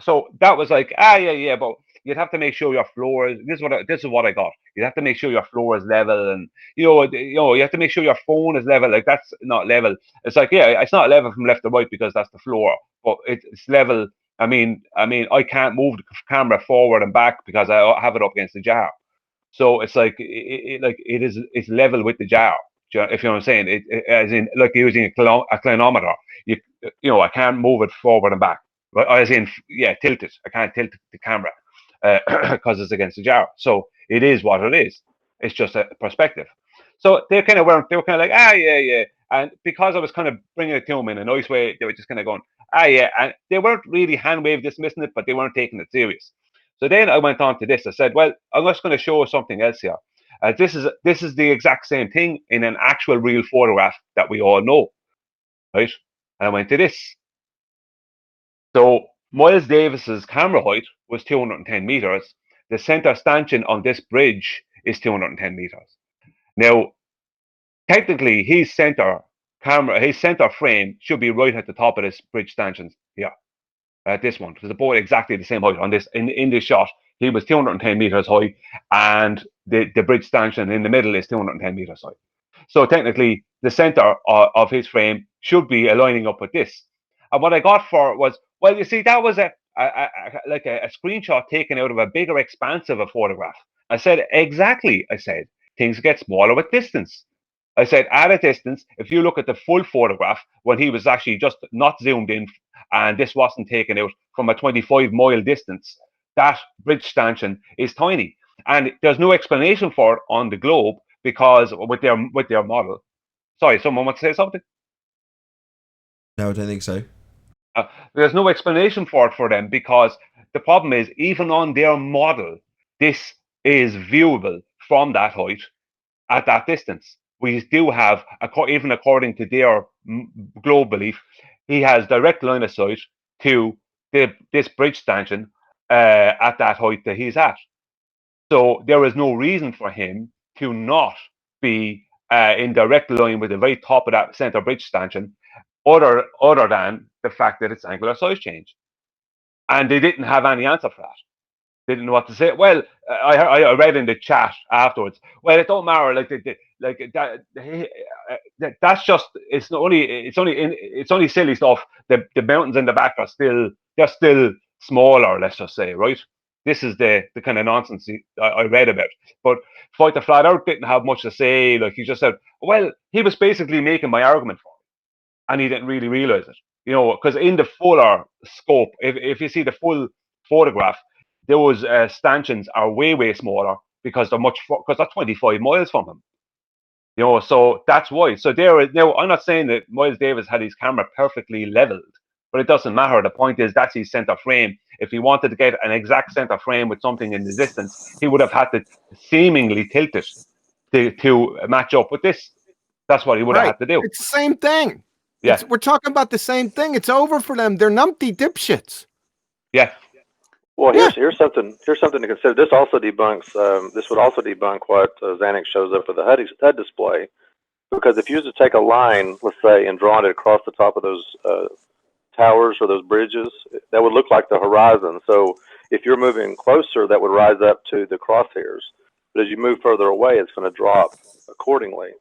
so that was like yeah, but you'd have to make sure your floor is. This is what I got. You have to make sure your floor is level, and you have to make sure your phone is level. Like that's not level. It's like it's not level from left to right because that's the floor, but it's level. I mean, I can't move the camera forward and back because I have it up against the jar. So it's like it's level with the jar. If you know what I'm saying, as in like using a clinometer. I can't move it forward and back. Right? As in, tilt it. I can't tilt the camera because it's against the jar. So it is what it is. It's just a perspective. So they kind of weren't. They were kind of like yeah. And because I was kind of bringing it to them in a nice way, they were just kind of going yeah. And they weren't really hand wave dismissing it, but they weren't taking it serious. So then I went on to this. I said, well, I'm just going to show something else here. This is the exact same thing in an actual real photograph that we all know, right? And I went to this. So Miles Davis's camera height was 210 meters. The center stanchion on this bridge is 210 meters. Now, technically, his center frame should be right at the top of this bridge stanchion here. This one, because they're both exactly the same height on this. In this shot, he was 210 meters high, and the bridge stanchion in the middle is 210 meters high. So technically, the center of his frame should be aligning up with this. And what I got for was, well, you see, that was a screenshot taken out of a bigger expanse of a photograph. I said, exactly. I said, things get smaller with distance. I said, at a distance, if you look at the full photograph, when he was actually just not zoomed in and this wasn't taken out from a 25-mile distance, that bridge stanchion is tiny. And there's no explanation for it on the globe because with their model. Sorry, someone wants to say something? No, I don't think so. There's no explanation for it for them because the problem is, even on their model, this is viewable from that height at that distance. We do have, even according to their globe belief, he has direct line of sight to this bridge stanchion at that height that he's at. So there is no reason for him to not be in direct line with the very top of that center bridge stanchion, other than the fact that it's angular size change. And they didn't have any answer for that. They didn't know what to say. Well, I read in the chat afterwards. Well, it don't matter. that's just it's only silly stuff. The mountains in the back are still smaller. Let's just say, right? This is the kind of nonsense I read about. But Fight the Flat Earth didn't have much to say. Like, he just said, well, he was basically making my argument for me, and he didn't really realize it. You know, because in the fuller scope, if you see the full photograph, those stanchions are way smaller because they're 25 miles from him. You know, so that's why. So now I'm not saying that Miles Davis had his camera perfectly leveled, but it doesn't matter. The point is that's his center frame. If he wanted to get an exact center frame with something in the distance, he would have had to seemingly tilt it to match up with this. That's what he would have had to do. It's the same thing. Yeah. We're talking about the same thing. It's over for them. They're numpty dipshits. Yeah. Well, here's something to consider. This also debunks. This would also debunk what Xanax shows up with the HUD display, because if you was to take a line, let's say, and draw it across the top of those towers or those bridges, that would look like the horizon. So if you're moving closer, that would rise up to the crosshairs. But as you move further away, it's going to drop accordingly.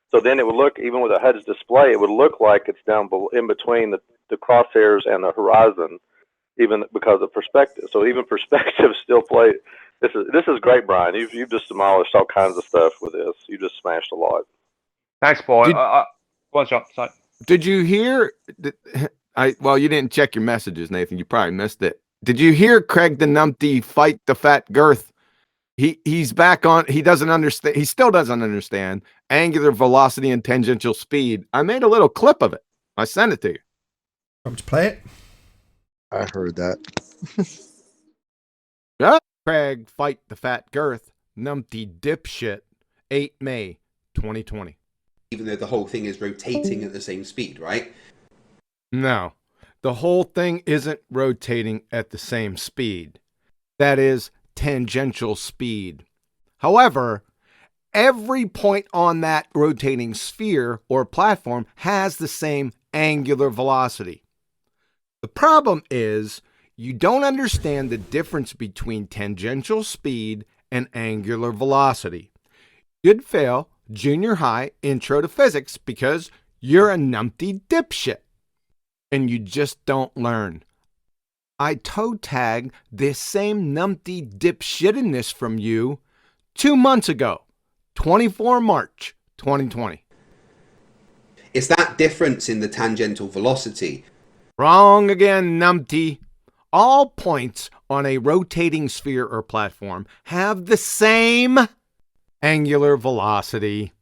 So then it would look, even with a HUD's display, it would look like it's down in between the crosshairs and the horizon, even because of perspective. So even perspective still play. This is great, Brian. You've just demolished all kinds of stuff with this. You just smashed a lot. Thanks, Paul. One shot. Sorry. Did you hear? Well, you didn't check your messages, Nathan. You probably missed it. Did you hear Craig the Numpty fight the fat girth? He's back on. He doesn't understand. He still doesn't understand angular velocity and tangential speed. I made a little clip of it. I sent it to you. Want to play it? I heard that. Yeah. Craig fight the fat girth. Numpty dipshit. 8 May 2020. Even though the whole thing is rotating at the same speed, right? No, the whole thing isn't rotating at the same speed. That is tangential speed. However, every point on that rotating sphere or platform has the same angular velocity. The problem is you don't understand the difference between tangential speed and angular velocity. You'd fail junior high intro to physics because you're a numpty dipshit and you just don't learn. I toe tagged this same numpty dipshittiness from you 2 months ago, 24 March 2020. It's that difference in the tangential velocity. Wrong again, numpty. All points on a rotating sphere or platform have the same angular velocity.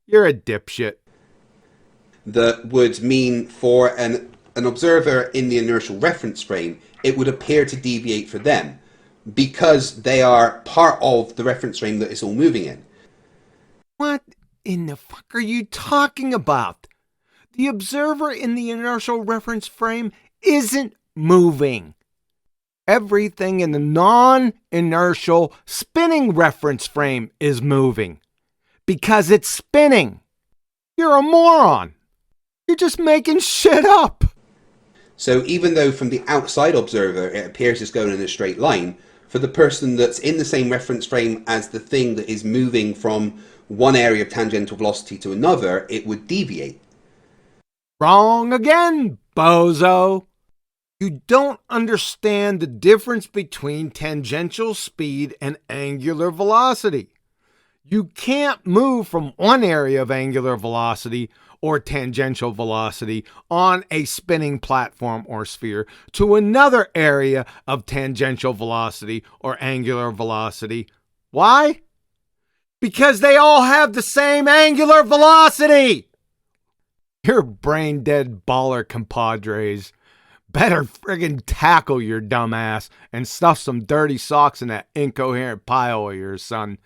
You're a dipshit. That would mean for an observer in the inertial reference frame, it would appear to deviate for them because they are part of the reference frame that it's all moving in. What in the fuck are you talking about? The observer in the inertial reference frame isn't moving. Everything in the non-inertial spinning reference frame is moving because it's spinning. You're a moron. You're just making shit up. So even though from the outside observer it appears it's going in a straight line, for the person that's in the same reference frame as the thing that is moving from one area of tangential velocity to another, it would deviate. Wrong again, bozo. You don't understand the difference between tangential speed and angular velocity. You can't move from one area of angular velocity or tangential velocity on a spinning platform or sphere to another area of tangential velocity or angular velocity. Why? Because they all have the same angular velocity. You're brain dead baller compadres. Better friggin' tackle your dumb ass and stuff some dirty socks in that incoherent pile of yours, son.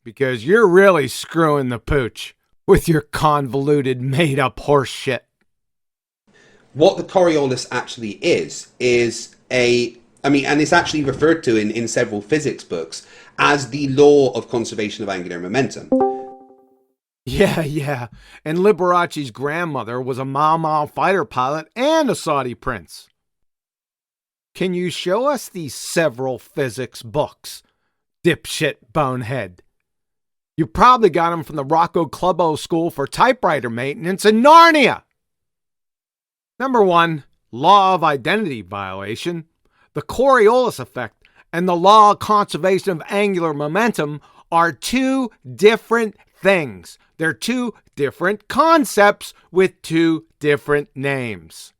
Because you're really screwing the pooch with your convoluted, made-up horse shit. What the Coriolis actually is and it's actually referred to in several physics books as the law of conservation of angular momentum. Yeah. And Liberace's grandmother was a Mau fighter pilot and a Saudi prince. Can you show us these several physics books, dipshit bonehead? You probably got them from the Rocco Clubbo School for Typewriter Maintenance in Narnia. Number 1, law of identity violation. The Coriolis effect and the law of conservation of angular momentum are two different things. They're two different concepts with two different names.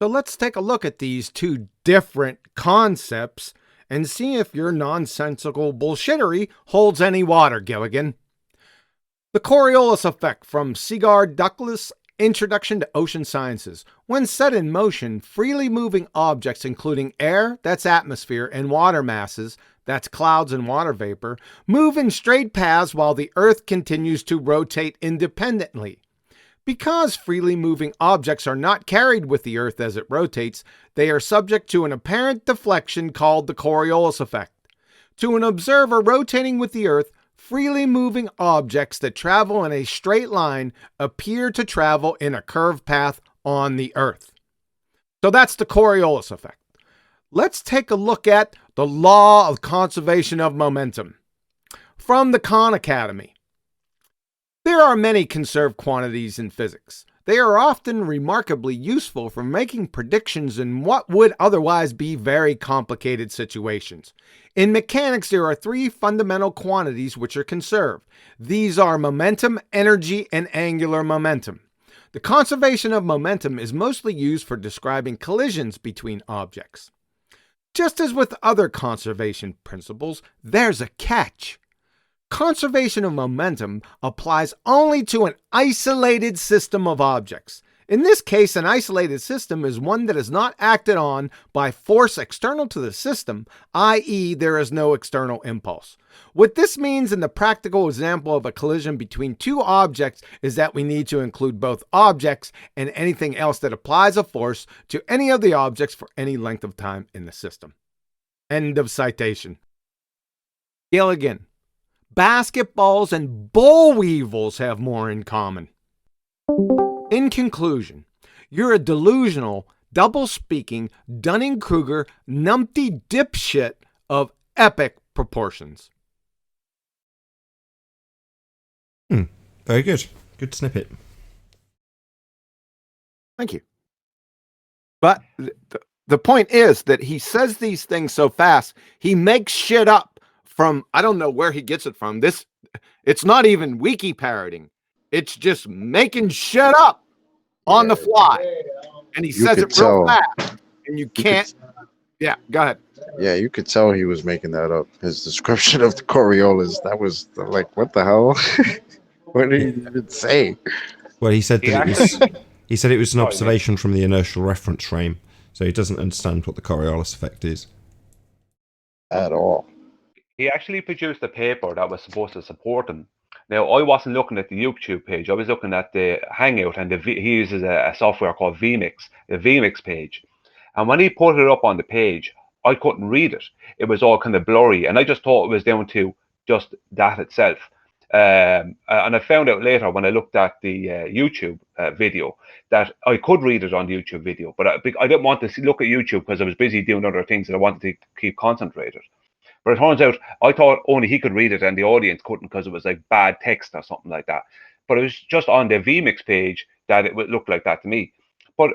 So let's take a look at these two different concepts and see if your nonsensical bullshittery holds any water, Gilligan. The Coriolis effect from Sigurd Douglas' Introduction to Ocean Sciences. When set in motion, freely moving objects including air, that's atmosphere, and water masses, that's clouds and water vapor, move in straight paths while the Earth continues to rotate independently. Because freely moving objects are not carried with the Earth as it rotates, they are subject to an apparent deflection called the Coriolis effect. To an observer rotating with the Earth, freely moving objects that travel in a straight line appear to travel in a curved path on the Earth. So that's the Coriolis effect. Let's take a look at the law of conservation of momentum. From the Khan Academy. There are many conserved quantities in physics. They are often remarkably useful for making predictions in what would otherwise be very complicated situations. In mechanics, there are 3 fundamental quantities which are conserved. These are momentum, energy, and angular momentum. The conservation of momentum is mostly used for describing collisions between objects. Just as with other conservation principles, there's a catch. Conservation of momentum applies only to an isolated system of objects. In this case, an isolated system is one that is not acted on by force external to the system, i.e., there is no external impulse. What this means in the practical example of a collision between 2 objects is that we need to include both objects and anything else that applies a force to any of the objects for any length of time in the system. End of citation. Gilligan. Basketballs and boll weevils have more in common. In conclusion, you're a delusional, double-speaking, Dunning-Kruger, numpty dipshit of epic proportions. Very good. Good snippet. Thank you. But the point is that he says these things so fast, he makes shit up from, I don't know where he gets it from. It's not even wiki parroting. It's just making shit up on the fly. And he says it real fast. And you can't. Yeah, go ahead. Yeah, you could tell he was making that up. His description of the Coriolis, that was like, what the hell? What did he even say? Well, he said that he said it was an observation from the inertial reference frame, so he doesn't understand what the Coriolis effect is. At all. He actually produced a paper that was supposed to support him. Now, I wasn't looking at the YouTube page. I was looking at the Hangout, and he uses a software called vMix, the vMix page. And when he put it up on the page, I couldn't read it. It was all kind of blurry, and I just thought it was down to just that itself. And I found out later when I looked at the YouTube video that I could read it on the YouTube video, but I didn't want to look at YouTube because I was busy doing other things and I wanted to keep concentrated. But it turns out I thought only he could read it and the audience couldn't because it was like bad text or something like that. But it was just on the vMix page that it would look like that to me. But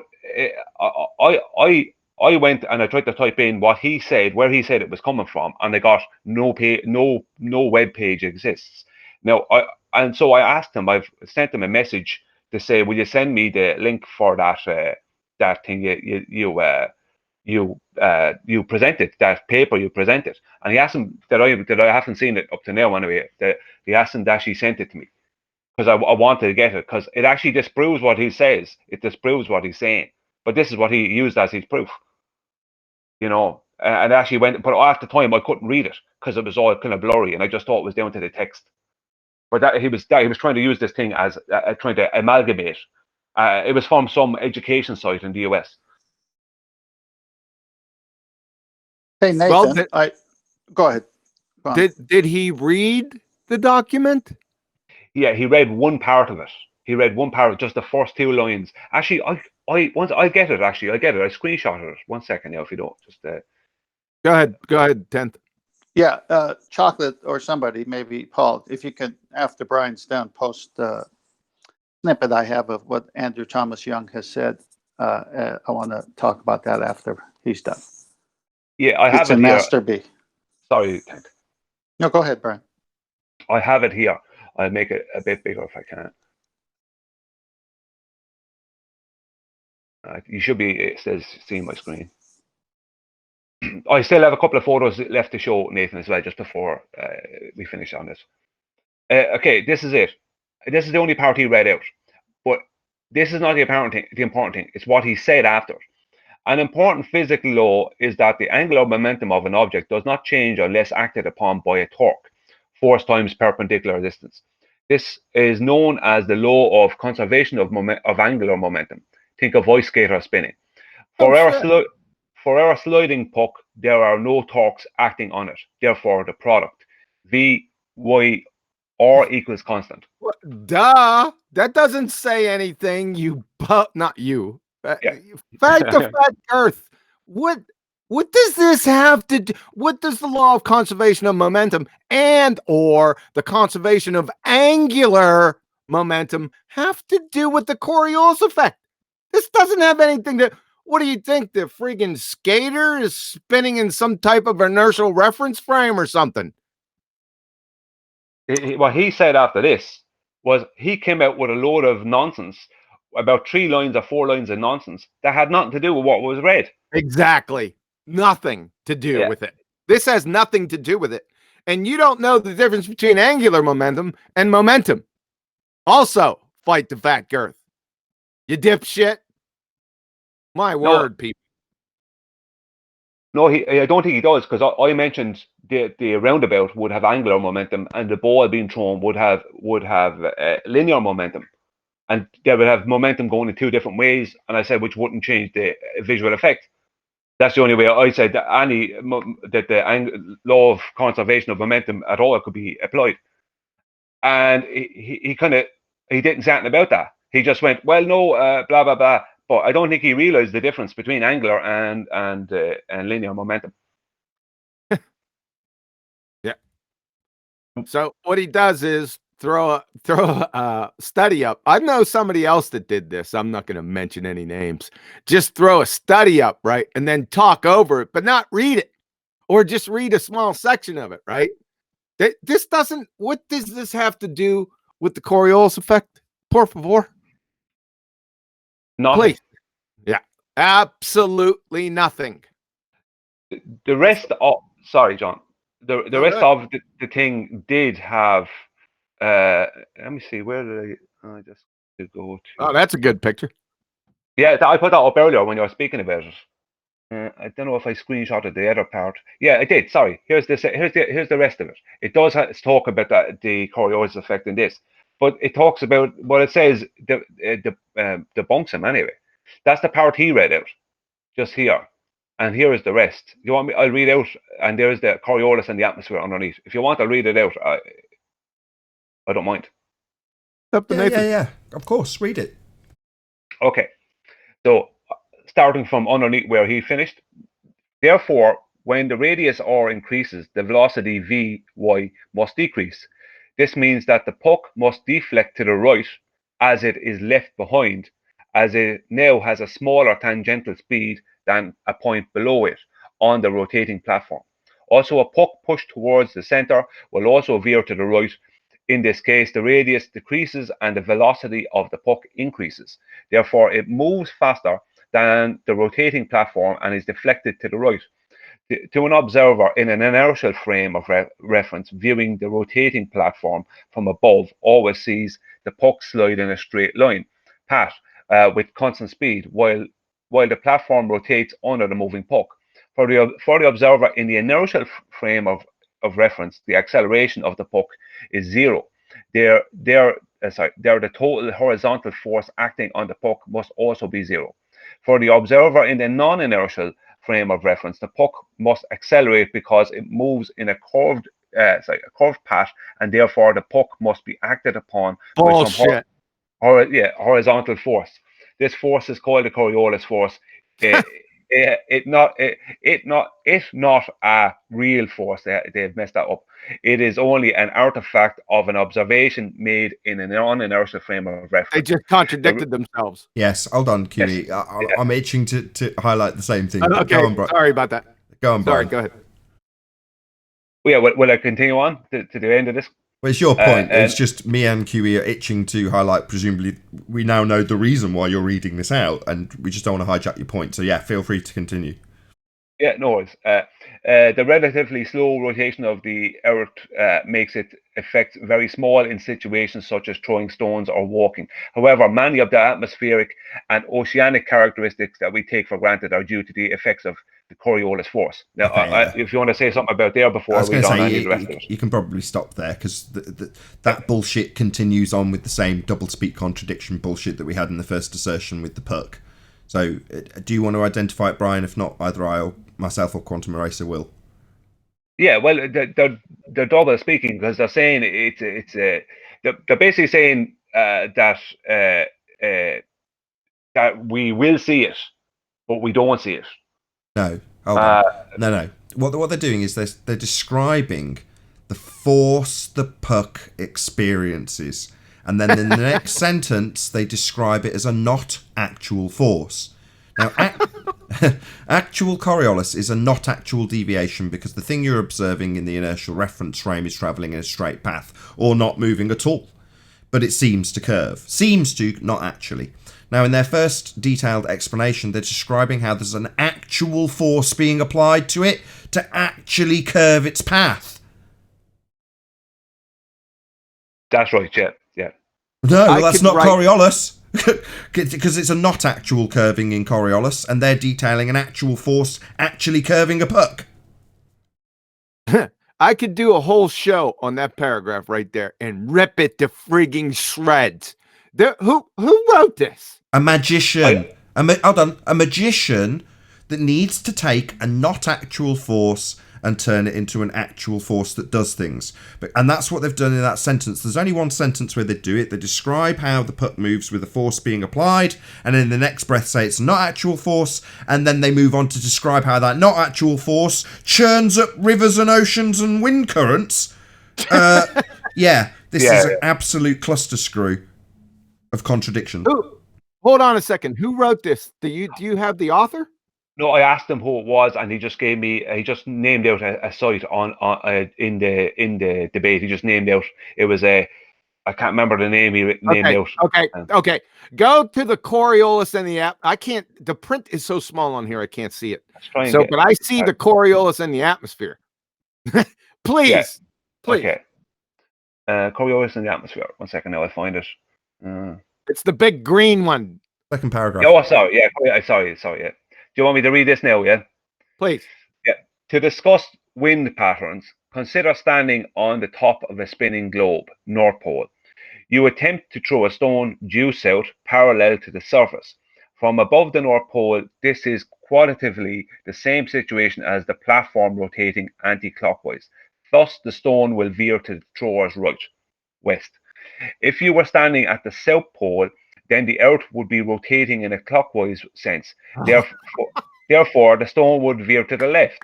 I went and I tried to type in what he said, where he said it was coming from, and I got no web page exists. Now, so I asked him. I've sent him a message to say, "Will you send me the link for that thing you presented, that paper you presented?" And he asked him that I haven't seen it up to now anyway. He asked him that he sent it to me because I wanted to get it because it actually disproves what he says. It disproves what he's saying. But this is what he used as his proof, you know. And actually went, but at the time I couldn't read it because it was all kind of blurry, and I just thought it was down to the text. But he was trying to use this thing as trying to amalgamate. It was from some education site in the US. Hey Nathan, go ahead. Go on. Did he read the document? Yeah, he read one part of it. He read one part of just the first 2 lines. Actually, I get it. Actually, I get it. I screenshotted it. 1 second now, if you don't. Just go ahead, 10th. Yeah, Chocolate or somebody, maybe Paul, if you could, after Brian's done, post the snippet I have of what Andrew Thomas Young has said. I want to talk about that after he's done. Yeah, I have It's it in here. Master B. Sorry, Tank. No, go ahead, Brian. I have it here. I'll make it a bit bigger if I can. You should be, it says, seeing my screen. I still have a couple of photos left to show, Nathan, as well, just before we finish on this. Okay, this is it. This is the only part he read out. But this is not the important thing. It's what he said after. An important physical law is that the angular momentum of an object does not change unless acted upon by a torque, force times perpendicular distance. This is known as the law of conservation of angular momentum. Think of ice skater spinning. For our sliding puck, there are no torques acting on it. Therefore, the product V, Y, R equals constant. Duh! That doesn't say anything. Not you. Yeah. Fact to fact Earth. What does this have to do? What does the law of conservation of momentum and or the conservation of angular momentum have to do with the Coriolis effect? This doesn't have anything to. What do you think? The friggin' skater is spinning in some type of inertial reference frame or something? What he said after this was he came out with a load of nonsense, about 3 lines or 4 lines of nonsense that had nothing to do with what was read. Exactly. Nothing to do with it. This has nothing to do with it. And you don't know the difference between angular momentum and momentum. Also, fight the fat girth. You dipshit. My word, people. No, I don't think he does, because I mentioned the roundabout would have angular momentum, and the ball being thrown would have linear momentum, and they would have momentum going in 2 different ways. And I said which wouldn't change the visual effect. That's the only way I said that the law of conservation of momentum at all could be applied. And he didn't say anything about that. He just went, well, no, blah blah blah. But I don't think he realized the difference between angular and linear momentum. Yeah. So what he does is throw a study up. I know somebody else that did this. I'm not going to mention any names. Just throw a study up, right? And then talk over it, but not read it, or just read a small section of it, right? This doesn't. What does this have to do with the Coriolis effect? Por favor. Nothing. Please. Yeah. Absolutely nothing. The rest of sorry, John. The rest of the thing did have. Let me see. Where did I just go to? Oh, that's a good picture. Yeah, I put that up earlier when you were speaking about it. I don't know if I screenshotted the other part. Yeah, I did. Sorry. Here's the rest of it. It does talk about the Coriolis effect in this, but it talks about what it says debunks him anyway. That's the part he read out, just here, and here is the rest. You want me? I'll read out, and there's the Coriolis and the atmosphere underneath. If you want, I'll read it out. I don't mind. Yeah. Of course, read it. Okay, so starting from underneath where he finished. Therefore, when the radius r increases, the velocity vy must decrease. This means that the puck must deflect to the right as it is left behind, as it now has a smaller tangential speed than a point below it on the rotating platform. Also, a puck pushed towards the center will also veer to the right. In this case, the radius decreases and the velocity of the puck increases. Therefore, it moves faster than the rotating platform and is deflected to the right. To an observer in an inertial frame of reference, viewing the rotating platform from above always sees the puck slide in a straight line path with constant speed, while the platform rotates under the moving puck. For the observer in the inertial frame of reference, the acceleration of the puck is 0. The total horizontal force acting on the puck must also be 0. For the observer in the non-inertial frame of reference, the puck must accelerate because it moves in a curved path, and therefore the puck must be acted upon by some horizontal force. This force is called the Coriolis force. it not a real force. They've messed that up. It is only an artifact of an observation made in a non-inertial frame of reference. They just contradicted themselves. Yes, hold on, QE. Yes. I'm itching to highlight the same thing. Okay, Go on, Brian. sorry about that. Go on, Sorry, Brian. go ahead. Yeah, will I continue on to the end of this? Well, it's your point. It's just me and QE are itching to highlight. Presumably, we now know the reason why you're reading this out, and we just don't want to hijack your point. So, yeah, feel free to continue. Yeah, no worries. The relatively slow rotation of the Earth makes its effects very small in situations such as throwing stones or walking. However, many of the atmospheric and oceanic characteristics that we take for granted are due to the effects of the Coriolis force. Now, if you want to say something about there before I was we going to read on say, any of the rest of it. you can probably stop there because that bullshit continues on with the same double-speak contradiction bullshit that we had in the first assertion with the puck. So, do you want to identify it, Brian? If not, either I or myself or Quantum Eraser will. Yeah, well, they're double speaking because they're saying they're basically saying that we will see it, but we don't see it. No, hold on. No. What they're doing is they're describing the force the puck experiences, and then in the next sentence they describe it as a not actual force. Now, actual Coriolis is a not actual deviation because the thing you're observing in the inertial reference frame is travelling in a straight path or not moving at all. But it seems to curve. Seems to, not actually. Now, in their first detailed explanation, they're describing how there's an actual force being applied to it to actually curve its path. That's right, yeah. No, that's not Coriolis. Because it's a not actual curving in Coriolis, and they're detailing an actual force actually curving a puck. I could do a whole show on that paragraph right there and rip it to frigging shreds. Who wrote this? A magician. Hold on. A magician that needs to take a not actual force and turn it into an actual force that does things. And that's what they've done in that sentence. There's only one sentence where they do it. They describe how the puck moves with the force being applied, and in the next breath say it's not actual force, and then they move on to describe how that not actual force churns up rivers and oceans and wind currents. This is an absolute cluster screw of contradiction. Hold on a second. Who wrote this? Do you have the author? No, I asked him who it was, and he just gave me. He just named out a site in the debate. He just named out. It was I can't remember the name he named out. Okay. Go to the Coriolis in the app. I can't. The print is so small on here, I can't see it. But I see the Coriolis in the atmosphere. Please. Okay. Coriolis in the atmosphere. 1 second. Now I find it. It's the big green one. Second paragraph. Oh, sorry. Yeah, sorry. Yeah. Do you want me to read this now? Yeah. Please. Yeah. To discuss wind patterns, consider standing on the top of a spinning globe, North Pole. You attempt to throw a stone due south, parallel to the surface. From above the North Pole, this is qualitatively the same situation as the platform rotating anti-clockwise. Thus, the stone will veer to the thrower's right, west. If you were standing at the South Pole, then the Earth would be rotating in a clockwise sense. Therefore, the stone would veer to the left,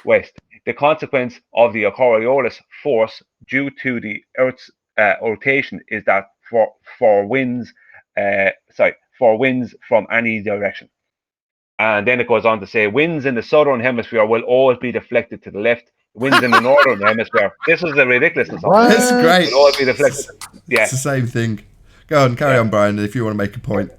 west. The consequence of the Coriolis force due to the Earth's rotation is that for winds from any direction. And then it goes on to say, winds in the southern hemisphere will always be deflected to the left. Winds in the northern hemisphere. This is the ridiculousness of it. That's great. Will always be deflected. Yeah, It's the same thing. Go on, carry on, Brian, if you want to make a point.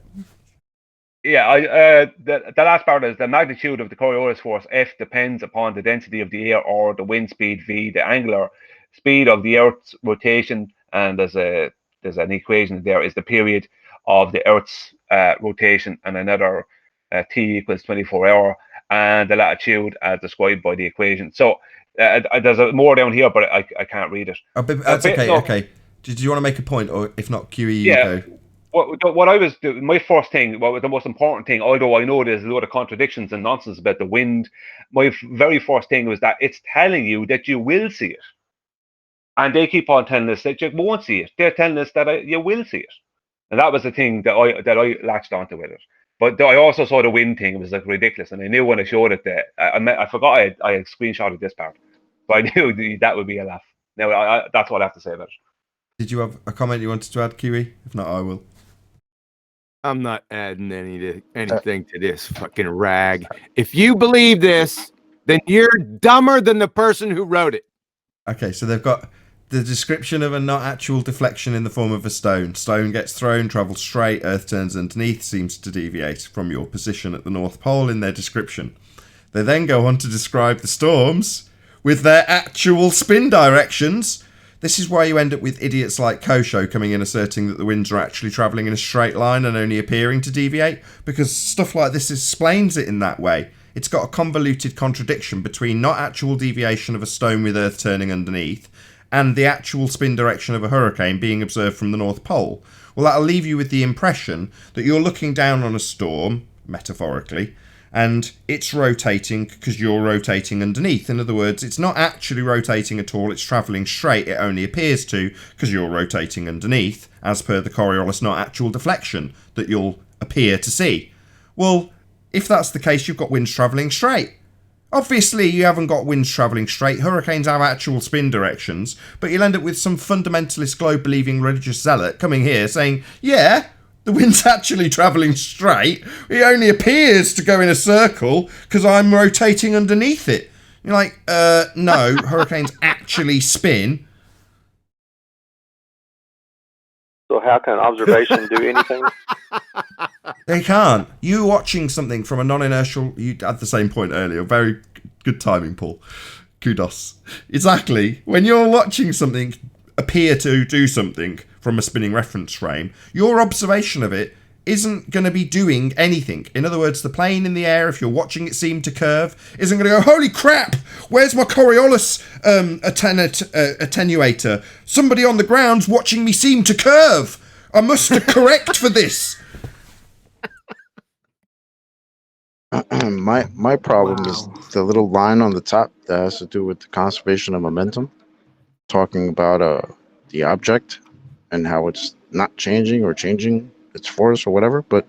Yeah, the last part is the magnitude of the Coriolis force F depends upon the density of the air or the wind speed V, the angular speed of the Earth's rotation, and there's an equation there is the period of the Earth's rotation, and another T equals 24 hour, and the latitude as described by the equation. So there's more down here, but I can't read it. That's okay. Okay. Did you want to make a point, or if not, QE? Yeah. Go. What I was doing, my first thing, the most important thing, although I know there's a lot of contradictions and nonsense about the wind, my very first thing was that it's telling you that you will see it, and they keep on telling us that you won't see it. They're telling us that you will see it, and that was the thing that I latched onto with it. But I also saw the wind thing. It was like ridiculous, and I knew when I showed it that I forgot I had screenshotted this part, but I knew that would be a laugh. Now that's what I have to say about it. Did you have a comment you wanted to add, Kiwi? If not, I will. I'm not adding anything to this fucking rag. If you believe this, then you're dumber than the person who wrote it. Okay, so they've got the description of a not actual deflection in the form of a stone. Stone gets thrown, travels straight, Earth turns underneath, seems to deviate from your position at the North Pole in their description. They then go on to describe the storms with their actual spin directions. This is why you end up with idiots like Kosho coming in asserting that the winds are actually travelling in a straight line and only appearing to deviate, because stuff like this explains it in that way. It's got a convoluted contradiction between not actual deviation of a stone with Earth turning underneath and the actual spin direction of a hurricane being observed from the North Pole. Well, that'll leave you with the impression that you're looking down on a storm, metaphorically, and it's rotating because you're rotating underneath. In other words, it's not actually rotating at all, it's travelling straight, it only appears to because you're rotating underneath, as per the Coriolis not actual deflection that you'll appear to see. Well, if that's the case, you've got winds travelling straight. Obviously, you haven't got winds travelling straight. Hurricanes have actual spin directions, but you'll end up with some fundamentalist globe-believing religious zealot coming here saying, yeah, the wind's actually travelling straight. It only appears to go in a circle because I'm rotating underneath it. You're like, no, hurricanes actually spin. So how can observation do anything? They can't. You watching something from a non-inertial... You had the same point earlier. Very good timing, Paul. Kudos. Exactly. When you're watching something appear to do something from a spinning reference frame, your observation of it isn't going to be doing anything. In other words, the plane in the air, if you're watching it seem to curve, isn't going to go, holy crap, where's my Coriolis attenuator? Somebody on the ground's watching me seem to curve. I must correct for this. My problem is the little line on the top that has to do with the conservation of momentum, talking about the object and how it's not changing or changing its force or whatever. But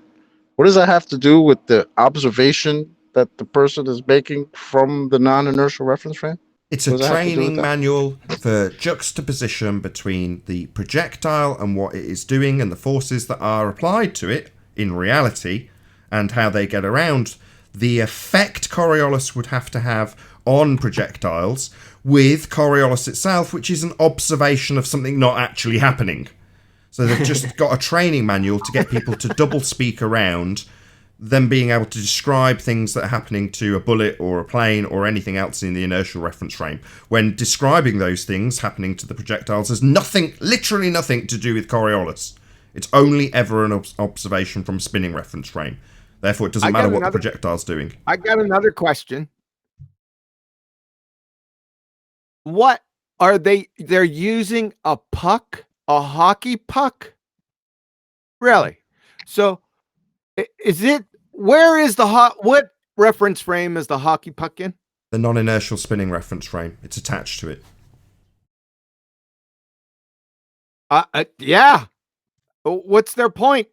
what does that have to do with the observation that the person is making from the non-inertial reference frame? It's a training manual for juxtaposition between the projectile and what it is doing and the forces that are applied to it in reality and how they get around the effect Coriolis would have to have on projectiles with Coriolis itself, which is an observation of something not actually happening. So they've just got a training manual to get people to double speak around them being able to describe things that are happening to a bullet or a plane or anything else in the inertial reference frame, when describing those things happening to the projectiles has nothing, literally nothing to do with Coriolis. It's only ever an observation from a spinning reference frame. Therefore, it doesn't matter what the projectile's doing. I got another question. What are they? They're using a puck? A hockey puck? Really? So, is it? Where is the what reference frame is the hockey puck in? The non-inertial spinning reference frame. It's attached to it. Yeah. What's their point?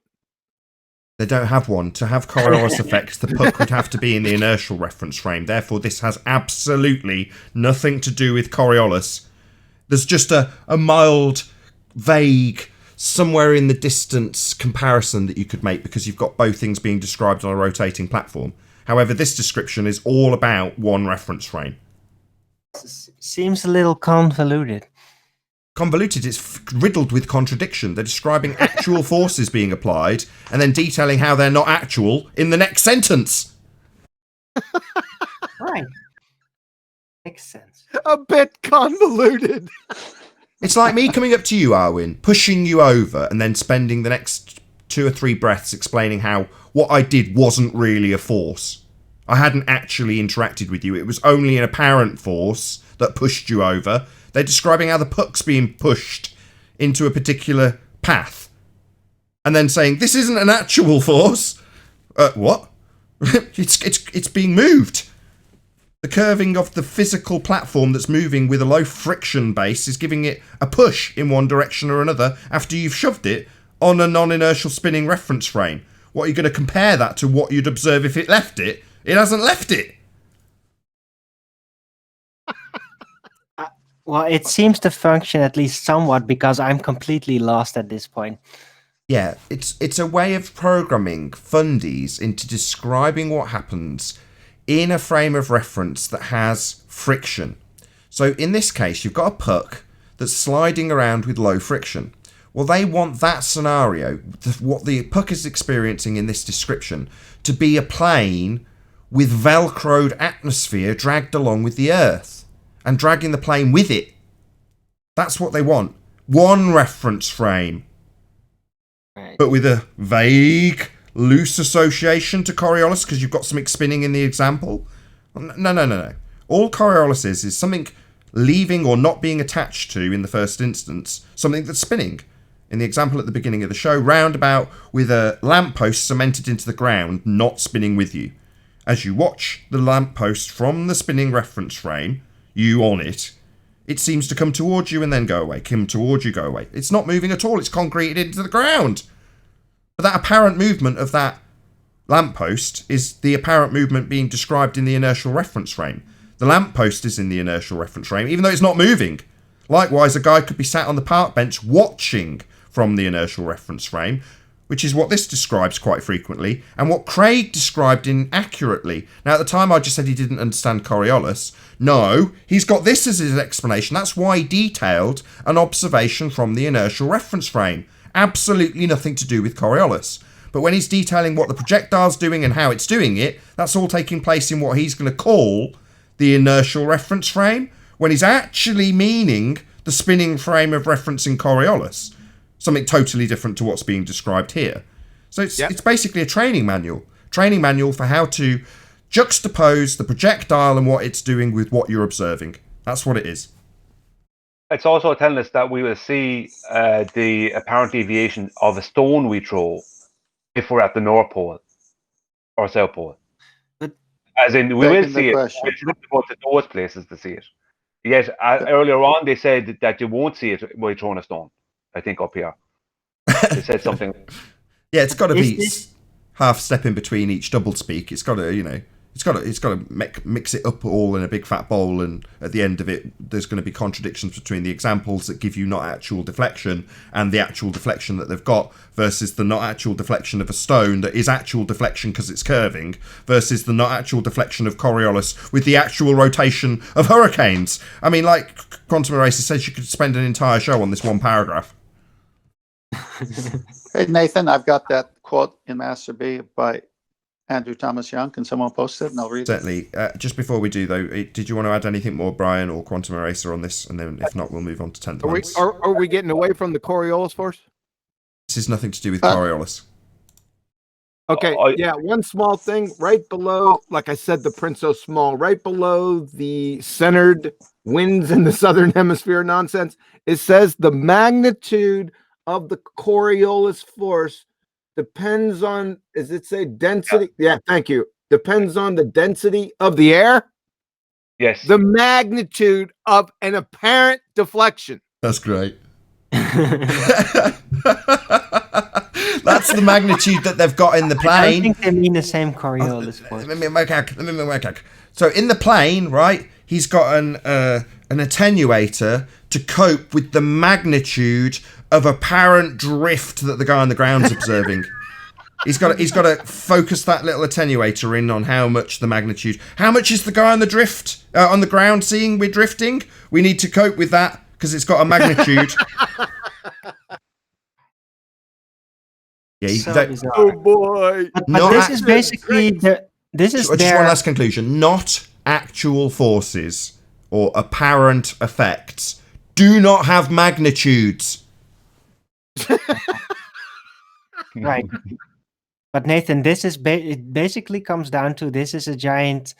They don't have one. To have Coriolis effects, the puck would have to be in the inertial reference frame. Therefore, this has absolutely nothing to do with Coriolis. There's just a mild, vague, somewhere in the distance comparison that you could make because you've got both things being described on a rotating platform. However, this description is all about one reference frame. Seems a little convoluted. Convoluted, it's riddled with contradiction. They're describing actual forces being applied and then detailing how they're not actual in the next sentence. Right. Makes sense. A bit convoluted. It's like me coming up to you, Arwin, pushing you over and then spending the next 2 or 3 breaths explaining how what I did wasn't really a force. I hadn't actually interacted with you. It was only an apparent force that pushed you over. They're describing how the puck's being pushed into a particular path. And then saying, this isn't an actual force. What? It's being moved. The curving of the physical platform that's moving with a low friction base is giving it a push in one direction or another after you've shoved it on a non-inertial spinning reference frame. What are you going to compare that to what you'd observe if it left it? It hasn't left it. Well, it seems to function at least somewhat because I'm completely lost at this point. Yeah, it's a way of programming fundies into describing what happens in a frame of reference that has friction. So in this case, you've got a puck that's sliding around with low friction. Well, they want that scenario, what the puck is experiencing in this description, to be a plane with velcroed atmosphere dragged along with the Earth and dragging the plane with it. That's what they want. One reference frame, but with a vague, loose association to Coriolis because you've got something spinning in the example. No. All Coriolis is something leaving or not being attached to, in the first instance, something that's spinning. In the example at the beginning of the show, roundabout with a lamppost cemented into the ground, not spinning with you. As you watch the lamppost from the spinning reference frame, you on it, it seems to come towards you and then go away. Come towards you, go away. It's not moving at all. It's concreted into the ground. But that apparent movement of that lamppost is the apparent movement being described in the inertial reference frame. The lamppost is in the inertial reference frame, even though it's not moving. Likewise, a guy could be sat on the park bench watching from the inertial reference frame, which is what this describes quite frequently, and what Craig described inaccurately. Now, at the time, I just said he didn't understand Coriolis. No, he's got this as his explanation. That's why he detailed an observation from the inertial reference frame. Absolutely nothing to do with Coriolis. But when he's detailing what the projectile's doing and how it's doing it, that's all taking place in what he's going to call the inertial reference frame, when he's actually meaning the spinning frame of reference in Coriolis. Something totally different to what's being described here. So it's basically a training manual for how to juxtapose the projectile and what it's doing with what you're observing. That's what it is. It's also telling us that we will see the apparent deviation of a stone we throw if we're at the North Pole or South Pole. But as in, we will see it. It's not about to those places to see it. Yet earlier on, they said that you won't see it while throwing a stone. I think up here they said something. Yeah, it's got to be half step in between each double speak. It's got to, it's got to mix it up all in a big fat bowl, and at the end of it, there's going to be contradictions between the examples that give you not actual deflection and the actual deflection that they've got versus the not actual deflection of a stone that is actual deflection because it's curving versus the not actual deflection of Coriolis with the actual rotation of hurricanes. I mean, like Quantum Eraser says, you could spend an entire show on this one paragraph. Hey, Nathan, I've got that quote in Master B by Andrew Thomas Young. Can someone post it and I'll read it? Certainly. Just before we do, though, did you want to add anything more, Brian or Quantum Eraser, on this? And then if not, we'll move on to 10th Lands. Are we getting away from the Coriolis first? This is nothing to do with Coriolis. Okay, yeah, one small thing right below, like I said, the print's so small, right below the centered winds in the southern hemisphere nonsense, it says the magnitude of the Coriolis force depends on, does it say density? Yeah, thank you. Depends on the density of the air? Yes. The magnitude of an apparent deflection. That's great. That's the magnitude that they've got in the plane. I don't think they mean the same Coriolis force. Let me work out. So in the plane, right, he's got an attenuator to cope with the magnitude of apparent drift that the guy on the ground's observing. He's got to focus that little attenuator in on how much the magnitude. How much is the guy on the ground seeing we're drifting? We need to cope with that because it's got a magnitude. Yeah, oh boy! But this is basically just one last conclusion. Not actual forces or apparent effects do not have magnitudes. Right. But Nathan, this is it basically comes down to this is a giant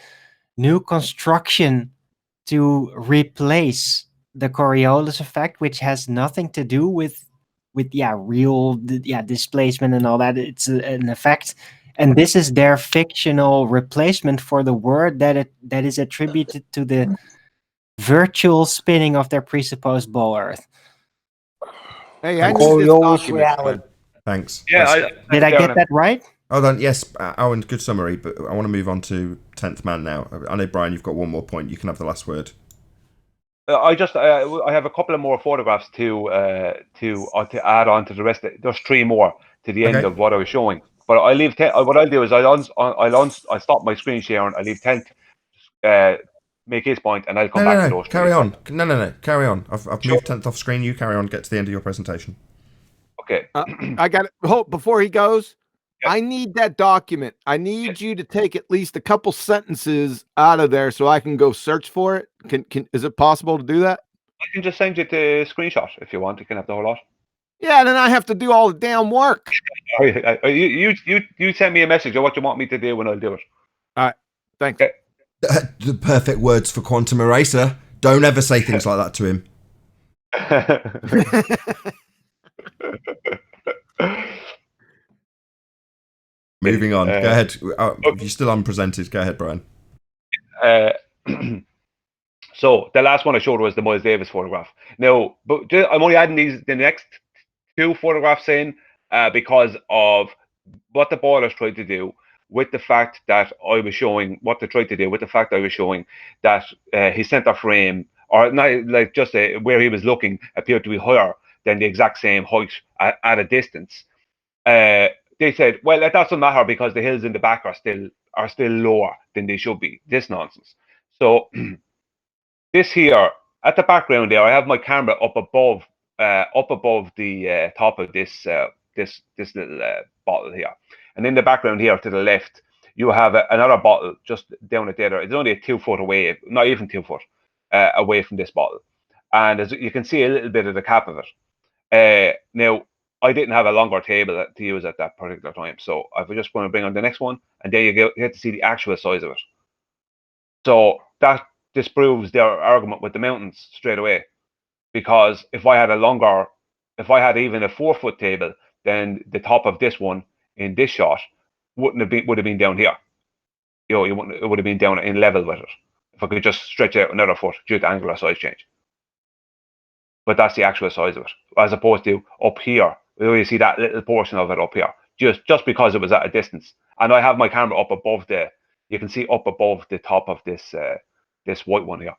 new construction to replace the Coriolis effect, which has nothing to do with real displacement and all that. It's an effect, and this is their fictional replacement for the word that is attributed to the virtual spinning of their presupposed ball Earth. Hey, I need this document. Thanks. Yeah, did I get that right? Hold on, yes, Owen, good summary, but I want to move on to 10th Man now. I know, Brian, you've got one more point. You can have the last word. I have a couple of more photographs to add on to the rest. There's 3 more to the end of what I was showing. But I leave what I'll do is I stop my screen sharing. I leave 10th make his point, and I'll come back to those. Carry on. No. Carry on. I've moved 10th off screen. You carry on. Get to the end of your presentation. Okay. I got it. Hold before he goes. Yep. I need that document. I need you to take at least a couple sentences out of there so I can go search for it. Is it possible to do that? I can just send you the screenshot if you want. You can have the whole lot. Yeah, then I have to do all the damn work. You send me a message of what you want me to do, and I'll do it. All right. Thanks. Okay. The perfect words for Quantum Eraser. Don't ever say things like that to him. Moving on. Go ahead. You're still unpresented. Go ahead, Brian. So the last one I showed was the Miles Davis photograph. Now, but I'm only adding the next 2 photographs in because of what the boilers tried to do with the fact that I was showing what they tried to do with the fact I was showing that his center frame, or not like just where he was looking, appeared to be higher than the exact same height at a distance. They said, well, that doesn't matter because the hills in the back are still lower than they should be. This nonsense. So this here at the background there, I have my camera up above the top of this little bottle here, and in the background here to the left, you have another bottle just down at there. It's only a 2 foot away, not even 2 foot away from this bottle, and as you can see a little bit of the cap of it. Now, I didn't have a longer table to use at that particular time, so I'm just going to bring on the next one, and there you get to see the actual size of it. So that disproves their argument with the mountains straight away, because if I had even a 4 foot table, then the top of this one in this shot would have been down here. It would have been down in level with it if I could just stretch out another foot due to angular size change. But that's the actual size of it, as opposed to up here. You see that little portion of it up here, just because it was at a distance. And I have my camera up above you can see up above the top of this white one here.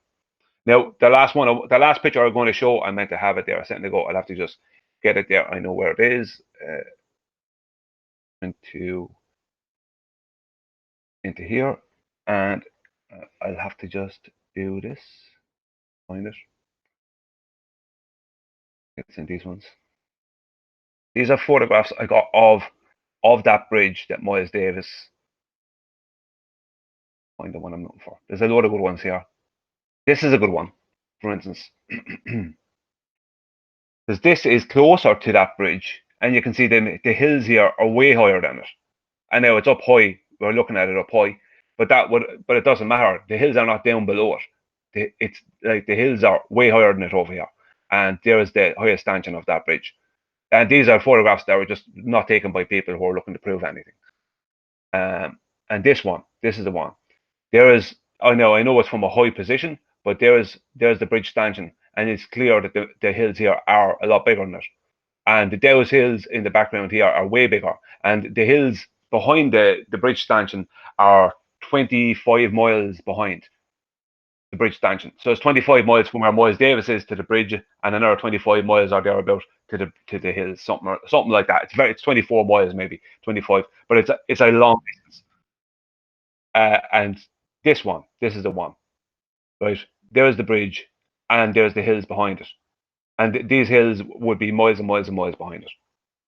Now, the last picture I'm going to show, I meant to have it there a second ago. I'll have to just get it there. I know where it is. Into here, and I'll have to just do this. Find it. It's in these ones. These are photographs I got of that bridge that Miles Davis. Find the one I'm looking for. There's a lot of good ones here. This is a good one, for instance, because this is closer to that bridge, and you can see the hills here are way higher than it. I know it's up high. We're looking at it up high, but it doesn't matter. The hills are not down below it. It's like the hills are way higher than it over here, and there is the highest stanchion of that bridge. And these are photographs that were just not taken by people who are looking to prove anything. And this is the one. I know it's from a high position, but there's the bridge stanchion, and it's clear that the hills here are a lot bigger than it. And those hills in the background here are way bigger. And the hills behind the bridge stanchion are 25 miles behind the bridge stanchion. So it's 25 miles from where Miles Davis is to the bridge, and another 25 miles or thereabout to the hills, something like that. It's 24 miles, maybe 25, but it's a long distance. And this is the one, right? There's the bridge, and there's the hills behind it, and these hills would be miles and miles and miles behind it.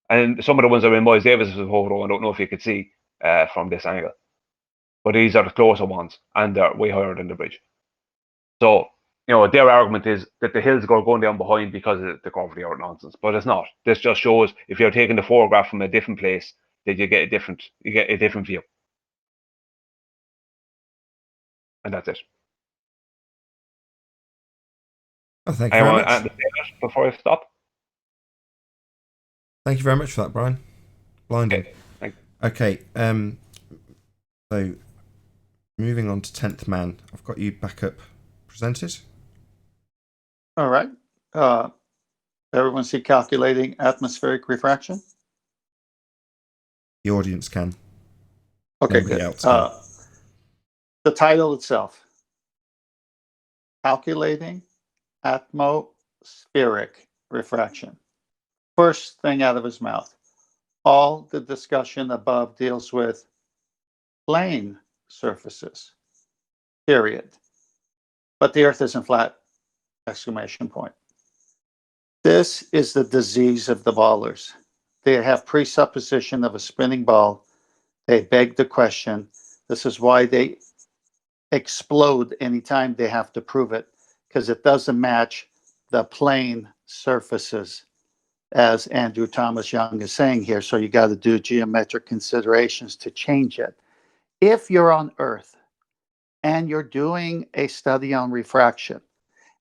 And some of the ones that are in Miles Davis's photo, I don't know if you could see from this angle, but these are the closer ones, and they're way higher than the bridge. So, their argument is that the hills are going down behind because of the gravity or nonsense, but it's not. This just shows if you're taking the photograph from a different place, that you get a different view. And that's it. Oh, thank you very much. And before I stop. Thank you very much for that, Brian. Blinding. Okay. Thank you. Okay. So moving on to 10th Man, I've got you back up presented. All right. Everyone see calculating atmospheric refraction? The audience can. Okay, Nobody good. else can. The title itself, Calculating Atmospheric Refraction. First thing out of his mouth. All the discussion above deals with plane surfaces, period. But the Earth isn't flat, exclamation point. This is the disease of the ballers. They have presupposition of a spinning ball. They beg the question. This is why they explode anytime they have to prove it, because it doesn't match the plane surfaces, as Andrew Thomas Young is saying here. So you got to do geometric considerations to change it. If you're on Earth and you're doing a study on refraction,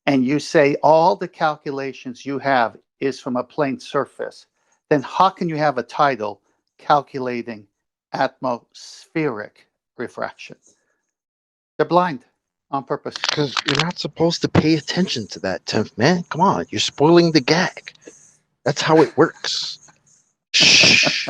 and you say all the calculations you have is from a plane surface, then how can you have a title, Calculating Atmospheric Refraction? They're blind on purpose. Because you're not supposed to pay attention to that, Tim, man. Come on, you're spoiling the gag. That's how it works. Shh.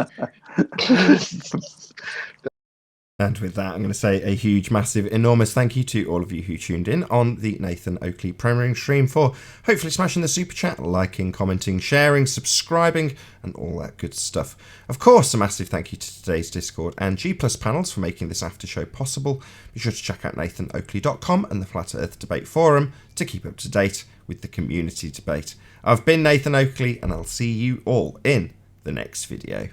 And with that, I'm going to say a huge, massive, enormous thank you to all of you who tuned in on the Nathan Oakley premiering stream for hopefully smashing the super chat, liking, commenting, sharing, subscribing, and all that good stuff. Of course, a massive thank you to today's Discord and G+ panels for making this after show possible. Be sure to check out nathanoakley.com and the Flat Earth Debate Forum to keep up to date with the community debate. I've been Nathan Oakley, and I'll see you all in the next video.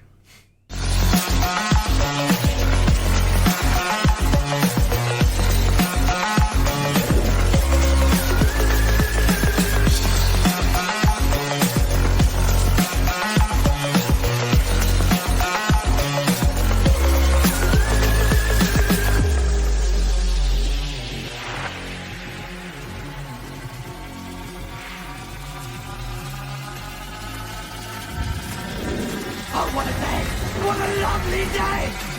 Oh, what a day! What a lovely day!